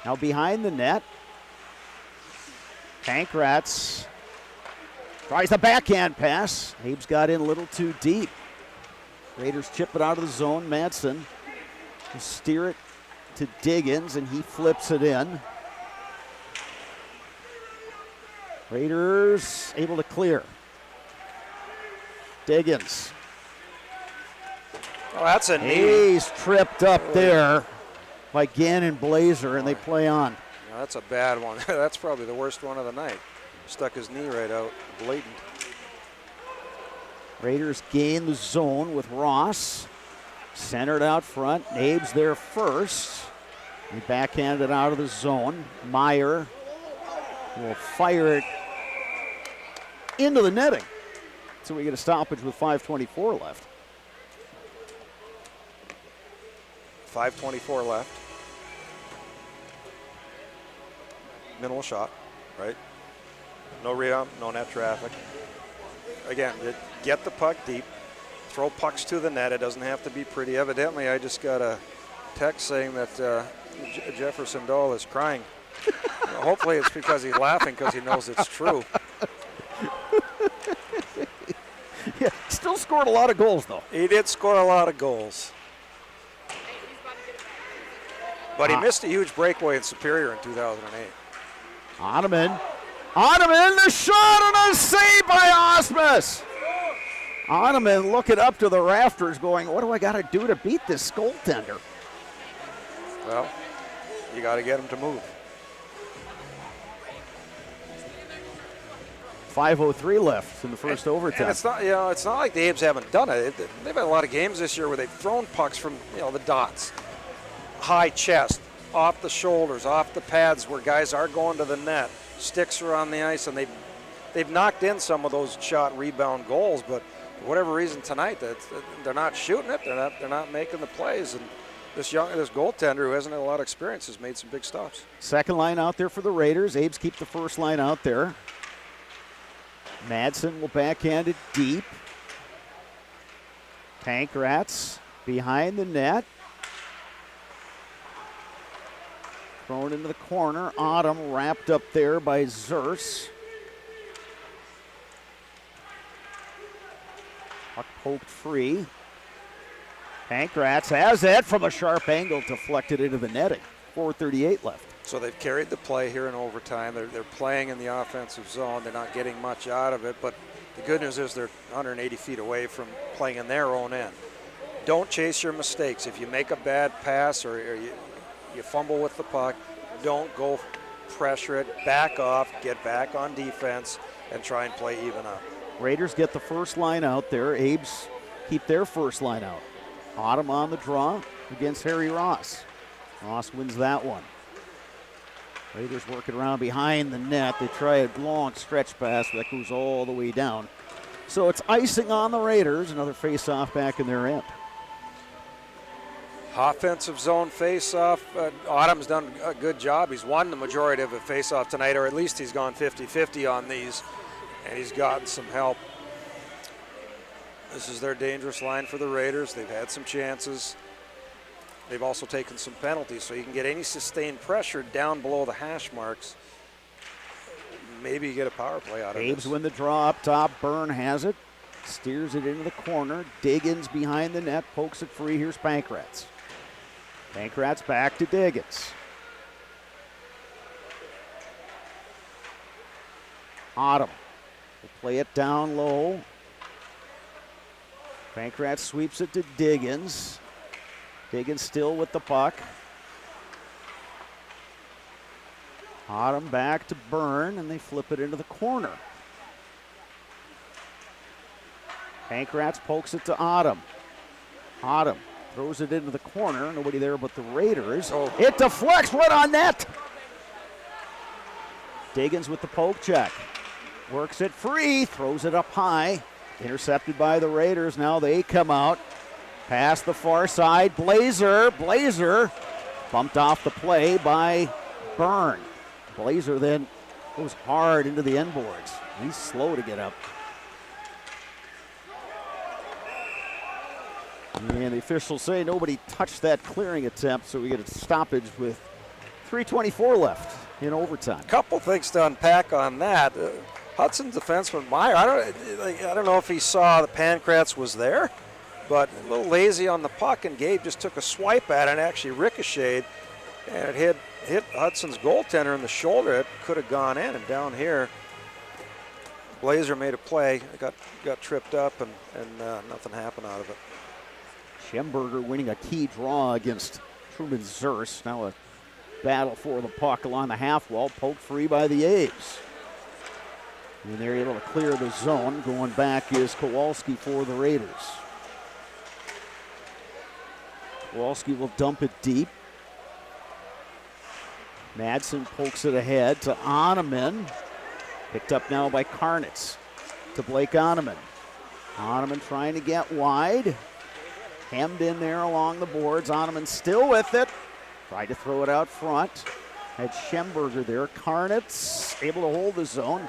Now behind the net. Pankratz tries the backhand pass. Abe's got in a little too deep. Raiders chip it out of the zone. Madsen will steer it to Diggins, and he flips it in. Raiders able to clear. Diggins. Oh, that's a knee. He's tripped up there by Gannon Blazer, and they play on. No, that's a bad one. That's probably the worst one of the night. Stuck his knee right out, blatant. Raiders gain the zone with Ross. Centered out front. Abe's there first. He backhanded out of the zone. Meyer will fire it into the netting. So we get a stoppage with 5:24 left. 5:24 left. Minimal shot, right? No rebound, no net traffic. Again, get the puck deep. Throw pucks to the net. It doesn't have to be pretty. Evidently, I just got a text saying that Jefferson Dahl is crying. Hopefully it's because he's laughing because he knows it's true. Yeah, still scored a lot of goals, though. He did score a lot of goals. But he missed a huge breakaway in Superior in 2008. Ottoman, the shot and a save by Osmus. Ottoman looking up to the rafters going, what do I got to do to beat this goaltender? Well, you got to get him to move. 5:03 left in the first overtime. And it's not like the Abes haven't done it. They've had a lot of games this year where they've thrown pucks from the dots, high chest, off the shoulders, off the pads, where guys are going to the net. Sticks are on the ice, and they've knocked in some of those shot rebound goals. But for whatever reason tonight, they're not shooting it. They're not making the plays. And this goaltender who hasn't had a lot of experience has made some big stops. Second line out there for the Raiders. Abes keep the first line out there. Madsen will backhand it deep. Pankratz behind the net. Thrown into the corner. Autumn wrapped up there by Zers. Puck poked free. Pankratz has it from a sharp angle, deflected into the netting. 4:38 left. So they've carried the play here in overtime. They're playing in the offensive zone. They're not getting much out of it, but the good news is they're 180 feet away from playing in their own end. Don't chase your mistakes. If you make a bad pass or you fumble with the puck, don't go pressure it. Back off, get back on defense, and try and play even up. Raiders get the first line out there. Abes keep their first line out. Autumn on the draw against Harry Ross. Ross wins that one. Raiders working around behind the net. They try a long stretch pass that goes all the way down. So it's icing on the Raiders. Another face-off back in their end. Offensive zone face-off. Autumn's done a good job. He's won the majority of a face-off tonight, or at least he's gone 50-50 on these, and he's gotten some help. This is their dangerous line for the Raiders. They've had some chances. They've also taken some penalties, so you can get any sustained pressure down below the hash marks. Maybe you get a power play out of Abes this. win the draw up top. Byrne has it. Steers it into the corner. Diggins behind the net. Pokes it free. Here's Pankratz. Pankratz back to Diggins. Autumn will play it down low. Pankratz sweeps it to Diggins. Diggins still with the puck. Autumn back to Byrne, and they flip it into the corner. Pankratz pokes it to Autumn. Autumn throws it into the corner. Nobody there but the Raiders. Oh. It deflects right on net. Diggins with the poke check. Works it free, throws it up high. Intercepted by the Raiders. Now they come out. Past the far side. Blazer bumped off the play by Byrne. Blazer then goes hard into the end boards. He's slow to get up. And the officials say nobody touched that clearing attempt, so we get a stoppage with 3:24 left in overtime. Couple things to unpack on that. Hudson's defenseman Meyer, I don't know if he saw that Pankratz was there, but a little lazy on the puck, and Gabe just took a swipe at it and actually ricocheted, and it hit Hudson's goaltender in the shoulder. It could have gone in, and down here, Blazer made a play, got tripped up, and nothing happened out of it. Schemberger winning a key draw against Truman Zers. Now a battle for the puck along the half wall, poked free by the A's. And they're able to clear the zone. Going back is Kowalski for the Raiders. Kowalski will dump it deep. Madsen pokes it ahead to Oneman. Picked up now by Karnitz to Blake Oneman. Oneman trying to get wide. Hemmed in there along the boards. Oneman still with it. Tried to throw it out front. Had Schemberger there. Karnitz able to hold the zone.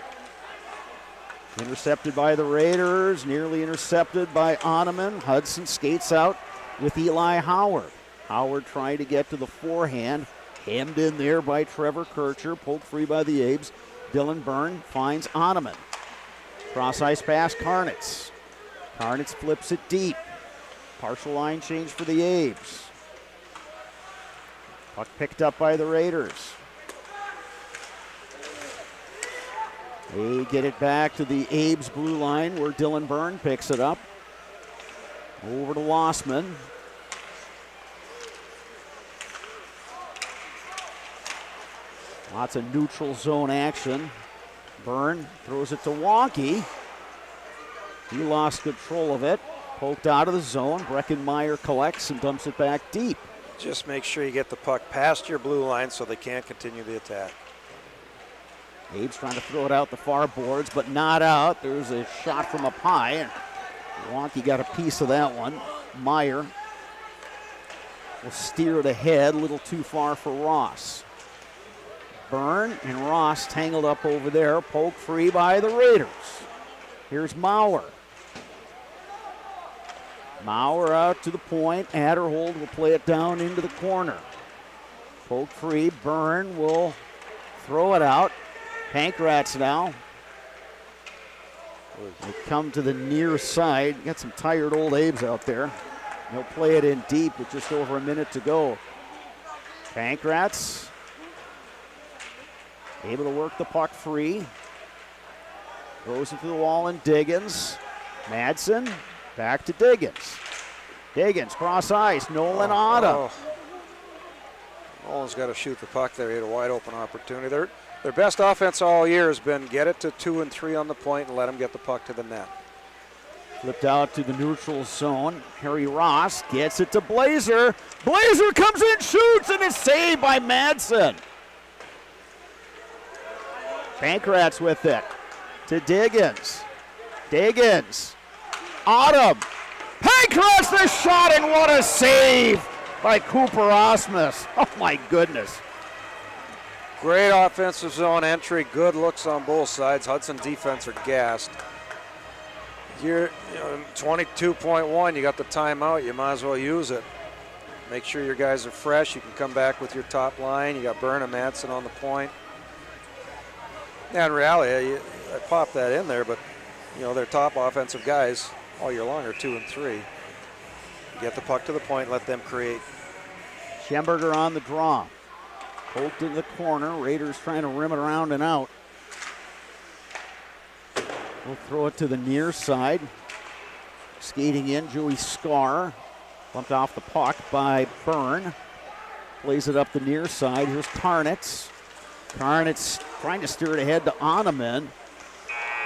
Intercepted by the Raiders. Nearly intercepted by Oneman. Hudson skates out with Eli Howard. Howard trying to get to the forehand. Hemmed in there by Trevor Kircher. Pulled free by the Abes. Dylan Byrne finds Oneman. Cross ice pass, Karnitz. Karnitz flips it deep. Partial line change for the Abes. Puck picked up by the Raiders. They get it back to the Abes blue line where Dylan Byrne picks it up. Over to Lossman. Lots of neutral zone action. Byrne throws it to Wonky. He lost control of it. Poked out of the zone. Breckenmeyer collects and dumps it back deep. Just make sure you get the puck past your blue line so they can't continue the attack. Abe's trying to throw it out the far boards, but not out. There's a shot from up high, and Wonky got a piece of that one. Meyer will steer it ahead, a little too far for Ross. Byrne and Ross tangled up over there, poke free by the Raiders. Here's Maurer. Maurer out to the point. Adderhold will play it down into the corner. Poke free. Byrne will throw it out. Pankratz now. They come to the near side. Got some tired old Abes out there. They'll play it in deep with just over a minute to go. Pankratz able to work the puck free. Goes into the wall and Diggins. Madsen back to Diggins. Diggins cross ice. Nolan Otto. Nolan's got to shoot the puck there. He had a wide open opportunity. Their best offense all year has been get it to 2 and 3 on the point and let them get the puck to the net. Flipped out to the neutral zone. Harry Ross gets it to Blazer. Blazer comes in, shoots, and is saved by Madsen. Pankratz with it to Diggins. Diggins. Autumn. Pankratz the shot, and what a save by Cooper Osmus. Oh my goodness. Great offensive zone entry. Good looks on both sides. Hudson defense are gassed. You're 22.1. You got the timeout. You might as well use it. Make sure your guys are fresh. You can come back with your top line. You got Byrne and Madsen on the point. Yeah, in reality, I popped that in there, but their top offensive guys all year long are 2 and 3. Get the puck to the point, let them create. Schemberger on the draw. Poked in the corner. Raiders trying to rim it around and out. We'll throw it to the near side. Skating in, Joey Scar. Bumped off the puck by Byrne. Plays it up the near side. Here's Karnitz. Karnitz trying to steer it ahead to Oneman.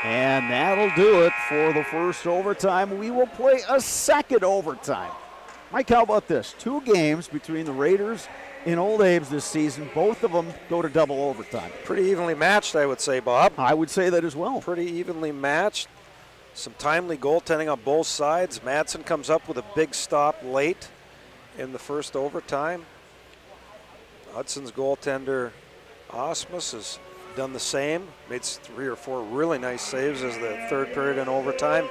And that'll do it for the first overtime. We will play a second overtime. Mike, how about this? 2 games between the Raiders and Old Abes this season. Both of them go to double overtime. Pretty evenly matched, I would say, Bob. I would say that as well. Pretty evenly matched. Some timely goaltending on both sides. Madsen comes up with a big stop late in the first overtime. Hudson's goaltender Osmus has done the same. Made 3 or 4 really nice saves as the third period in overtime.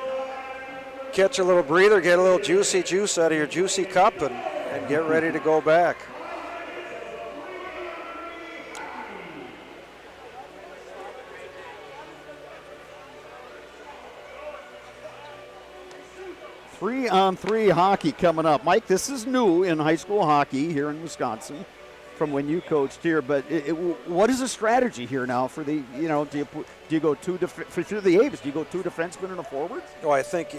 Catch a little breather, get a little juicy juice out of your juicy cup and get ready to go back. 3-on-3 hockey coming up. Mike, this is new in high school hockey here in Wisconsin from when you coached here, but what is the strategy here now for the, do you go for the A's, do you go 2 defensemen and a forward? No, I think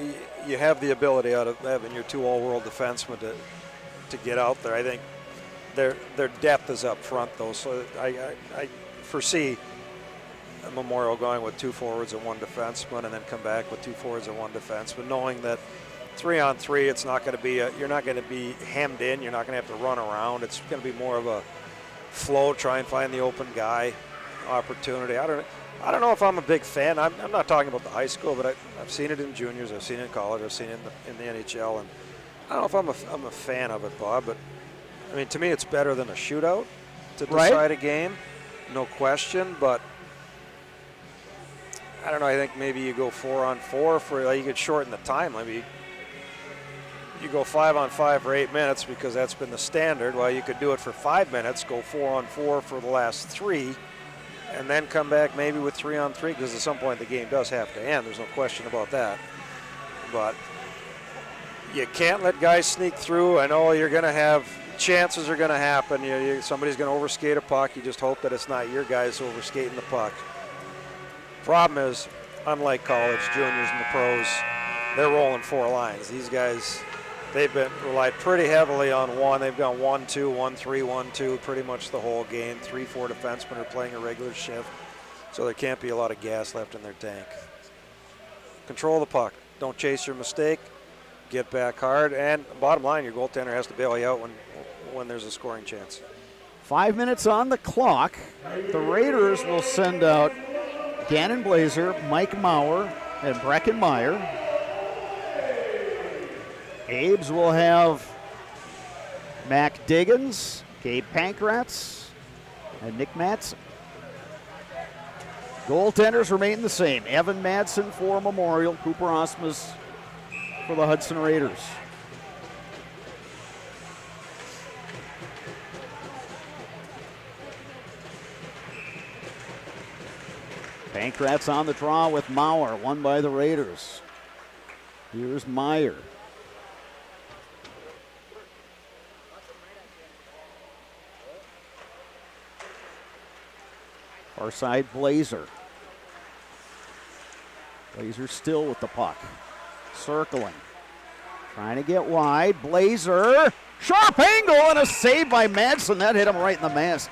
you have the ability out of having your 2 all-world defensemen to get out there. I think their depth is up front, though, so I foresee Memorial going with 2 forwards and 1 defenseman, and then come back with 2 forwards and 1 defenseman, knowing that 3-on-3, it's not going to be you're not going to be hemmed in. You're not going to have to run around. It's going to be more of a flow, try and find the open guy opportunity. I don't know if I'm a big fan. I'm not talking about the high school, but I've seen it in juniors. I've seen it in college. I've seen it in the NHL, and I don't know if I'm a fan of it, Bob. But I mean, to me, it's better than a shootout to decide a game, no question. But I don't know. I think maybe you go 4-on-4 for you could shorten the time. Maybe you go 5-on-5 for 8 minutes because that's been the standard. Well, you could do it for 5 minutes, go 4-on-4 for the last 3, and then come back maybe with 3-on-3 because at some point the game does have to end. There's no question about that. But you can't let guys sneak through. I know you're going to have chances are going to happen. Somebody's going to overskate a puck. You just hope that it's not your guys overskating the puck. Problem is, unlike college, juniors, and the pros, they're rolling 4 lines. These guys, they've been relied pretty heavily on one. They've gone 1-2, 1-3, 1-2 pretty much the whole game. 3-4 defensemen are playing a regular shift, so there can't be a lot of gas left in their tank. Control the puck. Don't chase your mistake. Get back hard, and bottom line, your goaltender has to bail you out when there's a scoring chance. 5 minutes on the clock. The Raiders will send out Gannon Blazer, Mike Maurer, and Brecken Meyer. Abe's will have Mac Diggins, Gabe Pankratz, and Nick Madsen. Goaltenders remain the same. Evan Madsen for Memorial, Cooper Osmus for the Hudson Raiders. Pankratz on the draw with Maurer, won by the Raiders. Here's Meyer. Far side, Blazer. Blazer still with the puck. Circling. Trying to get wide. Blazer. Sharp angle and a save by Madsen. That hit him right in the mask.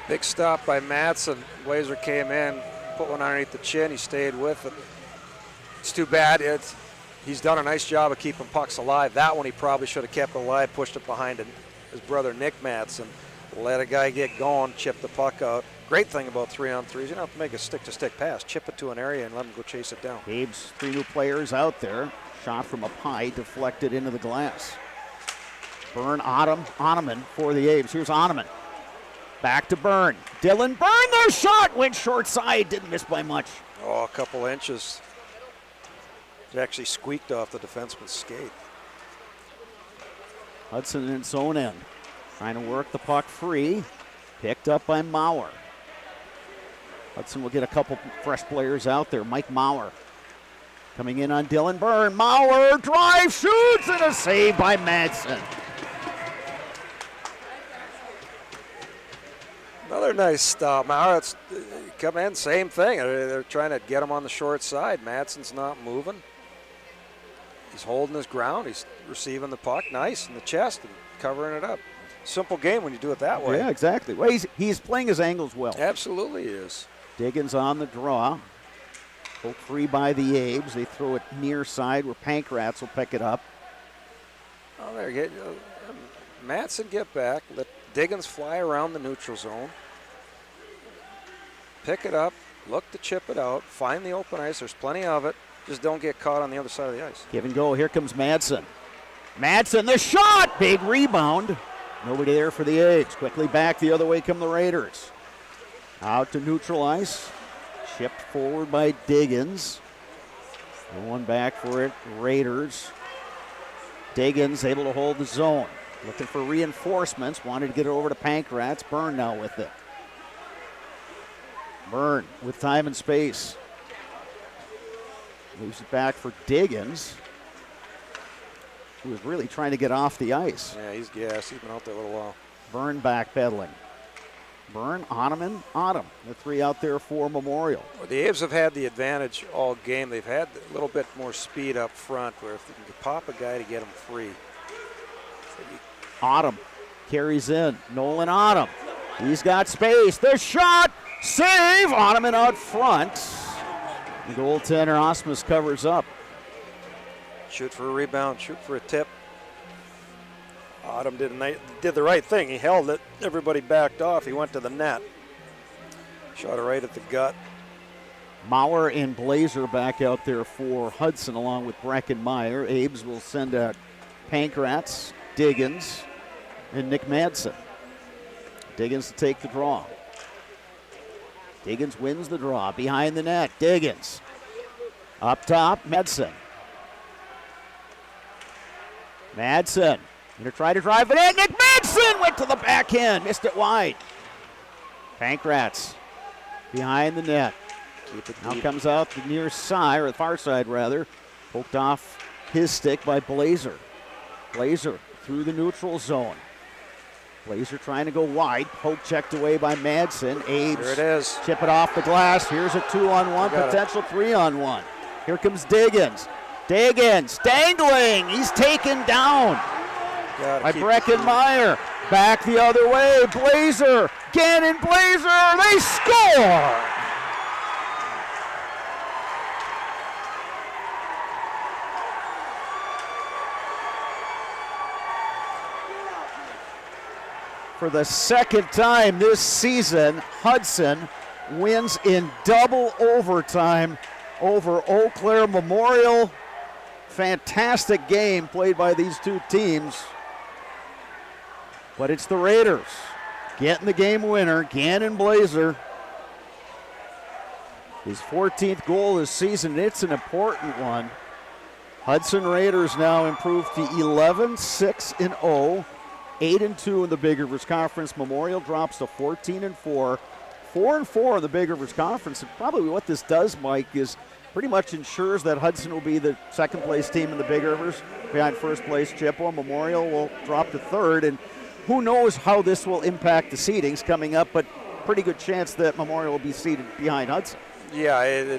Big stop by Madsen. Blazer came in, put one underneath the chin. He stayed with it. It's too bad. He's done a nice job of keeping pucks alive. That one he probably should have kept alive, pushed it behind his brother Nick Madsen. Let a guy get going, chip the puck out. Great thing about 3-on-3s, you don't have to make a stick-to-stick pass. Chip it to an area and let him go chase it down. Abe's 3 new players out there. Shot from up high, deflected into the glass. Byrne, Ottoman for the Abe's. Here's Ottoman. Back to Byrne. Dylan Byrne, the shot went short side, didn't miss by much. Oh, a couple inches. It actually squeaked off the defenseman's skate. Hudson in its own end. Trying to work the puck free. Picked up by Maurer. Hudson will get a couple fresh players out there. Mike Maurer coming in on Dylan Byrne. Maurer drive, shoots, and a save by Madsen. Another nice stop. Maurer, come in, same thing. They're trying to get him on the short side. Madsen's not moving. He's holding his ground. He's receiving the puck nice in the chest and covering it up. Simple game when you do it that way. Yeah, exactly. Well, he's playing his angles well. Absolutely he is. Diggins on the draw. Poked free by the Abes. They throw it near side where Pankratz will pick it up. Oh, there. Madsen get back. Let Diggins fly around the neutral zone. Pick it up. Look to chip it out. Find the open ice. There's plenty of it. Just don't get caught on the other side of the ice. Give and go. Here comes Madsen. Madsen, the shot! Big rebound. Nobody there for the A's. Quickly back the other way come the Raiders. Out to neutral ice. Chipped forward by Diggins. One back for it, Raiders. Diggins able to hold the zone. Looking for reinforcements. Wanted to get it over to Pankratz. Byrne now with it. Byrne with time and space. Leaves it back for Diggins. who was really trying to get off the ice. Yeah, he's gassed. He's been out there a little while. Byrne backpedaling. Byrne, Ottoman, Autumn. The three out there for Memorial. Well, the Aves have had the advantage all game. They've had a little bit more speed up front, where if they can pop a guy to get him free. Autumn carries in. Nolan Autumn. He's got space. The shot. Save. Ottoman out front. The goaltender Osmus covers up. Shoot for a rebound. Shoot for a tip. Autumn did the right thing. He held it. Everybody backed off. He went to the net. Shot it right at the gut. Maurer and Blazer back out there for Hudson along with Breckenmeyer. Abe's will send out Pankratz, Diggins, and Nick Madsen. Diggins to take the draw. Diggins wins the draw. Behind the net, Diggins. Up top, Madsen. Madsen going to try to drive it in. Nick Madsen went to the backhand. Missed it wide. Pankratz behind the net. Now comes out the near side, or the far side rather. Poked off his stick by Blazer. Blazer through the neutral zone. Blazer trying to go wide. Poke checked away by Madsen. Abe's Here it is. Chip it off the glass. Here's a 2-on-1, potential 3-on-1. Here comes Diggins. Diggins dangling. He's taken down by Breckenmeyer. Back the other way. Blazer. Gannon Blazer. They score. For the second time this season, Hudson wins in double overtime over Eau Claire Memorial. Fantastic game played by these two teams. But it's the Raiders getting the game winner, Gannon Blazer. His 14th goal this season. It's an important one. Hudson Raiders now improved to 11-6-0. 8-2 in the Big Rivers Conference. Memorial drops to 14-4. 4-4 in the Big Rivers Conference. And probably what this does, Mike, is pretty much ensures that Hudson will be the second place team in the Big Rivers behind first place Chippewa. Memorial will drop to third. And who knows how this will impact the seedings coming up, but pretty good chance that Memorial will be seated behind Hudson. Yeah,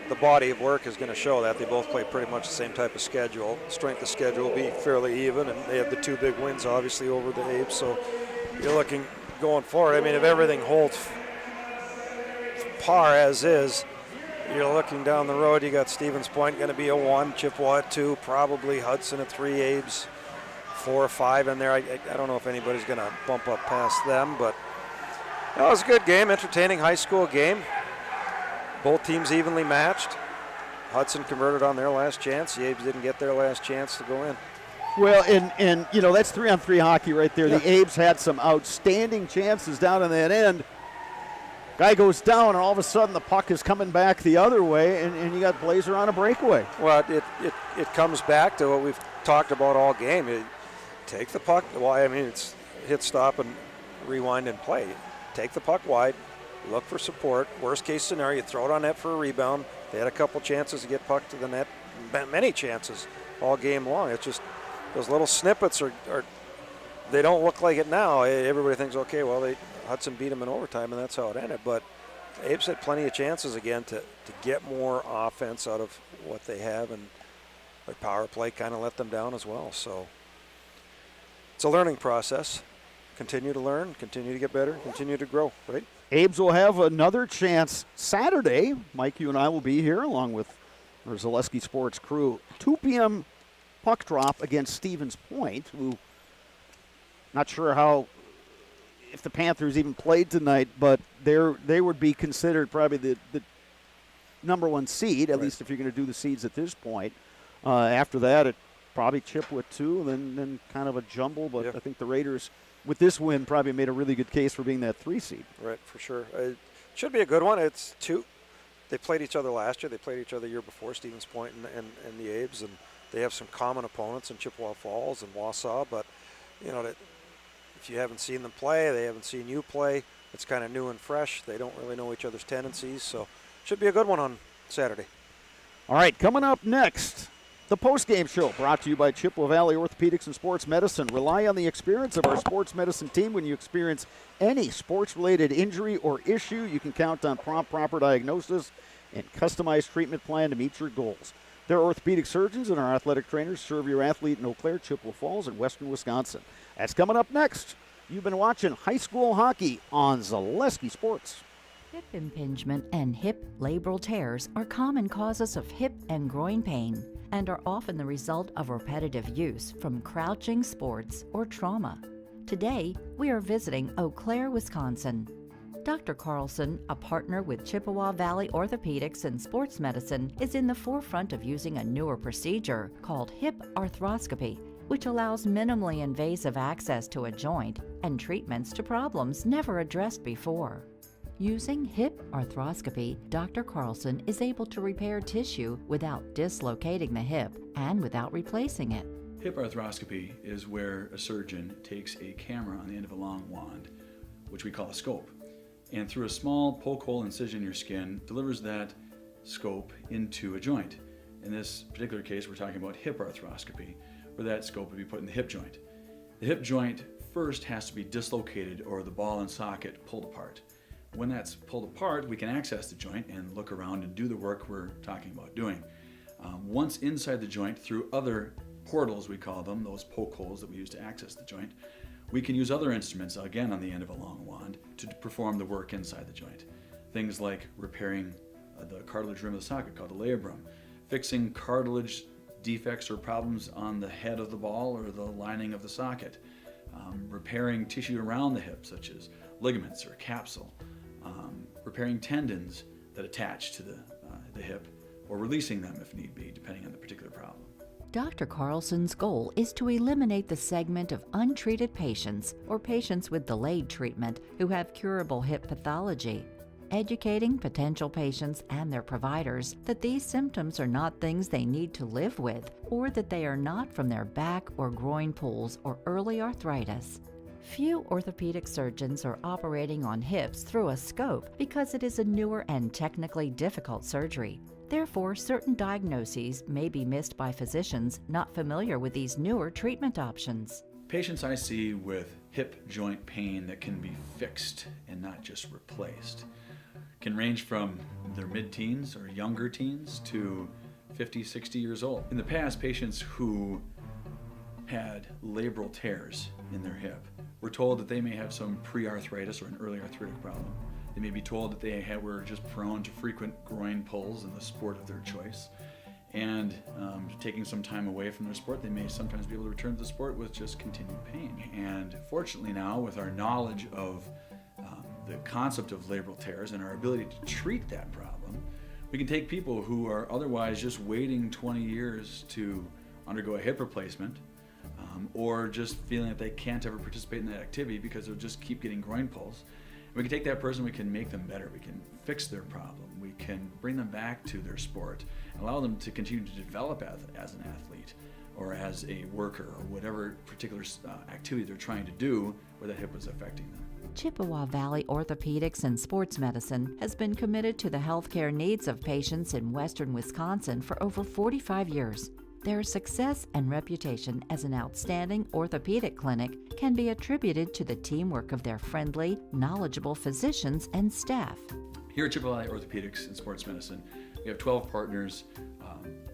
the body of work is going to show that. They both play pretty much the same type of schedule. Strength of schedule will be fairly even, and they have the two big wins, obviously, over the Apes. So you're looking going forward. I mean, if everything holds par as is, you're looking down the road. You got Stevens Point going to be a 1, Chippewa at 2, probably Hudson at 3, Abe's 4 or 5 in there. I don't know if anybody's going to bump up past them, but it was a good game, entertaining high school game. Both teams evenly matched. Hudson converted on their last chance. The Abe's didn't get their last chance to go in. Well, and you know, that's 3-on-3 hockey right there. Yeah. The Abe's had some outstanding chances down in that end. Guy goes down, and all of a sudden the puck is coming back the other way, and you got Blazer on a breakaway. Well, it comes back to what we've talked about all game. You take the puck. Well, I mean, it's hit, stop, and rewind and play. Take the puck wide. Look for support. Worst case scenario, you throw it on net for a rebound. They had a couple chances to get puck to the net, many chances all game long. It's just those little snippets are they don't look like it now. Everybody thinks, okay, well, Hudson beat them in overtime, and that's how it ended. But Abe's had plenty of chances again to get more offense out of what they have, and their power play kind of let them down as well. So it's a learning process. Continue to learn, continue to get better, continue to grow, right? Abe's will have another chance Saturday. Mike, you and I will be here along with our Zaleski Sports crew. 2 p.m. puck drop against Stevens Point, who not sure how, if the Panthers even played tonight, but they would be considered probably the number 1 seed, at least if you're going to do the seeds at this point. After that, it probably Chippewa 2, and then kind of a jumble, but I think the Raiders, with this win, probably made a really good case for being that 3 seed. Right, for sure. It should be a good one. It's 2. They played each other last year. They played each other the year before, Stevens Point and the Abe's, and they have some common opponents in Chippewa Falls and Wausau. But, you know, if you haven't seen them play, they haven't seen you play, it's kind of new and fresh. They don't really know each other's tendencies, so should be a good one on Saturday. All right, coming up next, The post-game show brought to you by Chippewa Valley Orthopedics and Sports Medicine. Rely on the experience of our sports medicine team when you experience any sports-related injury or issue. You can count on prompt, proper diagnosis and customized treatment plan to meet your goals. Their orthopedic surgeons and our athletic trainers serve your athlete in Eau Claire, Chippewa Falls, and western Wisconsin. That's coming up next. You've been watching high school hockey on Zaleski Sports. Hip impingement and hip labral tears are common causes of hip and groin pain and are often the result of repetitive use from crouching sports or trauma. Today, we are visiting Eau Claire, Wisconsin. Dr. Carlson, a partner with Chippewa Valley Orthopedics and Sports Medicine, is in the forefront of using a newer procedure called hip arthroscopy, which allows minimally invasive access to a joint and treatments to problems never addressed before. Using hip arthroscopy, Dr. Carlson is able to repair tissue without dislocating the hip and without replacing it. Hip arthroscopy is where a surgeon takes a camera on the end of a long wand, which we call a scope, and through a small poke hole incision in your skin, delivers that scope into a joint. In this particular case, we're talking about hip arthroscopy, where that scope would be put in the hip joint. The hip joint first has to be dislocated or the ball and socket pulled apart. When that's pulled apart, we can access the joint and look around and do the work we're talking about doing. Once inside the joint, through other portals, we call them, those poke holes that we use to access the joint, we can use other instruments, again on the end of a long wand, to perform the work inside the joint. Things like repairing the cartilage rim of the socket, called the labrum, fixing cartilage defects or problems on the head of the ball or the lining of the socket, repairing tissue around the hip, such as ligaments or capsule, repairing tendons that attach to the hip, or releasing them if need be, depending on the particular problem. Dr. Carlson's goal is to eliminate the segment of untreated patients or patients with delayed treatment who have curable hip pathology, educating potential patients and their providers that these symptoms are not things they need to live with, or that they are not from their back or groin pulls or early arthritis. Few orthopedic surgeons are operating on hips through a scope because it is a newer and technically difficult surgery. Therefore, certain diagnoses may be missed by physicians not familiar with these newer treatment options. Patients I see with hip joint pain that can be fixed and not just replaced can range from their mid-teens or younger teens to 50, 60 years old. In the past, patients who had labral tears in their hip were told that they may have some pre-arthritis or an early arthritic problem. They may be told that they were just prone to frequent groin pulls in the sport of their choice. And taking some time away from their sport, they may sometimes be able to return to the sport with just continued pain. And fortunately now, with our knowledge of the concept of labral tears and our ability to treat that problem, we can take people who are otherwise just waiting 20 years to undergo a hip replacement, or just feeling that they can't ever participate in that activity because they'll just keep getting groin pulls. We can take that person, we can make them better, we can fix their problem, we can bring them back to their sport, and allow them to continue to develop as an athlete or as a worker or whatever particular activity they're trying to do where that hip is affecting them. Chippewa Valley Orthopedics and Sports Medicine has been committed to the healthcare needs of patients in western Wisconsin for over 45 years. Their success and reputation as an outstanding orthopedic clinic can be attributed to the teamwork of their friendly, knowledgeable physicians and staff. Here at Chippewa Valley Orthopedics and Sports Medicine, we have 12 partners,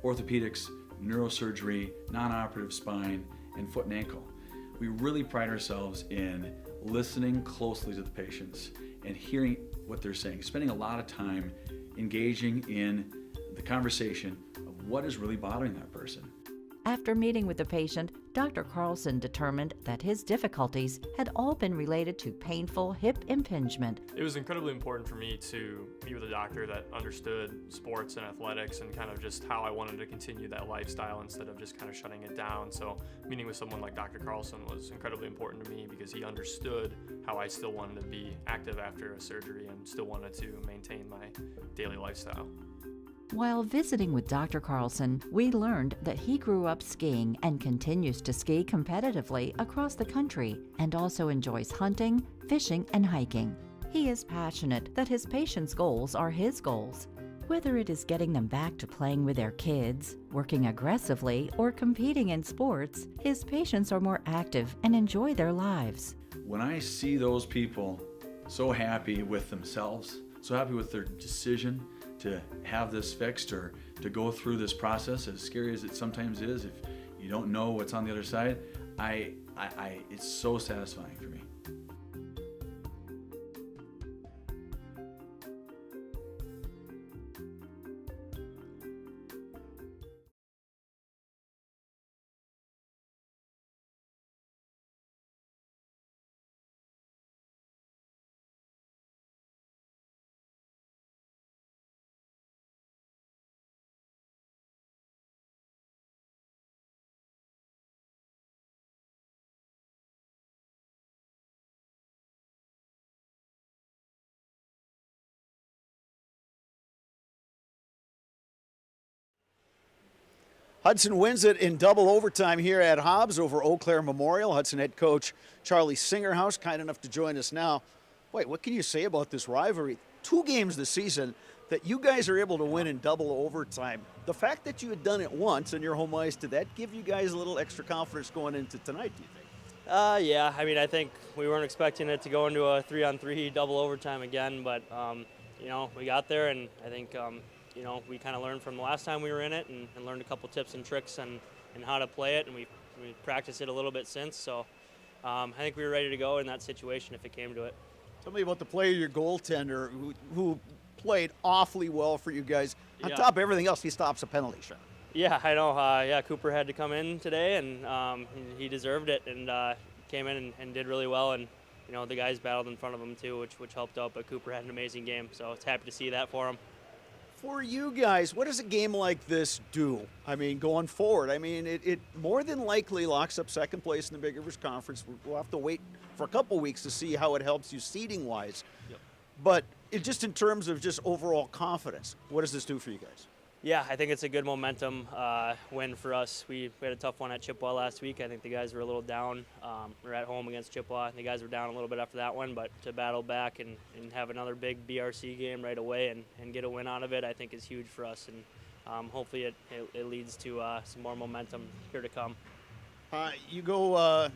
orthopedics, neurosurgery, non-operative spine, and foot and ankle. We really pride ourselves in listening closely to the patients and hearing what they're saying, spending a lot of time engaging in the conversation of what is really bothering that person. After meeting with the patient, Dr. Carlson determined that his difficulties had all been related to painful hip impingement. It was incredibly important for me to meet with a doctor that understood sports and athletics and kind of just how I wanted to continue that lifestyle instead of just kind of shutting it down. So meeting with someone like Dr. Carlson was incredibly important to me because he understood how I still wanted to be active after a surgery and still wanted to maintain my daily lifestyle. While visiting with Dr. Carlson, we learned that he grew up skiing and continues to ski competitively across the country and also enjoys hunting, fishing, and hiking. He is passionate that his patients' goals are his goals. Whether it is getting them back to playing with their kids, working aggressively, or competing in sports, his patients are more active and enjoy their lives. When I see those people so happy with themselves, so happy with their decision to have this fixed or to go through this process, as scary as it sometimes is, if you don't know what's on the other side, it's so satisfying for me. Hudson wins it in double overtime here at Hobbs over Eau Claire Memorial. Hudson head coach Charlie Singerhouse, kind enough to join us now. Wait, what can you say about this rivalry? 2 games this season that you guys are able to win in double overtime. The fact that you had done it once in your home ice, did that give you guys a little extra confidence going into tonight, do you think? Yeah, I mean, I think we weren't expecting it to go into a 3-on-3 double overtime again, but, you know, we got there, and I think, you know, we kind of learned from the last time we were in it and learned a couple tips and tricks and how to play it, and we practiced it a little bit since, so I think we were ready to go in that situation if it came to it. Tell me about the play of your goaltender who played awfully well for you guys. On Yeah. top of everything else, he stops a penalty shot. Yeah, I know. Yeah, Cooper had to come in today, and he deserved it, and came in and did really well, and you know the guys battled in front of him too, which helped out. But Cooper had an amazing game, so it's happy to see that for him. For you guys, what does a game like this do? I mean, going forward, I mean, it more than likely locks up second place in the Big Rivers Conference. We'll have to wait for a couple weeks to see how it helps you seeding-wise. Yep. But just in terms of just overall confidence, what does this do for you guys? Yeah, I think it's a good momentum win for us. We had a tough one at Chippewa last week. I think the guys were a little down. We were at home against Chippewa, and the guys were down a little bit after that one. But to battle back and have another big BRC game right away and get a win out of it, I think is huge for us. And hopefully it leads to some more momentum here to come. You go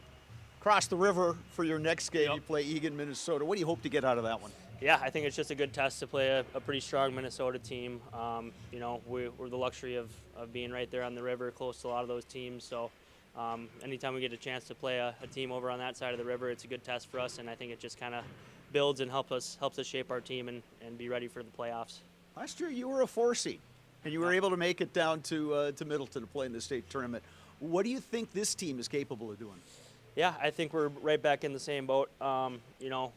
across the river for your next game. Yep. You play Egan, Minnesota. What do you hope to get out of that one? Yeah, I think it's just a good test to play a pretty strong Minnesota team. You know, we're the luxury of being right there on the river, close to a lot of those teams. So anytime we get a chance to play a team over on that side of the river, it's a good test for us. And I think it just kind of builds and helps us shape our team and be ready for the playoffs. Last year you were a 4 seed, and you were able to make it down to Middleton to play in the state tournament. What do you think this team is capable of doing? Yeah, I think we're right back in the same boat. You know,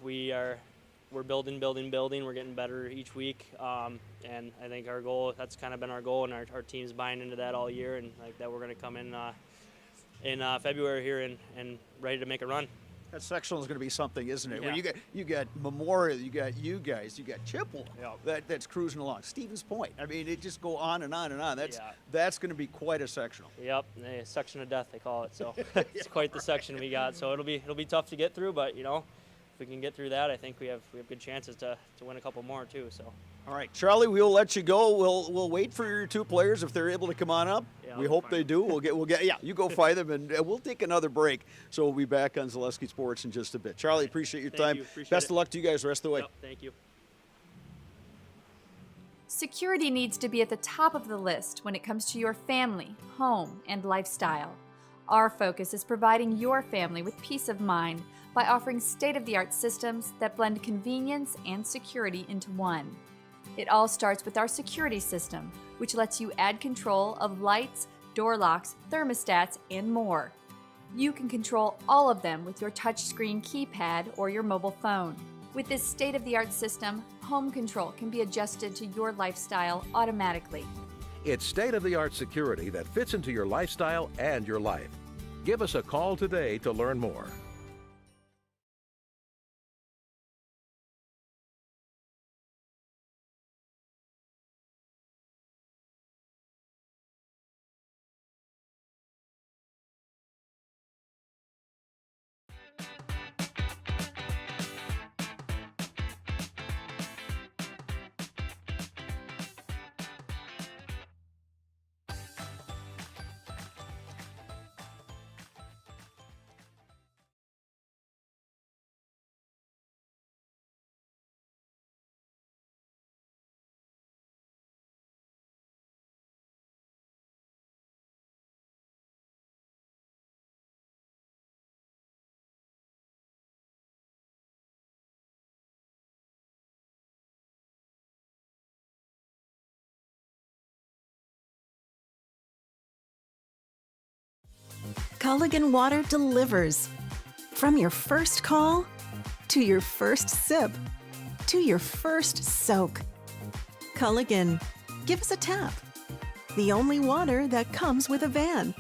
we're building. We're getting better each week, and I think our goal, that's kind of been our goal, and our team's buying into that all year, and like that we're going to come in February here and ready to make a run. That sectional is going to be something, isn't it? Yeah. Where you got Memorial, you got you guys, you got Chippewa. Yeah. That's cruising along. Stevens Point. I mean, it just go on and on and on. That's going to be quite a sectional. Yep, a section of death they call it. So it's quite the section we got. So it'll be tough to get through, but you know, if we can get through that, I think we have good chances to win a couple more too. So. All right, Charlie, we'll let you go. We'll wait for your 2 players if they're able to come on up. Yeah, we hope they do. We'll get. Yeah, you go find them, and we'll take another break. So we'll be back on Zaleski Sports in just a bit. Charlie, appreciate your time. Best of luck to you guys the rest of the way. Yep, thank you. Security needs to be at the top of the list when it comes to your family, home, and lifestyle. Our focus is providing your family with peace of mind by offering state-of-the-art systems that blend convenience and security into one. It all starts with our security system, which lets you add control of lights, door locks, thermostats, and more. You can control all of them with your touchscreen keypad or your mobile phone. With this state-of-the-art system, home control can be adjusted to your lifestyle automatically. It's state-of-the-art security that fits into your lifestyle and your life. Give us a call today to learn more. Culligan water delivers. From your first call, to your first sip, to your first soak. Culligan, give us a tap. The only water that comes with a van.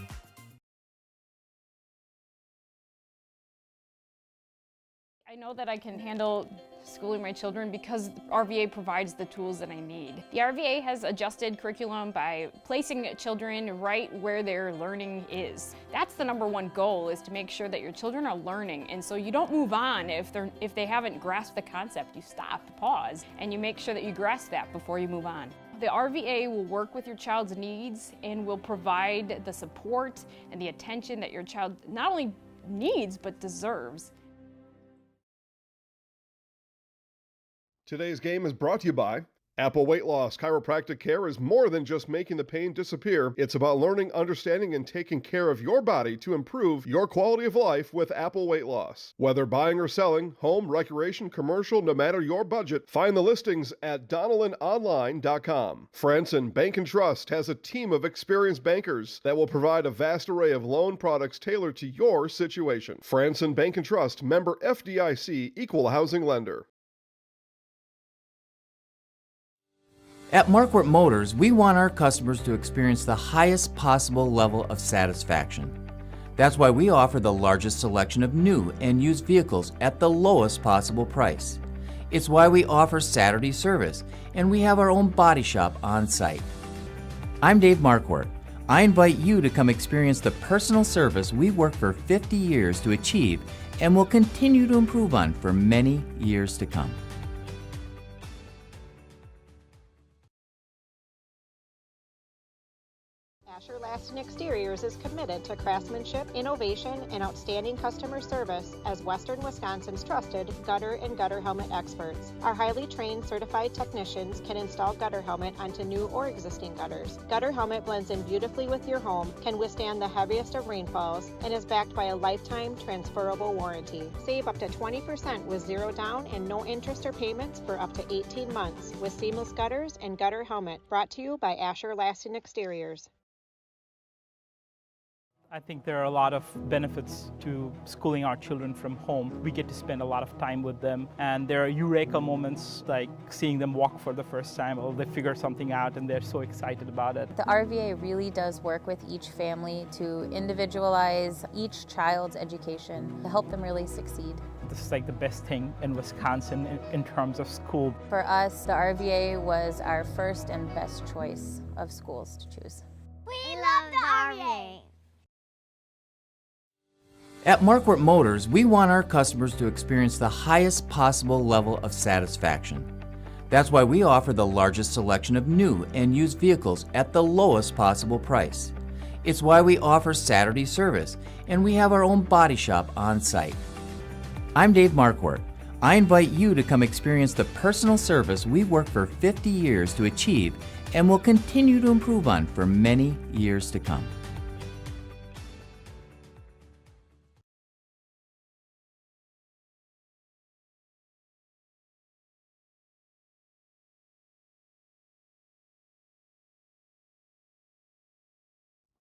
I know that I can handle schooling my children because RVA provides the tools that I need. The RVA has adjusted curriculum by placing children right where their learning is. That's the #1 goal, is to make sure that your children are learning, and so you don't move on if they haven't grasped the concept. You stop, pause, and you make sure that you grasp that before you move on. The RVA will work with your child's needs and will provide the support and the attention that your child not only needs but deserves. Today's game is brought to you by Apple Weight Loss Chiropractic Care is more than just making the pain disappear. It's about learning, understanding, and taking care of your body to improve your quality of life with Apple Weight Loss. Whether buying or selling, home, recreation, commercial, no matter your budget, find the listings at DonnellanOnline.com. Franson Bank & Trust has a team of experienced bankers that will provide a vast array of loan products tailored to your situation. Franson Bank & Trust, member FDIC, equal housing lender. At Marquardt Motors, we want our customers to experience the highest possible level of satisfaction. That's why we offer the largest selection of new and used vehicles at the lowest possible price. It's why we offer Saturday service, and we have our own body shop on site. I'm Dave Marquardt. I invite you to come experience the personal service we worked for 50 years to achieve and will continue to improve on for many years to come. Asher Laston Exteriors is committed to craftsmanship, innovation, and outstanding customer service as Western Wisconsin's trusted gutter and gutter helmet experts. Our highly trained certified technicians can install gutter helmet onto new or existing gutters. Gutter helmet blends in beautifully with your home, can withstand the heaviest of rainfalls, and is backed by a lifetime transferable warranty. Save up to 20% with zero down and no interest or payments for up to 18 months with seamless gutters and gutter helmet. Brought to you by Asher Laston Exteriors. I think there are a lot of benefits to schooling our children from home. We get to spend a lot of time with them, and there are eureka moments like seeing them walk for the first time, or they figure something out and they're so excited about it. The RVA really does work with each family to individualize each child's education to help them really succeed. This is like the best thing in Wisconsin in terms of school. For us, the RVA was our first and best choice of schools to choose. We love the RVA. At Marquardt Motors, we want our customers to experience the highest possible level of satisfaction. That's why we offer the largest selection of new and used vehicles at the lowest possible price. It's why we offer Saturday service, and we have our own body shop on site. I'm Dave Marquardt. I invite you to come experience the personal service we've worked for 50 years to achieve and will continue to improve on for many years to come.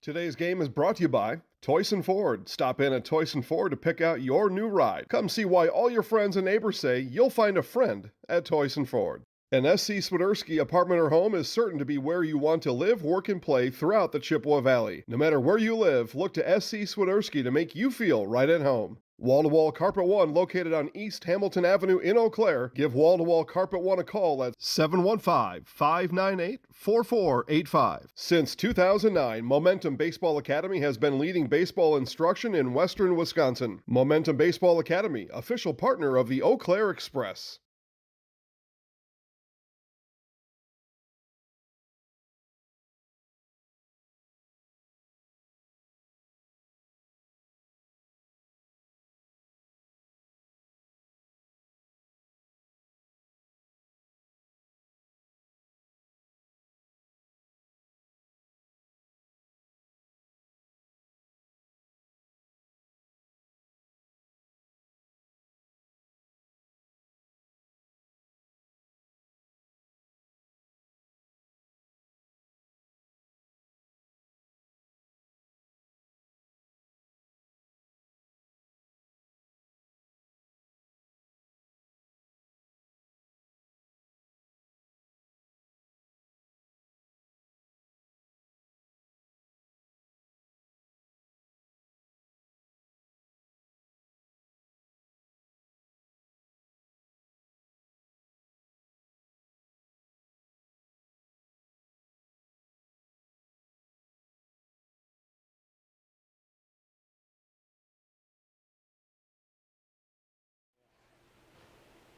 Today's game is brought to you by Toyson Ford. Stop in at Toyson Ford to pick out your new ride. Come see why all your friends and neighbors say you'll find a friend at Toyson Ford. An SC Swiderski apartment or home is certain to be where you want to live, work, and play throughout the Chippewa Valley. No matter where you live, look to SC Swiderski to make you feel right at home. Wall-to-Wall Carpet One, located on East Hamilton Avenue in Eau Claire. Give Wall-to-Wall Carpet One a call at 715-598-4485. Since 2009, Momentum Baseball Academy has been leading baseball instruction in Western Wisconsin. Momentum Baseball Academy, official partner of the Eau Claire Express.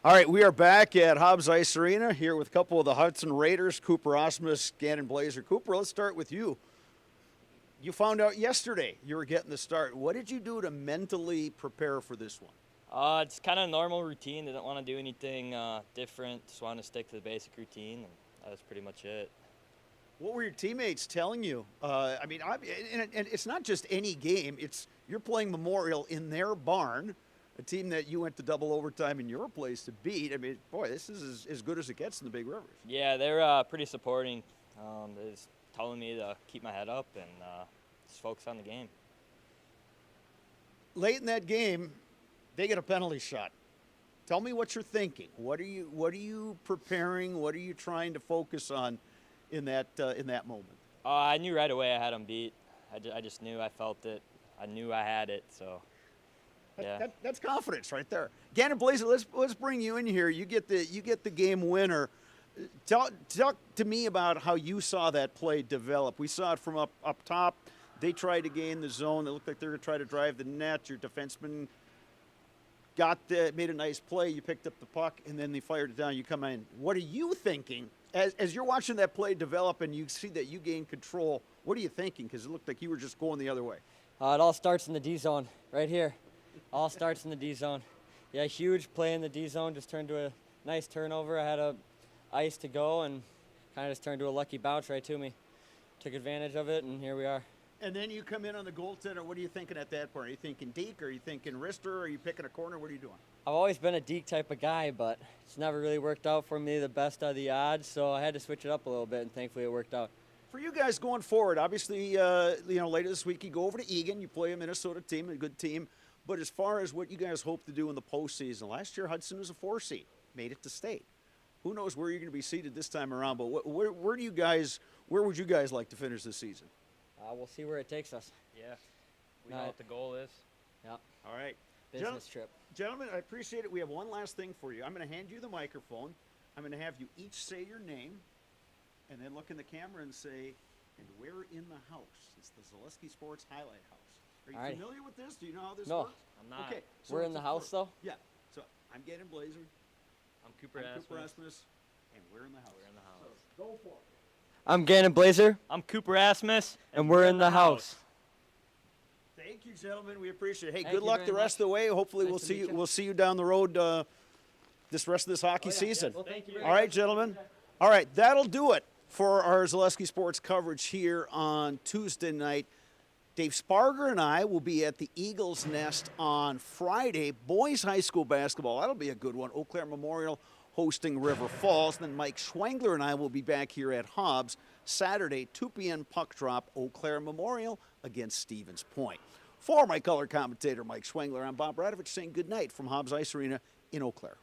All right, we are back at Hobbs Ice Arena here with a couple of the Hudson Raiders, Cooper Osmus, Gannon Blazer. Cooper, let's start with you. You found out yesterday you were getting the start. What did you do to mentally prepare for this one? It's kind of a normal routine. Didn't want to do anything different. Just wanted to stick to the basic routine, and that was pretty much it. What were your teammates telling you? And it's not just any game. You're playing Memorial in their barn, a team that you went to double overtime in your place to beat. I mean, boy, this is as good as it gets in the Big Rivers. Yeah, they're pretty supporting. They're just telling me to keep my head up and just focus on the game. Late in that game, they get a penalty shot. Tell me what you're thinking. What are you preparing? What are you trying to focus on in that moment? I knew right away I had them beat. I just knew. I felt it. I knew I had it. So. Yeah. That's confidence right there. Gannon Blazer, let's bring you in here. You get the game winner. Talk to me about how you saw that play develop. We saw it from up top. They tried to gain the zone. It looked like they were going to try to drive the net. Your defenseman made a nice play. You picked up the puck, and then they fired it down. You come in. What are you thinking as you're watching that play develop and you see that you gain control? What are you thinking? Because it looked like you were just going the other way. It all starts in the D zone right here. All starts in the D zone. Yeah, huge play in the D zone. Just turned to a nice turnover. I had a ice to go and kind of just turned to a lucky bounce right to me. Took advantage of it, and here we are. And then you come in on the goaltender. What are you thinking at that point? Are you thinking deke? Are you thinking wrister? Are you picking a corner? What are you doing? I've always been a deke type of guy, but it's never really worked out for me the best of the odds, so I had to switch it up a little bit, and thankfully it worked out. For you guys going forward, obviously, later this week you go over to Egan. You play a Minnesota team, a good team. But as far as what you guys hope to do in the postseason, last year Hudson was a 4 seed, made it to state. Who knows where you're going to be seated this time around? But where would you guys like to finish this season? We'll see where it takes us. Yeah, we know what the goal is. Yep. All right. Business trip. Gentlemen, I appreciate it. We have one last thing for you. I'm going to hand you the microphone. I'm going to have you each say your name and then look in the camera and say, and we're in the house. It's the Zaleski Sports Highlight House. Are you familiar with this? Do you know how this works? I'm not. Okay. So we're in the house, though? Yeah. So I'm Gannon Blazer. I'm Cooper Asmus. And we're in the house. We're in the house. So go for it. I'm Gannon Blazer. I'm Cooper Asmus. And we're in the house. Thank you, gentlemen. We appreciate it. Hey, Thank good you luck very the rest of the way. Hopefully Nice we'll see you down the road this rest of this hockey season. Well, thank you. All right, gentlemen. All right, that'll do it for our Zaleski Sports coverage here on Tuesday night. Dave Sparger and I will be at the Eagles Nest on Friday. Boys high school basketball, that'll be a good one. Eau Claire Memorial hosting River Falls. Then Mike Schwengler and I will be back here at Hobbs Saturday, 2 p.m. puck drop, Eau Claire Memorial against Stevens Point. For my color commentator, Mike Schwengler, I'm Bob Radovich saying good night from Hobbs Ice Arena in Eau Claire.